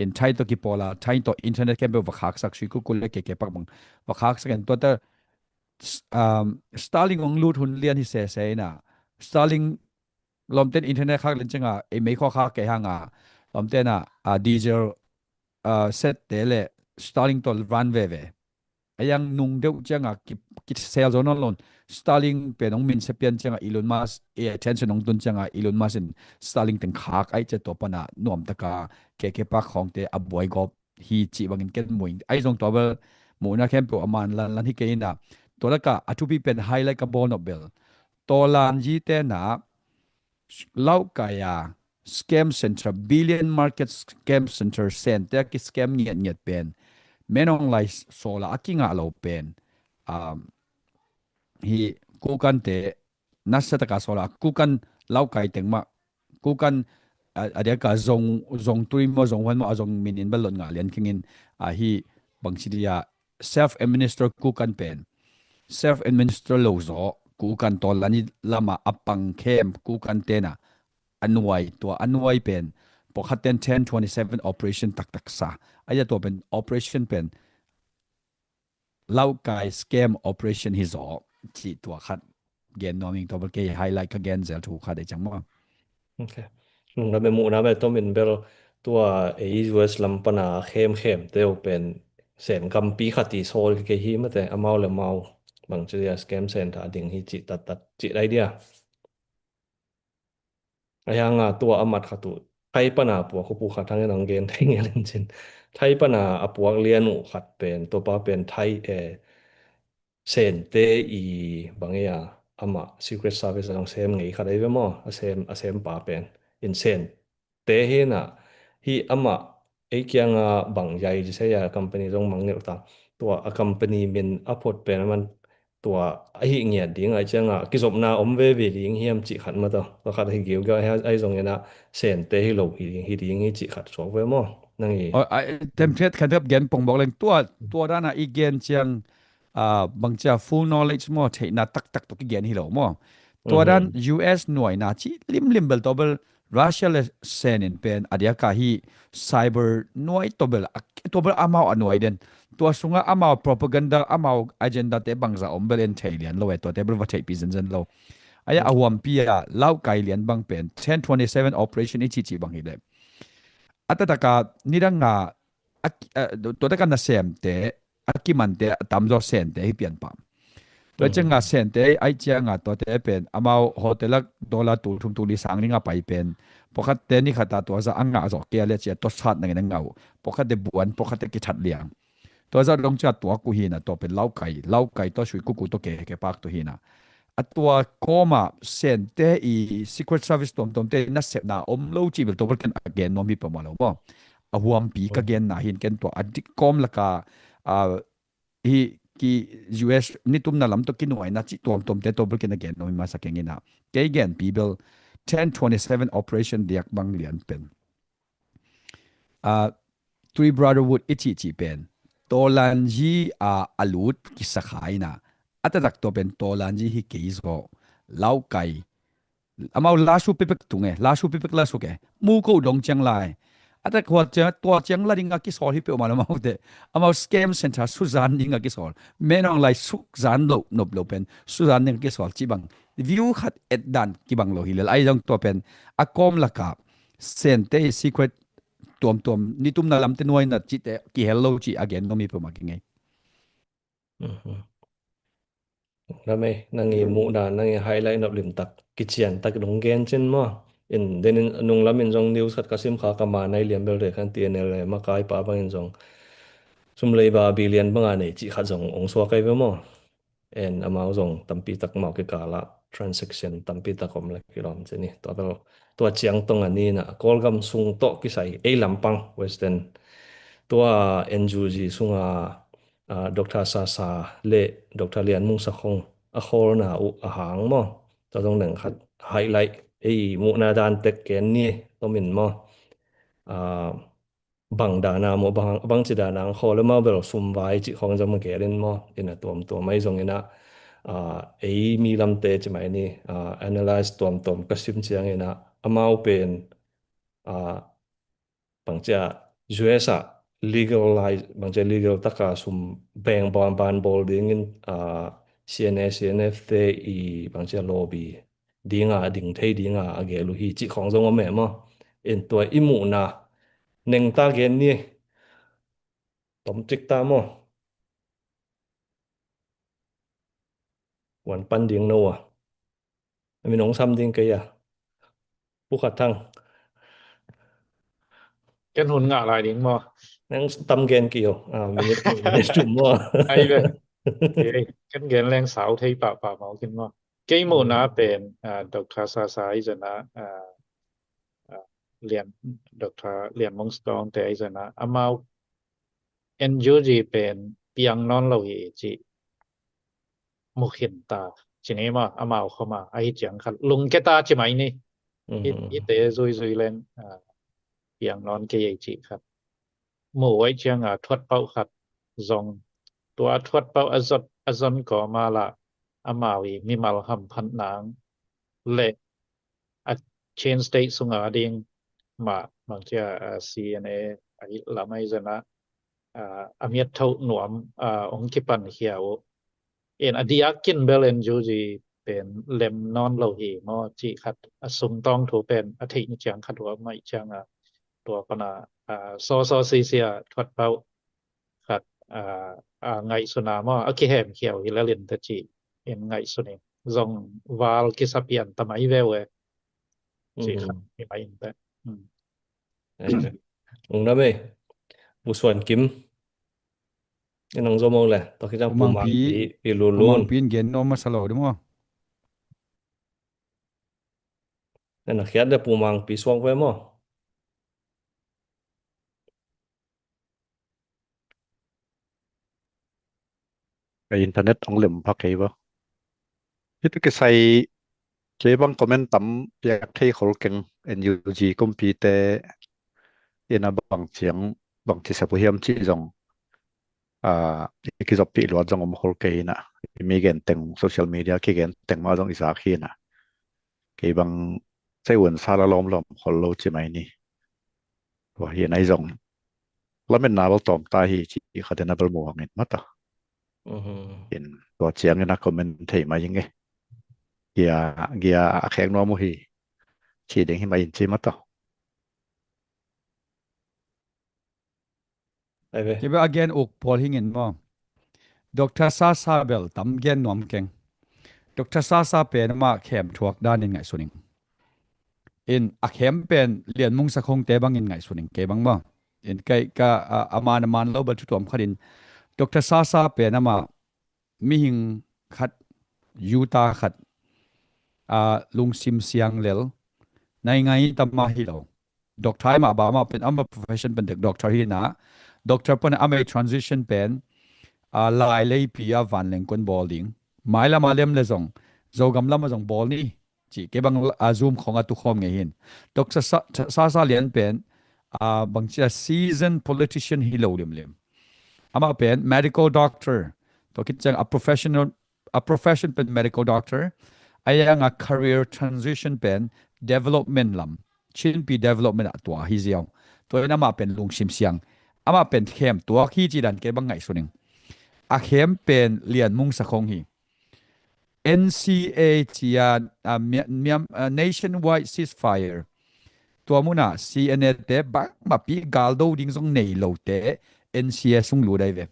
in thai to ki pola thai to internet kembe wa khak sak sui ku le ke pak bang wa khak sak en to ta Starlink ong lut hun lian hi se na Starlink lomten internet khak len chenga e mei kho kha ke hanga lomten diesel set tele Starlink to run ve ayang nung deu chenga ki sales on lon Starlink pe nong min sepian chenga Elon Musk attention ong tun chenga Elon Musk in Starlink teng khak ai che to pana nom taka ke pa khong te aboi gop hi chi bangin ken muing ai jong to bel mu na khem po aman lan hi ke ina to la ka atupi pen highlight ka bon of bel to lan ji te na lau ka ya scam center billion market scam center center ki scam ngiat pen menong lai sola akinga lo pen hi kukan te nasata ka sola kukan lau kai tengma kukan adia ka zong tui mo zong wan mo zong minin balon nga lian kingin hi bangsidia self administer kukan pen self administer lo zo kukan tolani lama apang kem kukan tena anuai tua anuai pen pokaten 1027 operation tak sa aya to pen operation pen lau kai scam operation hi zo chi tua khat gen noming to ke highlight ka gen zel thu kha de chang mo okay นุ่งระเบมูนะเบต้องเป็นเบลตัวUS ลำปนาเข้มเตียวเป็นเส้นกำปีขัดตีโซลเกฮีมาแต่อเมาเลยเมาบางทีสแกมเส้นถ้าดิ่งฮีจิตัดจิไรเดียยังตัวอมัดขัดตุไทยปนาปัวคุปูขัดทั้งนังเกนไทยเงี้ยเล่นจินไทยปนาอปัวเลียนุขัดเป็นตัวป้าเป็นไทยเส้นเตอีบางอย่างอามา Secret Service ต้องเซมไงขัดได้ไหมมั้งเซมป้าเป็นอินเซนเตเฮน่ะฮีอามาไอ้เกียงบางใหญ่จะใช้ยาคัมพานีต้องมังเนี่ยต่างตัวคัมพานีเป็นอัพพอร์ตเป็นมันตัวไอ้เงี้ยดิ้งไอ้เจ้ากิจสมนาอมเววีดิ้งเฮียมจิขัดมาตัวขัดให้เกี่ยวกับไอ้ตรงนี้นะเซนเตให้เราฮีดิ้งให้จิขัดสวกไว้มั้งนั่นเองเต็มเทศคันเทบเกนปงบอกเลยตัวด้านอีเกนเชียงบางจะ full knowledge มอเทน่าตักตัวเกนฮิโลมอตัวด้าน US หน่วยนาจิลิมเบลตัวเบล Russia และเซนินเป็นอดียกาฮี cyber หน่วยตัวเบลอามาหน่วยเด่นตัวสุงอามา propaganda อามา agenda เตบังจะอมเบลเอนเทเลียนโลตัวเตเบลวัชเปซินจันโลอายะอวมปียะเล่าไกเลียนบังเป็น1027 operation อิจิบังฮิเลอัตตะกานิรังงาตัวตะกันนะเซมเตaki man te tamzo sen te hi pian pam to chenga sen te ai chianga to te pen amao hotelak dollar tu thum tu li sang ninga pai pen pokat te ni khata to za anga zo ke le che to sat nang ngau pokat de buan pokat ki that liang to za long cha to ku hi na to pen lau kai to shui ku to ke pak to hi na atwa koma sen te I secret service tom te na sep na om lo chi bil to ken again no mi pa ma lo bo ahuam pi ka gen na hin ken to adik kom laka hi ki US ni tum na lam to kinuai na chi tom te to bul ken again no ma sakengina ke again people 1027 operation diak bang lian pen three brotherhood ichi pen tolanji alut ki sakhai na atadak to pen tolanji hi keizo laukai amau lasu pipek tunge lasu pipek lasu ke mu ko dong chang lai atak kwaตัวเจียงละดิงากิสอลฮิเปมามาเดอมาสแกมเซ็นเตอร์สุซานดิงากิสอลเมนองไลสุซานโลนบโลเป็นสุซานดิงากิสอลจิบังวิวขัดเอ็ดดันกิบังโลฮิเลไอจังตัวเป็นอากอมละกาเซนเตซีเครตตัวนี่ตุ้มนาลำเตนวยนัดจิเตกิเฮลโลจิอเกนโนมีเปมากิไงแล้วไม่นั่งอีมูดานั่งอีไฮไลท์นับลิมตักกิจยันตักดงเกนเช่นมั้งin den nung lamin jong news khat kasim kha kama nai liam bel re khan TNL le makai pa bang jong sum lei ba billion banga nei chi kha jong ong so kai ve mo en amao jong tampi tak mau ke kala transaction tampi tak kom la kilom cheni to chiang tong ani na kolgam sung to ki sai ei lampang western to NGG sunga Dr. Sasa le Dr. Lian Mung sa khong a khol na u a hang mo to jong nang khat highlight mu na dan tek ken ni to min mo bang dana mo bang chi dana khol ma bel sum vai chi khong jam ke ren mo ina tom mai jong ina mi lam te chi mai ni analyze tom kasim chiang ina amau pen bang cha US legalize bang cha legal taka sum bang ban bol ding in CNF te bang cha lobby dinga ding thei dinga age lu hi chi khong jong me mo en to imu na neng ta gen ni tom chik ta mo wan pan ding no mi nong sam ding ke ya pu khat thang ken hun nga lai ding mo nang tam gen kiyo mi chum mo ai le ken gen leng sao thei pa mau kin mo ke mo na pen Dr. Sasa izana เรียนดรเรียนมงสตองแต่ไอ้นะอามาNUG เป็นเปียงนอนเราจิมุเห็นตาทีนี้มาอามาเข้ามาไอ้จังคัดลุงแกตาใช่ไหมนี่อีเตซุยๆเล่นเปียงนอนเกยจิครับหมู่ไว้จังทวดเป้าครับซองตัวทวดเป้าอซอนก็มาละอามาวีมีมัลหำพันนางและchain state สุงาดิงมาบางเจ้าCNA ไอ้ละไม่จะนะอเมียเท่าหนวมองคิปันเขียวเอ็นอดียกินเบลนจูจีเป็นเล่มนอนเราหีมอจีคัดสุงต้องถูเป็นอธินิจังคัดว่าไม่จังตัวปนาซอซีเซียทวดเป้าคัดไงสุนามอโอเคแหมเขียวฮิลเลนตะจีเอ็นไงสุนีซองวาลกิสเปียนตะไมเวเวจีคัดมีไปอินแต่Ungdame busuan kim inang zomo le to kijang Pumang pumang pi- pi lulun Pumang pin gen no masalo di mo. na khiat de pumang pi suang ve mo Cái internet ông lem phak cái bo hit cái sai cái bang comment tắm yak thei khol keng NUG compete ina bang chiang bang chi sapu hiam chi jong ki zop pi lo jong om khol ke na mi gen teng social media ki gen teng ma jong isa khi na cái bang sai wen sa la lom khol lo chi mai ni wa hi nai jong la men na bal tom ta hi chi khadena bal mo ngin mata in to chiang na comment thei ma yinge gia kheng no mo hi chi ding hi mai chi mata ai ve Kiba again ok Paul hingin mo. Dr. Sasa Bell tam gen nom keng. Dr. Sasa pen ma khem thuak dan in ngai suning. In a khem pen lian mung sa khong te bang in ngai suning ke bang mo. In kai ka aman lo bal tutom khadin. Dr. Sasa pen ma mi hing khat yuta khat lung sim siang lel nai ngai tam ma hi lo. Doctor ma ba ma pen ama profession pen doctor hi na. Doctor pen ama transition pen lai lei pia van leng kon bowling mai la malem le zong zogam lam zong ball ni chi ke bang zoom khonga tu khom nge hin Dr. Sasa lian pen bang cha seasoned politician hi lo lem ama pen medical doctor to kit chang a profession pen medical doctor ayang a career transition pen development lam chin pi development atwa hi ziaw to ina ma pen lung sim siang ama pen khem tua khi chi dan ke bang ngai suning a khem pen lian mung sa khong hi NCA chia nationwide ceasefire tua muna CNA te bak ma pi galdo ding song nei lo te NCA sung lu dai ve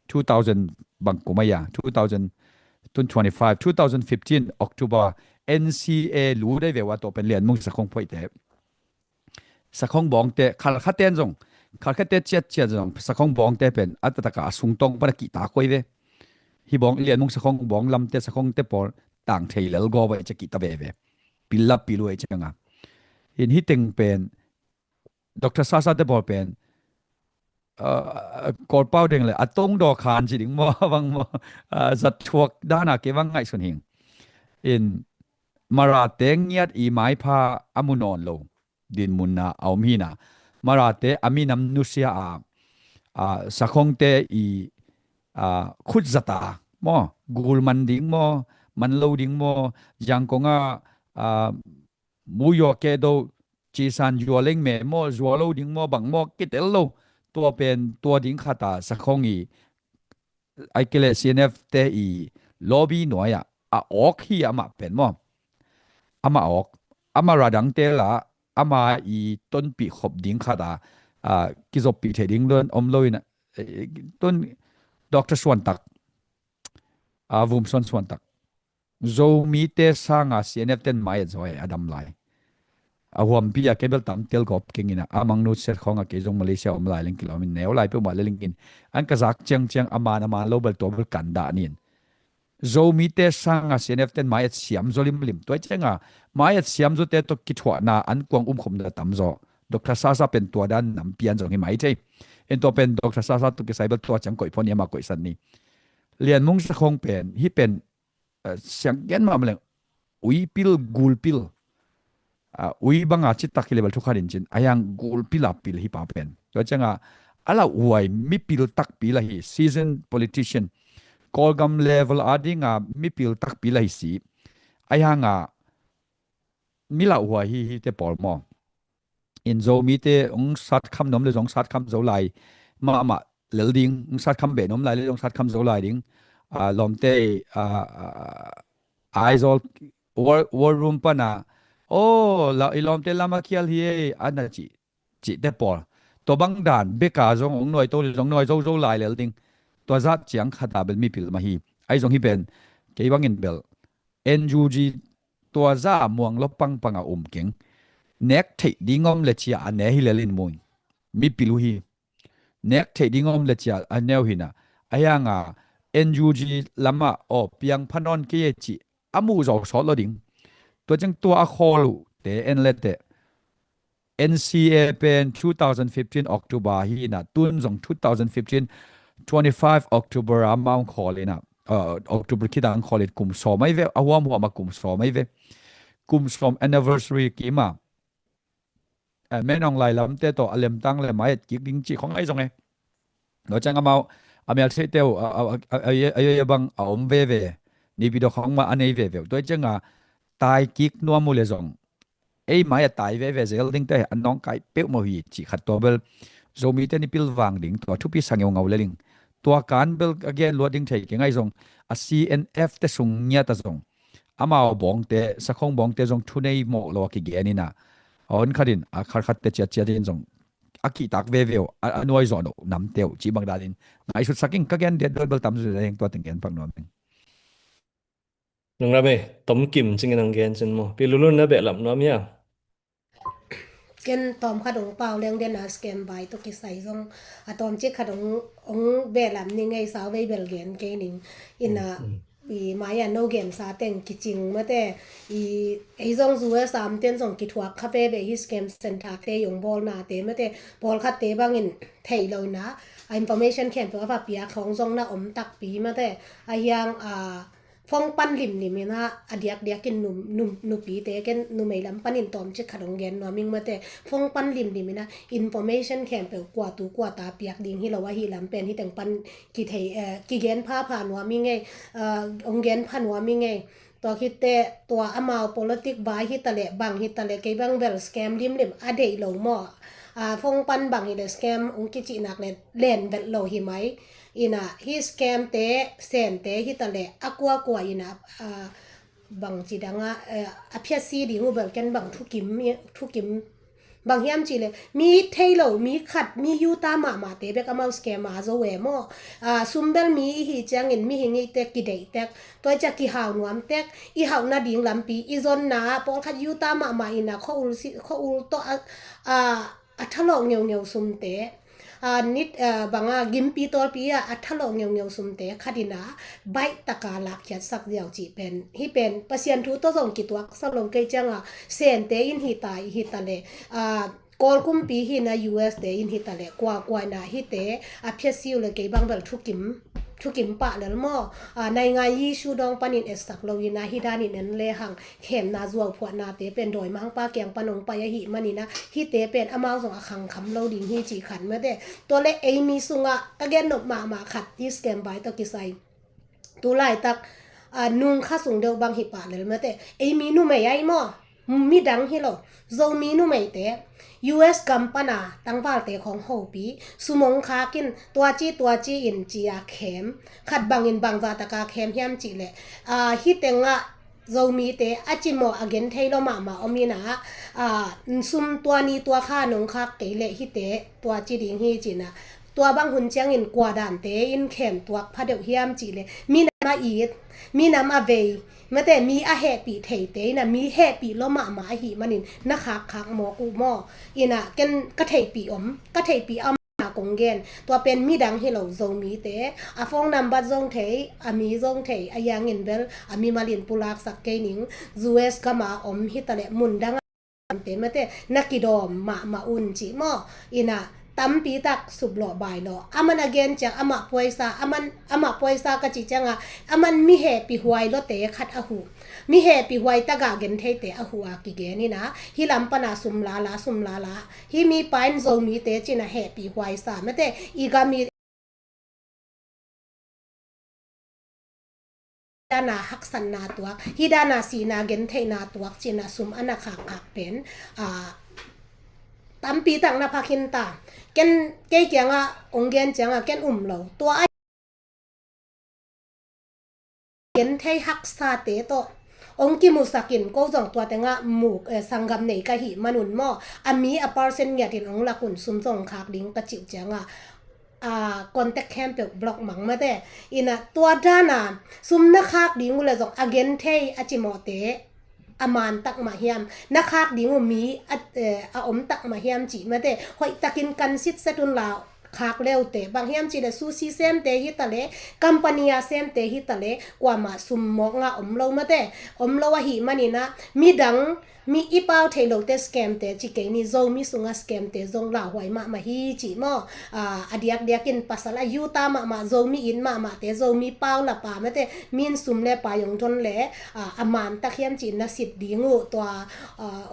2000 bang kumaya 2015 October NCA lu dai ve wa to pen lian mung sa khong phoi te sa khong bong te khal khaten jong khal khate chet jong sa khong bong te pen atata ka sung tong pa ki ta koi ve hi bong lian mung sa khong bong lam te sa khong te por tang thei lel go ba che ki ta ve ve pilla pilu e changa in hi teng pen Dr. Sasa te por pen kor pau deng le atong do khan chi ding mo wang mo zat thuak dana ke wang ngai sun hing in mara teng yat i mai pha amunon lo din munna aumhina marate aminam nusia sa khong te i khut zata mo gul man ding mo man lo ding mo yang konga mu yo ke do chi san yo leng me mo zo lo ding mo bang mo kitel lo to pen to ding khata sa khong i ai kele CNF te i lobby noya ok hi ama pen mo ama ok ama radang te la ama i ton pi khop ding khata kizop pi the ding lon om loina ton Dr. Swantak vum son Swantak zo mi te sanga CNF ten mai zoi adam lai awam pi a kebel tam tel gop kingina amang no set khonga ke jong Malaysia om lai ling kilomin neu lai pe ma lingin an ka zak chang amana ma lobal to bel kanda nin zomi te sanga CNF ten mai siam zolim lim toi chenga mai siam zo te to kitwa na an kwang khom da tam zo Dr. Sasa pen tua dan nam pian zo hi mai te en to pen Dr. Sasa tu ki saibal tua chang koi pon yama koi san ni lian mung sa khong pen hi pen siang gen ma mleng ui pil gul pil ui banga chi takile bal thukharin chin ayang gul pila pil hi pa pen to changa ala uai mi pil tak pila hi seasoned politician kolgam level adinga mi pil tak pila hi si ayanga mila uai hi te pol mo in zo mi te ong sat kham nom le jong sat kham zo lai ma lelding ong sat kham be nom lai le jong sat kham zo lai ding lom te aizol war room pa na la ilom te lama khial hi ana chi te pol to bang dan beka jong ong noi to jong noi zo lai lelding to zat chiang khata bel mi pil ma hi ai jong hi ben ke bang in bel NUG to za muang lo pang panga keng nek thei dingom le chia ane hi lelin moin mi pilu hi nek thei dingom le chia aneu hina ayanga NUG lama piang phanon ke chi amu zo so lo ding to jang to a kholu te en le te NCA pen 2015 October hi na tun jong 2015 25 October amount kholina October kidang kholit kum so mai ve awam wa ma kum so mai ve kum som anniversary ki ma menong lai lam te to alem tang le mai ki ding chi khong ai jong e no chang amao amel se teu ay bang om ve ni bi do khong ma anei ve to changa tai kik no mu le jong ei mai tai ve zel ding te anong kai pe mo hi chi khat to bel zomi te ni pil wang ding to thu pi sangeu ngau le ling to kan bel again loading thei ke ngai jong a CNF te sung nya ta jong amao bong te sakhong bong te jong thu nei mo lo ki ge ni na on kharin a khat te chia din jong aki tak ve anoi zo no nam teu chi bang dalin ngai su saking ka gen de bel tam zu reng to teng gen pang non nang ra be tom kim ching nang gen chen mo pilulun na be lam no mia ken tom khadong pau leng den as kem bai to ki sai jong atom che khadong ong be lam ni ngai sa ve bel gen ke ning ina bi maya no gen sa teng ki ching ma te ei jong zu sam ten jong ki thuak kha be hi scam center te yong bol na te ma te bol kha te bang in thei lo na information ken to va pia khong jong na om tak pi ma te ayang phong pan lim ni mena adiak kin num pi te ken nu mei lam panin tom che khadong gen no ming ma te phong pan lim ni mena information ken pe kwa ta piak ding hi lo wa hi lam pen hi teng pan ki thei ki gen pha no mi nge ong gen phan wa mi nge to ki te to amao politic bai hi tale bang hi tale ke bang bel scam lim ade lo mo phong pan bang hi le scam ong ki chi nak le len bel lo hi mai ina hi scam te sen te hi tale akwa ina bang chi danga aphya si di hu bel ken bang thukim bang hiam chi le mi thailo mi khat mi yu ta ma te be ka mau scam ma zo we mo sumbel mi hi chang in mi hingi te ki dei tek toy cha ki haw nuam tek I haw na ding lam pi I zon na pol khat yu ta ma ina kho ul to athalo ngeu sum te nit banga gimpi tol pia athalo ngeu sumte khadina bai taka lak khyat sak diaw chi pen hi pen pasien thu to jong ki tuak salong ke changa sen te in hi tai hi tale kol kum pi hi na US te in hi tale kwa na hi te aphya siu le ke bang bel thukim pa lal mo nai nga yi shu dong panin estak lo ina hi dani nen le hang khem na zuaw phwa na te pen doi mang pa kyang panong pa ya hi manina hi te pen amao jong akhang kham lo ding hi chi khan ma de to le amy sunga again no ma khat ti scam bai to ki sai tu lai tak nung kha sung deu bang hi pa lel ma te amy nu me ai mo mi dang hi lo zo mi nu me te US kampana tangwal te khong ho pi sumong kha kin tua chi in chia khem khat bangin bangwa taka khem hiam chi le hi tenga zomi te achimo again thailo ma omina sum tua ni tua kha nong kha ke le hi te tua chi ding hi china tua bang hun chang in kwa dan te in khem tuak phadeu hiam chi le mi na mi na ma ve ma te mi a happy thei te na mi happy lo ma hi manin na khak mo ku mo ina ken ka thei pi om กงเกนตัวเป็นมีดังให้เราทรงมีเตอาฟงนำบัดทรงเทอามีทรงเทอายังเงินเบลอามีมาลินปุลากสักเกนิงจูเอสกมาอมฮิตะเลมุนดังเตมเตนักกิดอมมาอุนจิมออินะตัมปีตักสุบหล่อบายหล่ออามันagainจังอามาป่วยซาอามาป่วยซากะจิจังอามันมีเหปีหวยโลเตขัดอาหูมีเหปีหวยตะกะเกนเทเตอาหูอากิเกนี่นะฮิลัมปนาสุมลาลาฮิมีปายนโซมีเตจินะเหปีหวยซาเมเตอีกามีดานาฮักสันนาตัวฮิดานาสีนาเกนเทนาตัวจินะสุมอนาคักเป็นตัมปีตังนาภาคินตาเกนเกยงองเกนจังเกนอุ้มเราตัวเกนเทฮักซาเตโตองกิมุสกินก็จองตัวแต่งหมู่สังกัมเนกะหิมนุนมออามีอปาร์เซนยาตินองละกุนซุมจงคักลิงกะจิจังcontact camp block mang ma de ina tua dana sumna khak ding ula jong again thei achimote aman tak ma hiam na khak ding mi a om tak ma hiam chi ma de hoi takin kan sit satun la khak leute bang hiam chi da sushi sem te hi tale company a sem te hi tale kwa ma sum mo nga om lo ma de om lo wa hi manina mi dang mi ipau thelo te scam te chi ke ni zo mi sunga scam te zong la hoi ma hi chi mo adiak diakin pasala yuta ma zo mi in ma te zo mi pau la pa ma te min sum le pa yong thon le aman ta khiam chi na sit dingu to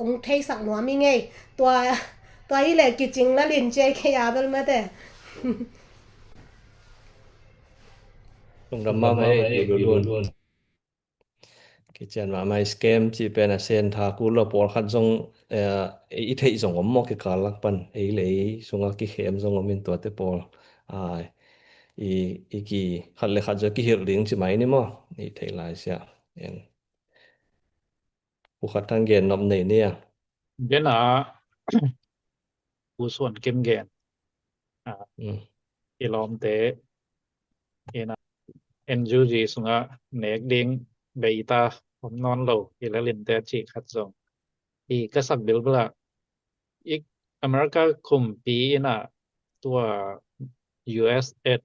ong thei sak no mi nge to i le ki ching la lin che ke ya bel ma te ตรงดำมาไม่ดูล้วนกิจการไม่สแกมที่เป็นเส้นทางกูเราปอดขัดทรงอีเทส่งผมมอกการลักปันเลยส่งกิเข้มส่งมินตัวเตปอลอีกี่ขัดเลยขัดจะกิเหลิงใช่ไหมนี่มั้งอีเทลายเสียเองผู้ขัดทางเกณฑ์นำในเนี่ยเดนผู้ส่วนเกมเกนอีลอมเตNUG สุงเนกดิงเบตาผมนอนโลอีละลินเตจิขัดส่งอีกษัตริย์บิลบลาอีกอเมริกาคุมปีน่ะตัว US8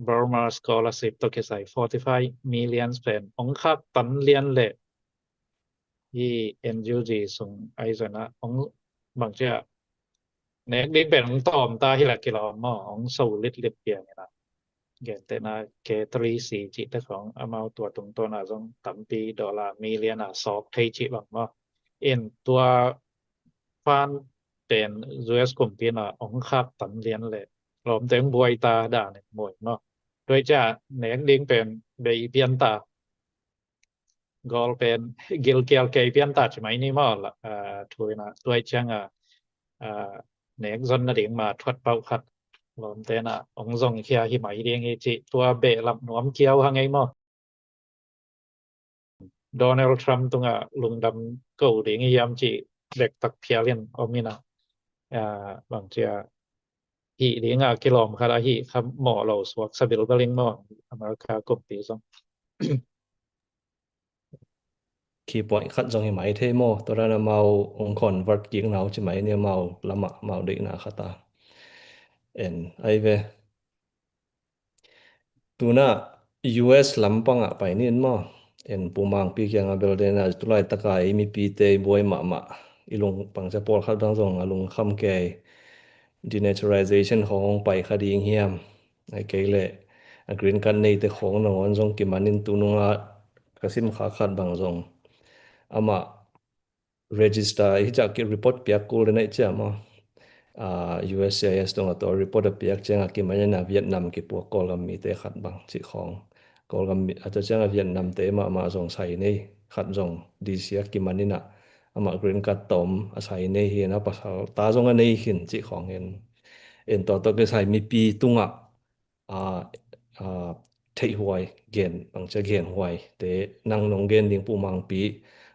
Burma Scholarship ตัวke sai 45 million spend องคักตันเรียนเลอี NUG สุงไอซนะองบางเจ้าเนกดิงเป็นตอมตาฮิละกิโลมอองสูลิดลิบเปียงนะเกนเตนาเค3 4จิตของอมาตัวตรงตัวน่ะจงตัมปีดอลลาร์มิลเลียนสอบไทจิบังมอตัวฟานเป็น US กลุ่มปีน่ะองคักตันเรียนเลยรวมถึงบวยตาด่าเนี่ยมวยเนาะโดยจะเนกดิงเป็นเบเปียนตากอลเป็นกิลเกลเกเปียนตาใช่ไหมนี่มอละถวยนะด้วยจังเนกซอนนะดิงมาทวดเป้าคัดรวมแต่น่ะองซงเคียหิไหมเรียงอีจิตัวเบะลับหนวมเกียวหังไงมอโดนัลด์ทรัมป์ตรงลุงดำเก่าดิงยามจิเด็กตักเพียเลียนอมินะบางเจียหิดิงกิโลมคาราหิคำหมอเราสวกสบิลบลิงมออเมริกากบปีซองคีปอยขัดจงหิไหมเทโมตัวนั้นเมาองคอนวัดกิ่งหนาวใช่ไหมเนี่ยเมาละมะเมาดีนะคตาไอเวตัวน่ะ US ลำปังไปนี่มั้งปูมังปีเกียงเบลเดน่ะตุลายตะกายมีปีเตบวยมะอีลงปังจะปอลขัดดังจงลงคำแก่ denaturization ของไปคดีเฮียมไอเกลเลยกรีนกันในแต่ของนอนจงกิมันนินตุนงกระสิมขาขัดบางจงอามา register ที่จะกิreport เปียกกูเลยนะเจ้ามั้งUSCIS ตรงตัว report เปียกเจ้ากิมันในเวียดนามกิปัวกอลกัมมีเตขัดบางจิของกอลกัมมีอาจจะเจ้าเวียดนามเตมาจงใส่ในขัดจงดีเสียกิมันนี่นะอามา green กัดตอมใส่ในเห็นนะปัสสาวะตาจงอันนี้หินจิของเห็นตัวก็ใส่มีปีตุงเทหวยเกณฑ์บางจะเกณฑ์หวยแต่นั่งนงเกณฑ์ดิ่งปูมังปี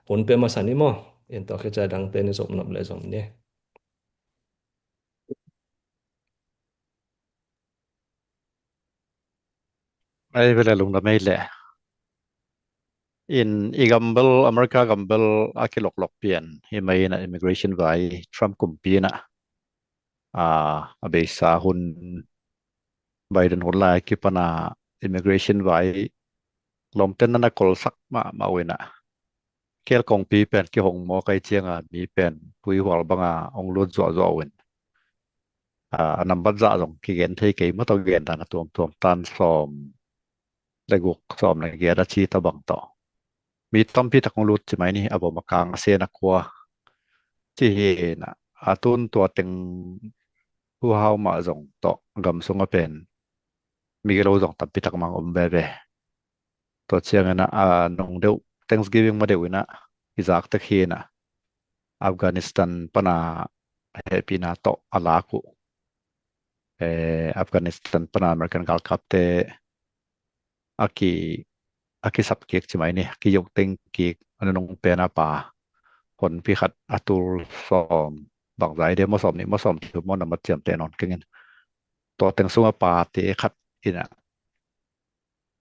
ผลเป็นมาสันนี่มั้งตัวก็จะดังเต้นสมนับเลยสมเนี่ยไอ้เวลาลงดำไม่แหละอีกัมเบลอเมริกากัมเบลอากิหลอกเปลี่ยนให้ไม่นะ immigration ไว้ทรัมป์กลุ่มปีนะ a beisa hun Biden hun lai ki pana immigration vai lom ten na kol sak ma wena kel kong pi pen ki hong mo kai chianga mi pen pui wal banga ong lut zo wen number za jong ki gen thei ke ma to gen ta na tuam tan som le guk som na ge da chi ta bang toมีต้อมพี่ตะกงรุดใช่ไหมนี่อบ่มากางเสียนักกัวที่เห็นตุนตัวตึงผู้เฮามาส่งตอกำสงเป็นมีเราส่งตับพี่ตะกมังอมเบเบตัวเชียงนะนงเดียว Thanksgiving มาเดียวนะอิจากตะเคียนะอัฟกานิสถานปนาเฮปีนาโตอาลากุอัฟกานิสถานปนาอเมริกันกัลคับเตaki sap kek chimai ni ki yok teng ki anong pena pa hon pi khat atul som bang zai de mo som ni mo som tu mo na ma chem te non kingen to teng sunga pa te khat ina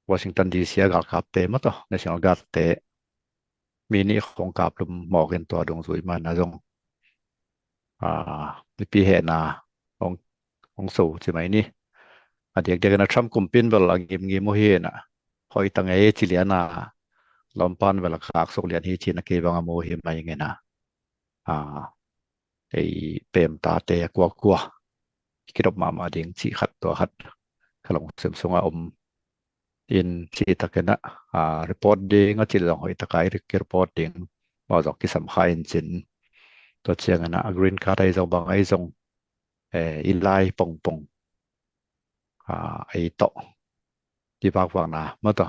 Washington DC gal kap te ma to National Guard te mi ni khong kap lum mo gen to dong zui man na jong mi pi he na ong so chimai ni adiak de na Trump kumpin bel agim ngi mo he na hoi tang e chiliana lompan vel khak sok lian hi chin ke bang mo hi mai nge na ei pem ta te kwa kirop ma ding chi khat to khat khalong sem songa in chi takena report ding a chil long hoi takai report ding ma jok ki sam khain chin to chiang na green card ai jong bang ai jong ilai pong ai toที่ภาคฝั่งนาเมื่อต่อ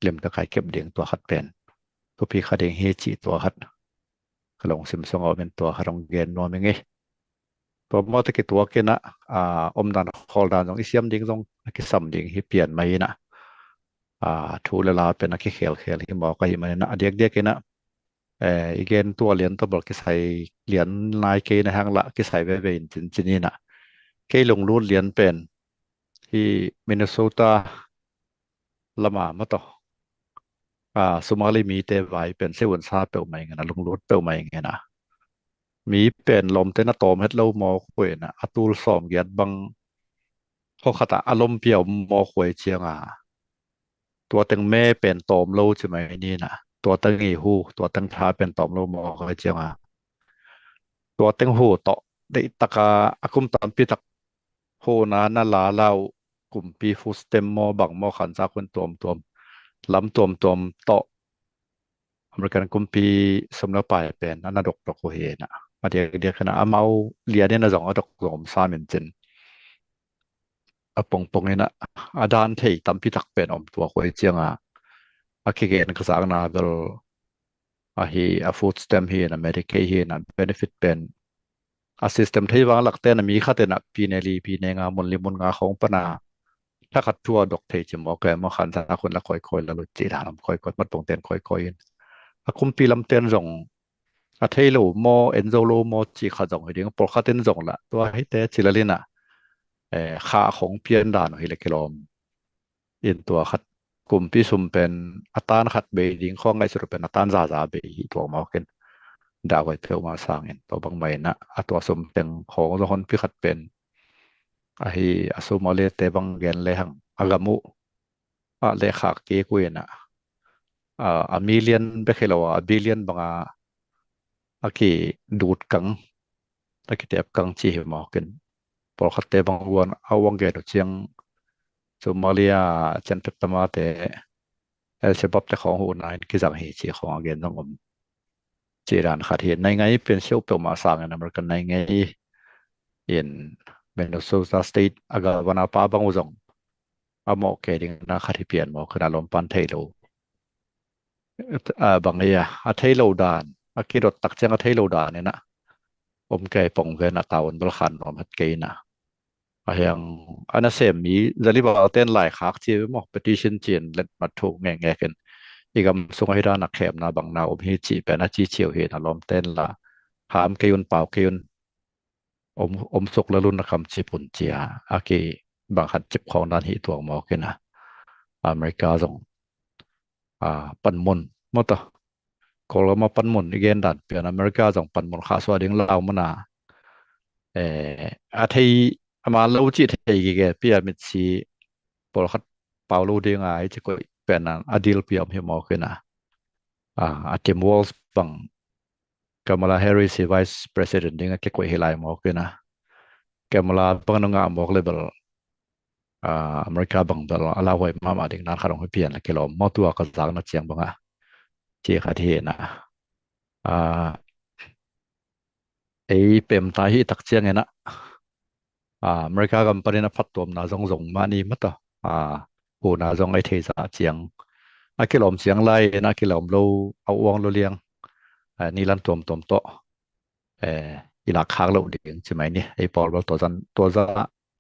เล่มตะไคร้เก็บเดียงตัวขัดเป็นผู้พี่ขัดเองเฮจิตัวขัดขลงซิมซองเอาเป็นตัวขัดองเกนนอนยังไงตัวมอตะกิตัวเกนะอมดันคอลดานของอิสยามดิ่งตรงกิสัมดิ่งที่เปลี่ยนไม่นะทูเลลาเป็นนักเขียลที่บอกกันมันนะเดียกนะอีกเกนตัวเลียนตัวบอกกิใส่เลียนนายเกในห้างละกิใส่เวจินนี่นะเกลงรูดเลียนเป็นที่มินนิโซตาละมาต่อสุมาลีมีเตไว้เป็นเสวนซาเปลใหม่ไงนะลงรถเปลใหม่ไงนะมีเป็นลมเตนะตอมเฮ็ดเรามอควยนะอตูลสอมเกียดบังพอขตะอารมณ์เปียวมอควยเชียงตัวตึงแม่เป็นตอมโลใช่ไหมนี่นะตัวตึงอีหูตัวตึงท้าเป็นตอมโลมอควยเชียงตัวตึงหูต่อได้ตะกาอากุมตามปีตักโหนาลาเล่ากลุ่มปีฟุสเต็มมอบังมอขันซาคนตัวลำตัวต่ออเมริกันกลุ่มปีสมนปายเป็นอันดอกโคเฮนะมาเดียวขณะเมาเลียเนี่ยนะจงดอกสมซาเหมือนจินปงเนี่ยนะดานเทยตามพิทักเป็นตัวโคเฮเจียงคิเกนกษานาเบลฮีฟูดสเต็มฮีนะเมดิเคฮีนะเบเนฟิตเป็นซิสเต็มที่วางหลักเต้นมีค่าเต้นปีเนลีปีเนงามลิมุนงาของปนาถ้าขัดทั่วดอกเทจมอแกมอขันซาคนละค่อยๆละลุจิดานค่อยๆมัดปงเต้นค่อยๆคุมปีลำเต้นจงเทโลมอเอ็นโซโลมอจีขาจงเดียงปอคาเต้นจงละตัวให้เตจิลลินะขาของเพียนดานฮิเลกิลอมอินตัวขัดกลุ่มปีซุมเป็นอัตานขัดเบดิงข้องไอสุดเป็นอัตานซาเบยตัวมอกันดาวไว้เทวมาสร้างเองตัวบางใบนะตัวสมเต็งของทุกคนพิขัดเป็นอสุมาเลเตบังเกนเลหังอากามุเลขาเกกุยนะมิเลียนเบคโลบิลเลียนบางกีดูดกังตะกิเตบกังจีเหมอกันพอขัดเตบังวันเอาวังเกตเชียงสุมาเลียจันทร์ตมาเตเฉบับเจ้าของหูนายกิจังเฮจีของเกนต้องเจรานขัดเห็นในไงเป็นเชี่ยวเปลมาสร้างอเมริกันในไงเห็นMinnesota State อากาวันอาปาบังอุจงอมอเกดิงนะขัดเปลี่ยนมอขนาดลมปันเทโลบางอย่างเทโลดานกิรถตักเจ้าเทโลดานเนี่ยนะแกปงเงินตาวันบลขันอมหัดเกนะอย่างอันนั้นเสมีจะรีบเอาเต้นหลายคักที่มอ petition จีนเล่นมาถูกแง่กันอีกส่งให้ด้านนักแคมนาบางนาฮิจิเป็นอาจีเชียวเห็นลมเต้นละหามเกยุนเป่าเกยุนสุกละรุ่นคำชิปุ่นเจียกีบางขัดจิบของด้านหิตัวหมอกันนะอเมริกาส่งปันมนมอตก็เรามาปันมนอีกเกนดันเปลี่ยนอเมริกาส่งปันมนข้าสวัสดีเรามานา อาทิมาเราจิตให้แกพี่อามิดซีปอลคัดเปาโลเดียงไอ้ที่ก็เป็นอดีลพี่อมเฮมอขึ้นนะอาทิมวอลส์บังกามาลาแฮร์ริสไวส์ประธานเดียงก็ก็เฮลัยมอขึ้นนะกามาลาปังนงามอกเลเบลอเมริกาบังเบลอาลาไว้มาดิ่งนั้นขนมให้เปลี่ยนแล้วก็เรามอตัวก็จากนัดเชียงบังเจ้าขัดเห็นนะไอ้เป็นตาที่ตักเชียงไงนะอเมริกากันปริณพัฒตัวน่าจงมานี่มัดต่อผู้น่าจงไอ้เทศะเชียงกิลอมเสียงไล่นะกิลอมเราเอาวงเราเลี้ยงนี่ลันตัวโตอีหลักค้างเราเลี้ยงใช่ไหมนี่ไอ้ปอลเราตัวจัน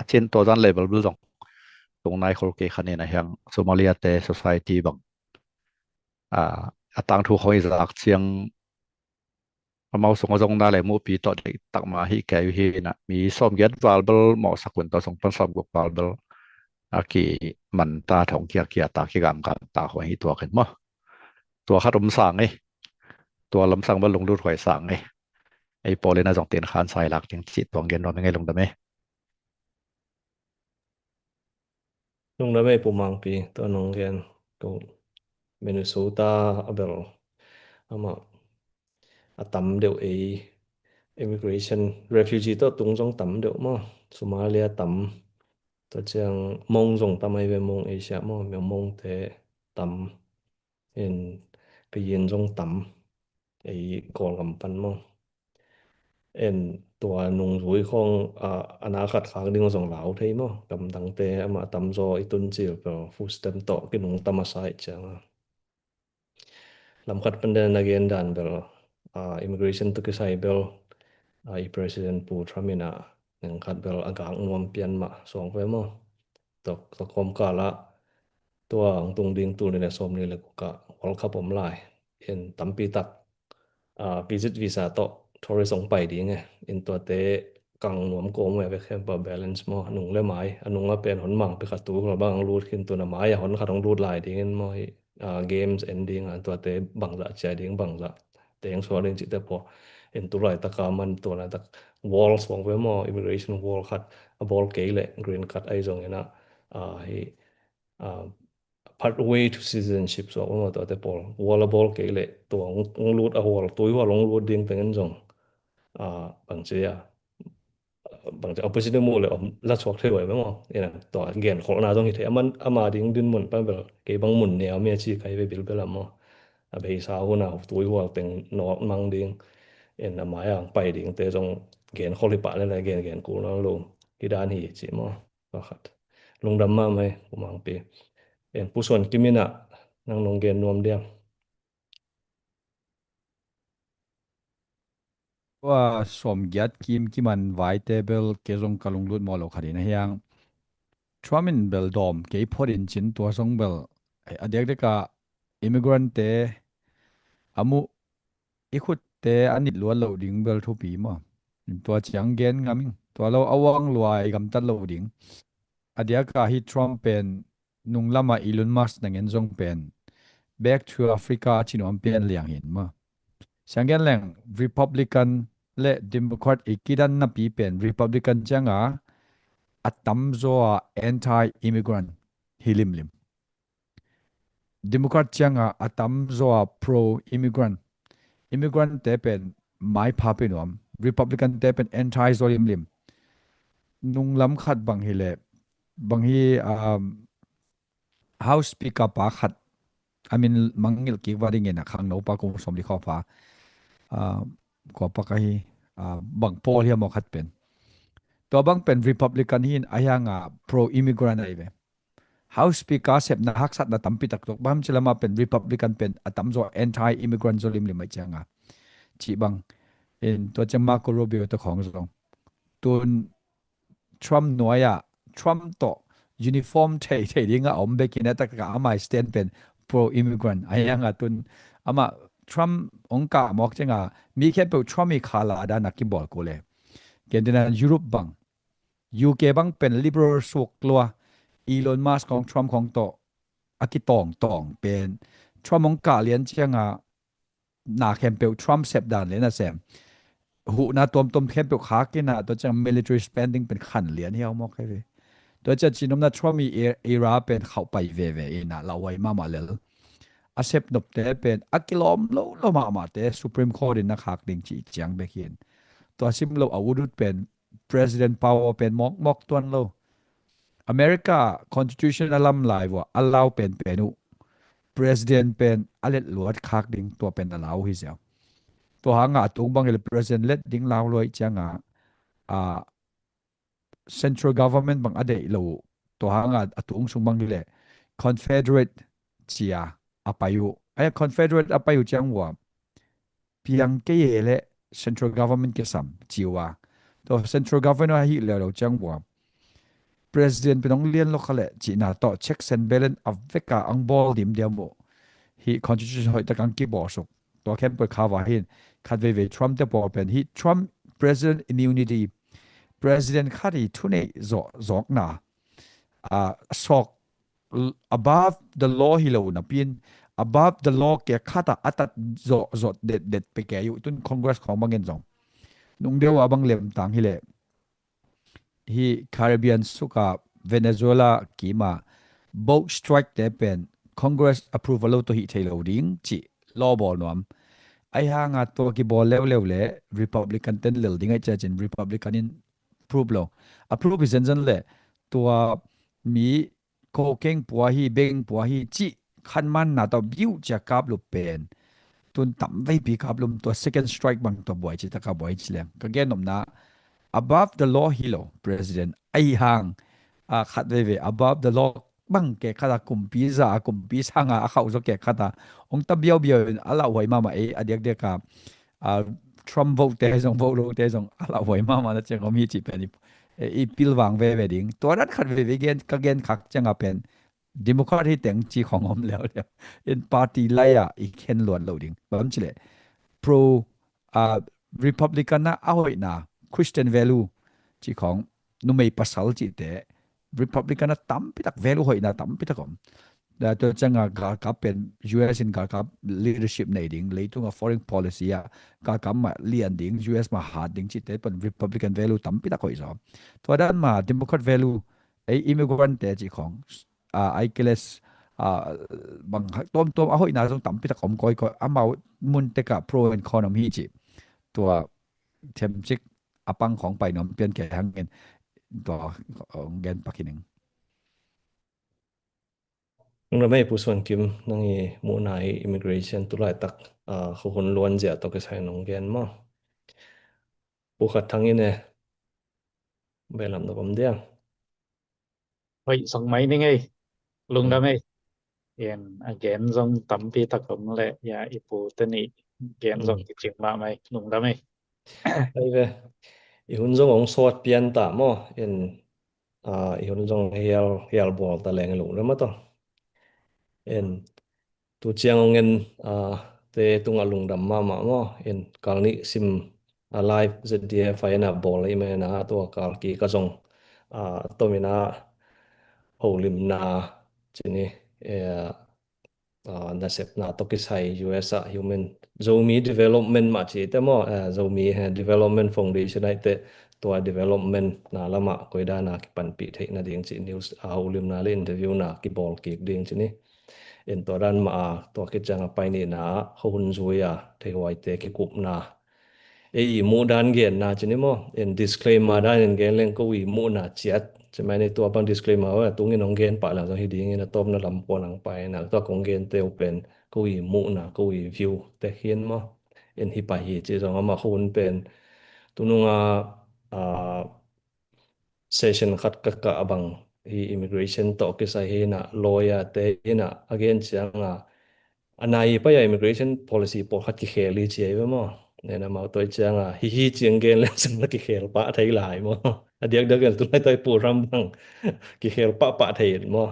เช่นตัวจันเลเวลบุลตรงในโคลเกคันนี้นะยังโซมาเลียเต society บังต่างทุกคนจะรักเชียงมาส่งจงได้เลยมู่ปีต่อเด็กตักมาให้แกอยู่ที่นะมีซ้อมเย็ดวาลเบลหมอสักคนต่อส่งพันซ้อมกับวาลเบลกี่มันตาถงเกียร์ตาขี้กามกันตาหัวให้ตัวขึ้นมั้ตัวข้าลมสั่งไงตัวลมสั่งว่าลงดูถอยสั่งไงไอ้ปอเลยน่าจงเตียนคานใส่หลักยังจิตตัวเงินรอไม่ไงลงได้ไหมลงได้ไหมปูมังปีตัวนงเรียนก็มินนิโซตาเบลอามาตำเดียวimmigration refugee ตัวตุงจงตำเดียวมั้งโซมาเลียตำตัวเจียงมงจงตำไอเวมงเอเชียมั้งเมียมงเตตำเห็นไปยืนจงตำกอลกำปันมั้งตัวนุงรวยของอนาคตข้างดิ่งจงเหลาเทมั้งกำตังเตอามาตำโซตุนจีบเปล่าฟูสเต็มโตกินุงตำมาใส่จังลำคัดเป็นเดินนักเรียนดันเบลimmigration ตุกิไซเบลpresident ปูทรัมป์นะหนึ่งคัดเบลอากาศนวมเปลี่ยนมาสองไปมั้งตกคมกาละตัวตรงดิ่งตัวในสมนี่เลยก็วอลคัพผมไล่ตั้มปีตักvisit visa ต่อทัวริสงไปดีไงตัวเตะกังนวมโกงไว้ไปแค่แบบ balance มั้งหนุ่งเล่ไม้นุ่งก็เป็นหนมังไปขัดตัวเราบ้างรูดขึ้นตัวน้ำไม้หนขัดต้องรูดลายดีเงี้ยมั้งgames ending ตัวเตะบังจะใจดิ้งบังจะเตะยังสวนเองจิตแต่พอตัวไรตะการมันตัวนั้นตะ wall สองไปมั้ง immigration wall ขัดball เกลี่ย green ขัดไอ้ตรงนี้นะให้pathway to citizenship สองตัวแต่พอ wall ball เกลี่ยตัวงรูดwall ตัวว่าลงรูดดิ้งเป็นงั้นจงบางทีบางทีเอาไปสิ่งมู่เลยลัดสวกเทไว้ไหมมั้งนะตัวเงี้ยของน่าต้องเห็นมันมาดิ้งดินหมุนไปแบบเก็บบางหมุนเนี่ยมีอาชีพใครไปบิลไปละมั้งไปสาวน่ะตัวว่าเป็นนอกมังดิ้งหมายอ่างไปดิ้งแต่จงเงี้ยข้อริปะอะไรเงี้ยกูนั่งลงที่ด้านหีจิมั้งก็ขัดลงดำมาไหมผมมังปีผู้ส่วนกิมินะนั่งลงเงี้ยนวมเดียมว่าสมยัดกิมกิมันไวเตเบลเกจงกะลงลุดมอลคดีนะยังทรัมมินเบลดอมเกยพอดินจินตัวทรงเบลอเด็กเด็กอะอิมิเกรันเตอามุอีขุดเตอันนี้ล้วนเราดิ่งเบลทุปีมั้งตัวเจียงเกนงามิงตัวเราเอาวังลวยกำตัดเราดิ่งอเดียกาฮิทรัมเป็นนุงลามาอีลุนมัสนังเงินจงเป็น back to Africa ชินอมเป็นเลียงเห็นมั้งเสียงเกนแหลง Republican และ Democrat อีกกี่ดันนับปีเป็น Republican จังอัตตัมโซ anti immigrant ฮิลิมลิม Democrat จังอัตตัมโซ pro immigrant immigrant เตเป็นไม่พาไปนวม Republican เตเป็น anti โซลิมลิมนุงล้ำขัดบางฮิเลบางฮีHouse Speaker ปาขัดI mean มังงิลกี่ว่าได้เงินนะข้างโน้ปากุสมดีข้อฟ้าขอปากให้บางโพลที่มองขัดเป็นตัวบางเป็น Republican หินอายังpro immigrant อะไรแบบ House Speaker เสพนักฮักสัตว์นัตั้มปิดตักตกบ้ามจะละมาเป็น Republican เป็นตั้มโซ anti immigrant โซลิมลิไม่จังจีบังตัวจะมาโกโรบิโอตัวของตรงตัวทรัมป์หน่วยทรัมป์ต่อยูนิฟอร์มเท่ๆดิ้งอมเบกินแต่ก็อามาสแตนเป็น pro immigrant อายังตุนอามาทรัมป์องค์การมอกจังมีแค่เป็นทรัมป์มีขาลาดานักกิบอลกูเลยเกณฑ์นั้นยุโรปบัง UK บังเป็น liberal สุกลัวอีลอนมัสของทรัมป์ของโตอากิตองเป็นทรัมป์องค์การเลี้ยนจังนาแคมเปลทรัมป์เซปดานเลยนะแซม หูนาตวมเข้มปกขากินะตัวจัง military spending เป็นขันเหรียญเฮียวมอกให้เวตัวจะจินมนะทรัมป์มีเอราเป็นเข้าไปเวนะเราไว้มาเลลอาเซปนบเตเป็นอักิลอมโลมาเต Supreme Court นะคักดิ่งจีจังเบกินตัวซิมโลอาวุธเป็น President Power เป็นมอกตัวนโลอเมริกา Constitution อลัมไลว่า allow เป็นอุ President เป็นอเลดลวดคักดิ่งตัวเป็น allow ฮิเซลตัวหางาตุงบังเอล President เล็ดดิ่งลาวลอยจังCentral Government บางอเดโลตัวหางาตุงสุงบังเล Confederate เจียอาปายุConfederate อาปายุจังว่าเพียงเกยเล Central Government เกสัมจิวาตัว Central Government ฮิเลเราจังว่า President เป็นองเลียนโลกะจีนาต่อ checks and balance อเวกาอังบอลดิมเดียมโมฮี constitution หอยตะกังกีบอสุกตัวเข้มเปิดข่าวว่าเห็นคัดเวTrump จะบอกเป็นฮี Trump President immunity President คัดทุนในจอกนาสอก above the law ฮิโลนะเป็น above the law แกคัดอัตัดจอกเด็ดไปแกอยู่ตุน Congress ของบางเงินจงนุ่งเดียวว่าบางเล่มต่างฮิเลฮีคาริเบียนสุกาเวเนซุเอลากีมา boat strike แต่เป็น Congress approval ตัวฮิเทโลดิงจิ law บอลนวมไอ้ห่างตัวกีบอลเร็วๆRepublican เต้นเร็วดิงไอ้เจ้าจิน Republican approve โล approve พิเศษจังเลยตัวมีโคเก่งปัวฮีเบงปัวฮีจิขันมันนะตัวบิวจะกลับลุเป็นตุนตั้มไว้ปีกลับลุตัว second strike บางตัวบ่อยจิตะกับบ่อยจิเลงก็แก่นมนะabove the law ฮิโล president ไอ้ห่างขัดเว above the law บังแกขัดกุมปีซ่ากุมปีซ่างเขาจะแกขัดองตะเบียวอะไรไว้มาอเดียกเดียกับTrump vote แต่จง vote แต่จงอะไรไว้มานะจังก็มีจิเป็นอีพิลวังเวดิ่งตัวนั้นขัดเวเกนก็เกนขักจังเป็น Democrat ที่แต่งจีของผมแล้วเป็น party ไล่อีกเห็นหลวนเราดิ่งแบบนี้เลย pro Republican นะเอาไว้นะ Christian value จีของนุ่มไม่ปัสสาวะจีแต่ Republican นะตั้มพิทัก value ไว้นะตั้มพิทักผมแต่ตัวจังกับเป็น US in กับ leadership ในดิ่งเลยตัว foreign policy กับมาเลียนดิ่ง US มาหาดิ่งจีแต่เป็น Republican value ตั้มพิทักไว้ซะตัวด้านมา Democrat value ไอ้ immigrant แต่จีของไอ้เกลสบางตัวเอาไว้นะต้องตั้มพิทักผมก้อยอามามุนเตกับ pro economy จีตัวเทมจิกอปังของไปนอมเปลี่ยนแก่ทางเงินตัวเงินปักนึงเราไม่ผู้ส่วนกิมนั่งอีมูนาย immigration ตุลาตักเขาคนล้วนเสียต้องไปใช้น้องเกนมั้งผู้ขัดทางนี้เนี่ยเบลล์ตัวผมเดียวเฮ้ยสองไม้นี่ไงลุงได้ไหมagain ทรงตำปีตะกมแหละอย่าอีปูตะนี่เกนทรงจริงๆมาไหมลุงได้ไหมไอ้เว้อีหุ่นทรงของสวดเปลี่ยนตามอ่ะอีหุ่นทรงเฮียลบอลตะแลงหลงแล้วมั้งต่อตัวเจียงเงินเตตุงอลุงดำมาอ่ะกาลนี้ซิมlive ZDF ไฟน่ะบอลเลยไหมนะตัวกาลกีก็ทรงตัวมีนะโหลิมนาจีนี่nasib na to kisai US human zomi development ma chi te mo zomi development foundation ai te to development na lama koida na ki pan pi thei na ding chi news haulim na le interview na ki bol ki ding chi ni en to ran ma to ki changa pai ni na hun zuya thei wai te ki kup na mu dan gen na chi ni mo en disclaimer dan en gen leng ko wi mu na chiatใช่ไหมในตัวบาง disclaimer ว่าตรงนี้น้องเกณฑ์ปะหลังจากที่ดีงี้นะต้มนะลำปอหลังไปนะตัวของเกณฑ์เตียวเป็นกุยมุนะกุยวิวแต่เขียนมาเอ็นที่ไปเหตุที่สองมาคุณเป็นตัวนุ่งsession ขัดกับบังที่ immigration ต่อกิสาเหนะ lawyer แต่นะ again เสียงอันไหนไปยัง immigration policy ปกขัดกิเคลีเจียไปมั้งเนี่ยนะมาตัวเจียงฮิเจียงเกณฑ์แล้วสังกิเคลปะไทยหลายมั้งเดียกกันตุไลตัวปูรำบังกิเคลปะไทยมั้ง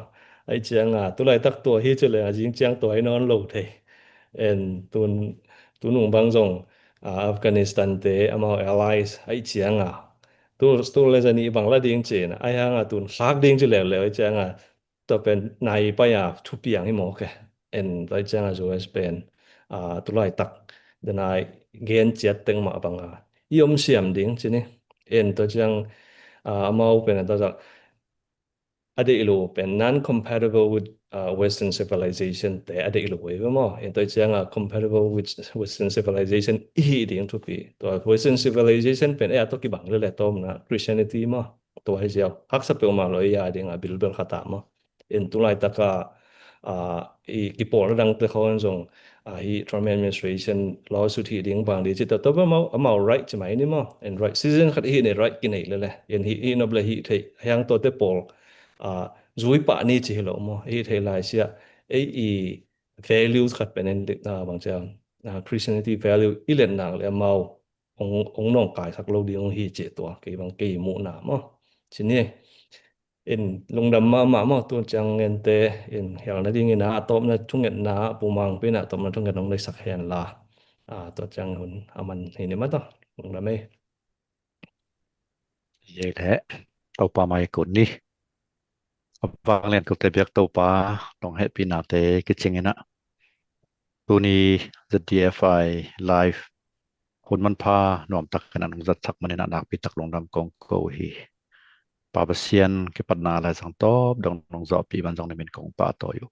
ไอ้เจียงตุไลตักตัวฮิจุเลยจริงเจียงตัวไอ้นอนโลไทยตุนุ่งบางส่งอัฟกานิสถานเตอมา allies ไอ้เจียงตัวเลยจะนี่บางละดิ้งเจนไอ้ห่างตุนซักดิ้งจุเลยไอ้เจียงตัวเป็นนายไปทุบเปียงให้หมอแกไอ้เจียงจะเป็นตุไลตักเดนายเกณฑ์เจ็ดตึงมาบาง ยมเสียมดิงจินี่เอ็นตัวจังมาเป็นตัวจังada ilu pen non compatible with western civilization te ada ilu we mo en to chang compatible with western civilization hi ding to pi to western civilization pen to ki bang le tom na christianity mo to hai sia hak sa pe ma lo ya ding bil bel khata mo en tu lai ta ka ki por dang te khon jong hi Trump administration law su thi ding bang di chi to ma right chmai ni mo en right citizen khat hi ne right ki nei le en hi no ble hi thei yang to te pol zui pa ni chi lo mo e thei lai sia e values khat penen bang cha christianity value ilen nang le mau ong nong kai sak lo di ong hi che to ke bang ke mu na mo chi ni in lungdam ma mo tu chang en te in hel na ding na atom na chung en na pu mang pe na tom na chung en nong le sak hen la to chang hun aman ni ne ma to lungdam e ye the tau pa mai kun ni wang len ko te biak tau pa nong he pi na te ki chingena tu ni the DFI live คนมันพาหนอมตักกันนงจัดทักมันนักปิตักลงดำกองโกฮีปาบเซียนกิปัดนาลายสังตอบดงนงจอปีบันจงในเป็นกองปาต่ออยู่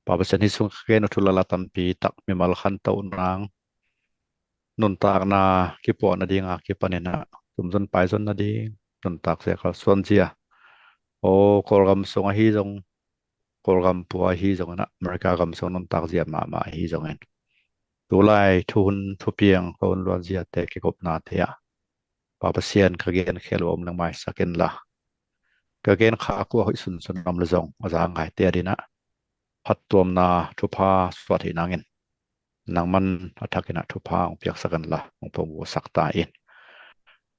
ปาบเซียนที่สุงเกนทุลลาตันปีตักมีมาลขันเต้านางนนตากนากิปอนาดีงากิปันเนนะสุมจนไปจนนาดีนนตากเสียเขาส่วนเจียโอ้โคลกำสงฮีจงโคลกำปัวฮีจงนะอเมริกากำสงนนตากเสียมาฮีจงเองดูไลทุนทุเปียงคนรวนเสียแต่เก็กบนาเทียปาปเซียนกเกนเคลวมลังไม้สักเกนละกเกนขากัวหิสุนสุนนำละจงอาจารย์ไงเตียดีนะพัดตัวนาทุพาสวัสดีนางเงินนางมันอัฐกินะทุพาองเปียกสักกันละองพงสักตาอิน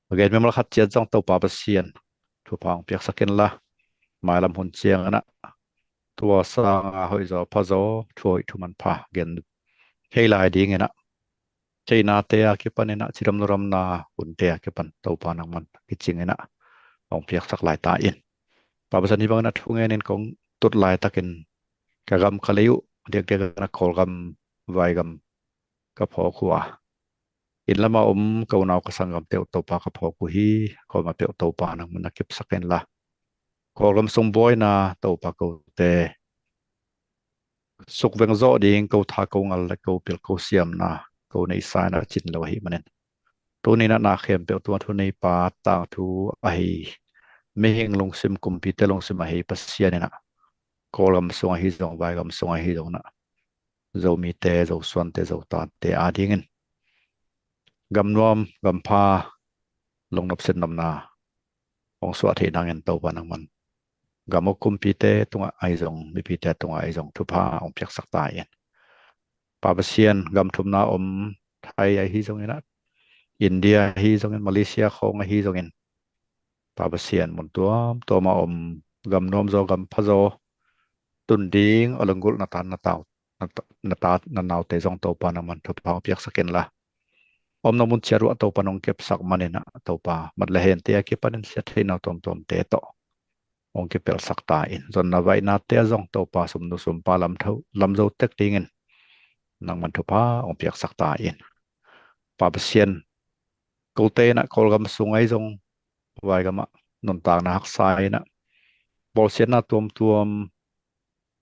กเกนเมื่อขัดเจียจงตัวปาปเซียนทุพาองเปียกสักกันละหมายลำหุนเจียงนะตัวสร้างหอยจอพะโจช่วยทุมันพาเกนเฮลายดีเงินะใจนาเตียกิปันนะจิรมนรมนาหุ่นเตียกิปันเต้าปานังมันกิจริงนะองเพียกสักหลายตาอินปาปสันนิบังนะทุงเงินของตุดหลายตะกินกะกำคลิวเด็กๆนะโคลกำไวกำก็พอขัวอินละมากวนาวกสังกำเตียวเต้าปาก็พอกุฮีก็มาเตียวเต้าปานังมันนักเก็บสักเงินละโคลกำสมบอยนาเต้าปากูเตสุกเวงโซดิงกูทากงอัลกูเปิลกูเซียมนากูในสายนาจินเลวหิมันเองตัวนี้นาเข้มเปิลตัวทุนในป่าต่างทูไอไม่เฮงลงซิมคอมพิวเตอร์ลงซิมไอปัสเซียนนะโคลมส่งฮิจงไว้กำส่งฮิจงนะเรามีเตะเราส่วนเตะเราตาเตะอาดิงินกำนวมกำพาลงนับเส้นนำนาองสวัสดิ์นางเงินโตปานังมันกามกุมพิเตตรงไอจงมีพิเตตรงไอจงทุพาองเปียกสักตายปาปเซียนกำทุมนาไทยไอฮีจงนะอินเดียฮีจงมาเลเซียของไอฮีจงปาปเซียนหมุนตัวมากำนวมโจกำพะโจตุนดิงอลังกุลนาตานนาตานาวเตจงโตปานังมันทุพาองเปียกสักเกนละนมุนเชียรุโตปานองเก็บสักมันนะโตปามัดเลเห็นเตียเก็บปานินเสียที่นาตอมเตโตองค์เปิลสักตาอินจนนาไว้นาเตียจงตัวปาสมนุสมปาลำเจ้าเต็กดิ้งนังมันทุพาองค์เปียกสักตาอินปาเปเซียนกูเตนะโคลกำสุงไอจงไว้กำมะนนตางนาฮักไซนะบอลเซียนนาตัว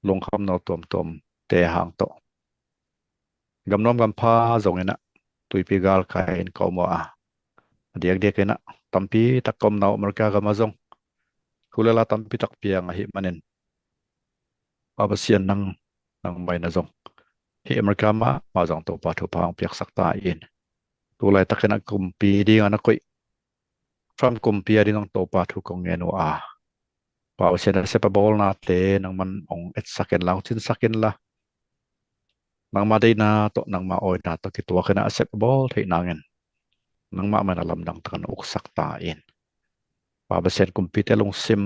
ลงคำนาตัวเตะหางโตกำน้อมกำพาจงนะตุยพิกาลไคอินกอมัวเด็กนะตั้มปีตะกอมนาวอเมริกากำมาจงคุเลลาตัมปิตักเปียงหิมันินปาปเซียนนังใบนะจงที่อเมริกามาจงตัวปาทุพางเปียกสักตาอินตัวไรตะกันกุมปีดีงานกุยฟรัมกุมปีดีนังตัวปาทุกงเงินว่าปาปเซียนเซปบอลนาเตนังมันองเอ็ดสักเกนลาวชินสักเกนละนังมาได้นาตัวนังมาออยนาตัวกิตัวขณะเซปบอลที่นางเงินนังมามันลำดังตะกันอุกสักตาอินปาเปเซียนกุมพิเตลงซิม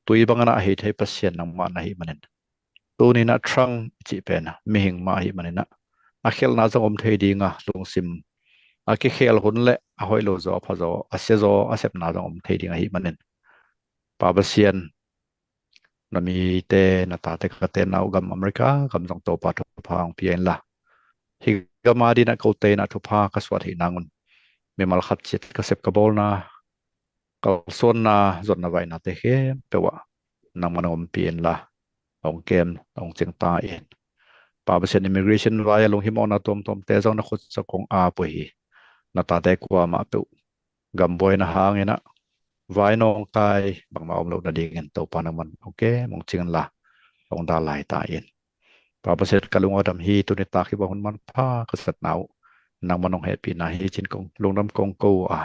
ตุยบังนะเหตุให้เปเซียนนังมานะฮิมันนตัวนี้นะทรังจีเป็นไม่หิงมาฮิมันนะอาเคลน่าจะอมเทดีงะลงซิมอาเคลคนเละอาหอยโลโซพะโซอาเซโซอาเซปน่าจะอมเทดีงะฮิมันนปาเปเซียนนามีเตนาตาเตกเตนเอากัมอเมริกากำลังโตปาทุพางเพียนละฮิกามาดีนะกูเตนะทุพากสวัสดีนางุน memang khat chet ka sep ka bol na kal son na zon na vai na te he pe wa nang manom pin la ong kem ong cheng ta in pa ba sen immigration vai long him on atom tom te zong na khut sa kong a po hi na ta te kwa ma pe gam boy na hangena vai nong tai bang ma om lo na ding en to pa na man okay mong ching la ong da lai ta in pa ba set kalung adam hi tu ni ta khi ba hun man pha ka sat nau nang manong happy na hi chin kong long nam kong ko a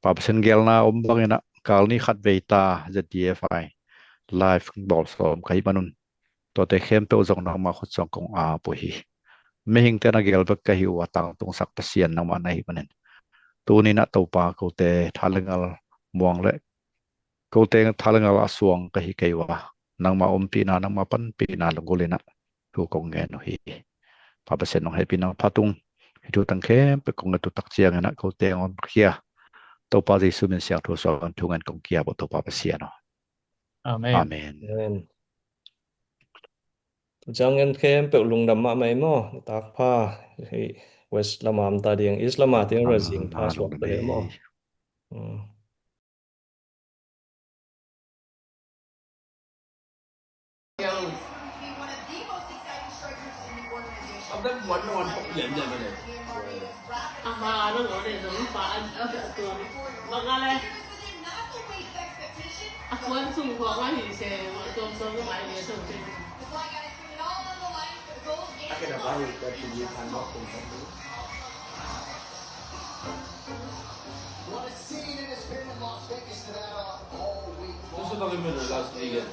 pa ba sen gel na om bang ena kal ni khat veita zdfi live ball som kai manun to te khem pe ozong na ma khut song kong a po hi me hing te na gel ba ka hi wa tang tung sak pasian na ma nai manen tu ni na to pa ko te thalengal muang le ko te thalengal aswang ka hi kai wa nang ma om pi na nang ma pan pi na longolena tu kong nge no hi pa ba sen nong happy na phatung hitu tang khem pe kong tu tak chiang na ko te on khia to pa jesu men sia tho so an thungan kong kia bo to pa pa sia no Amen. amen Amen. Jangan kem pe lung dam ma mai mo tak pha hi west lamam ta ding east lama ting ra jing pha swak pe le mo. Last weekend.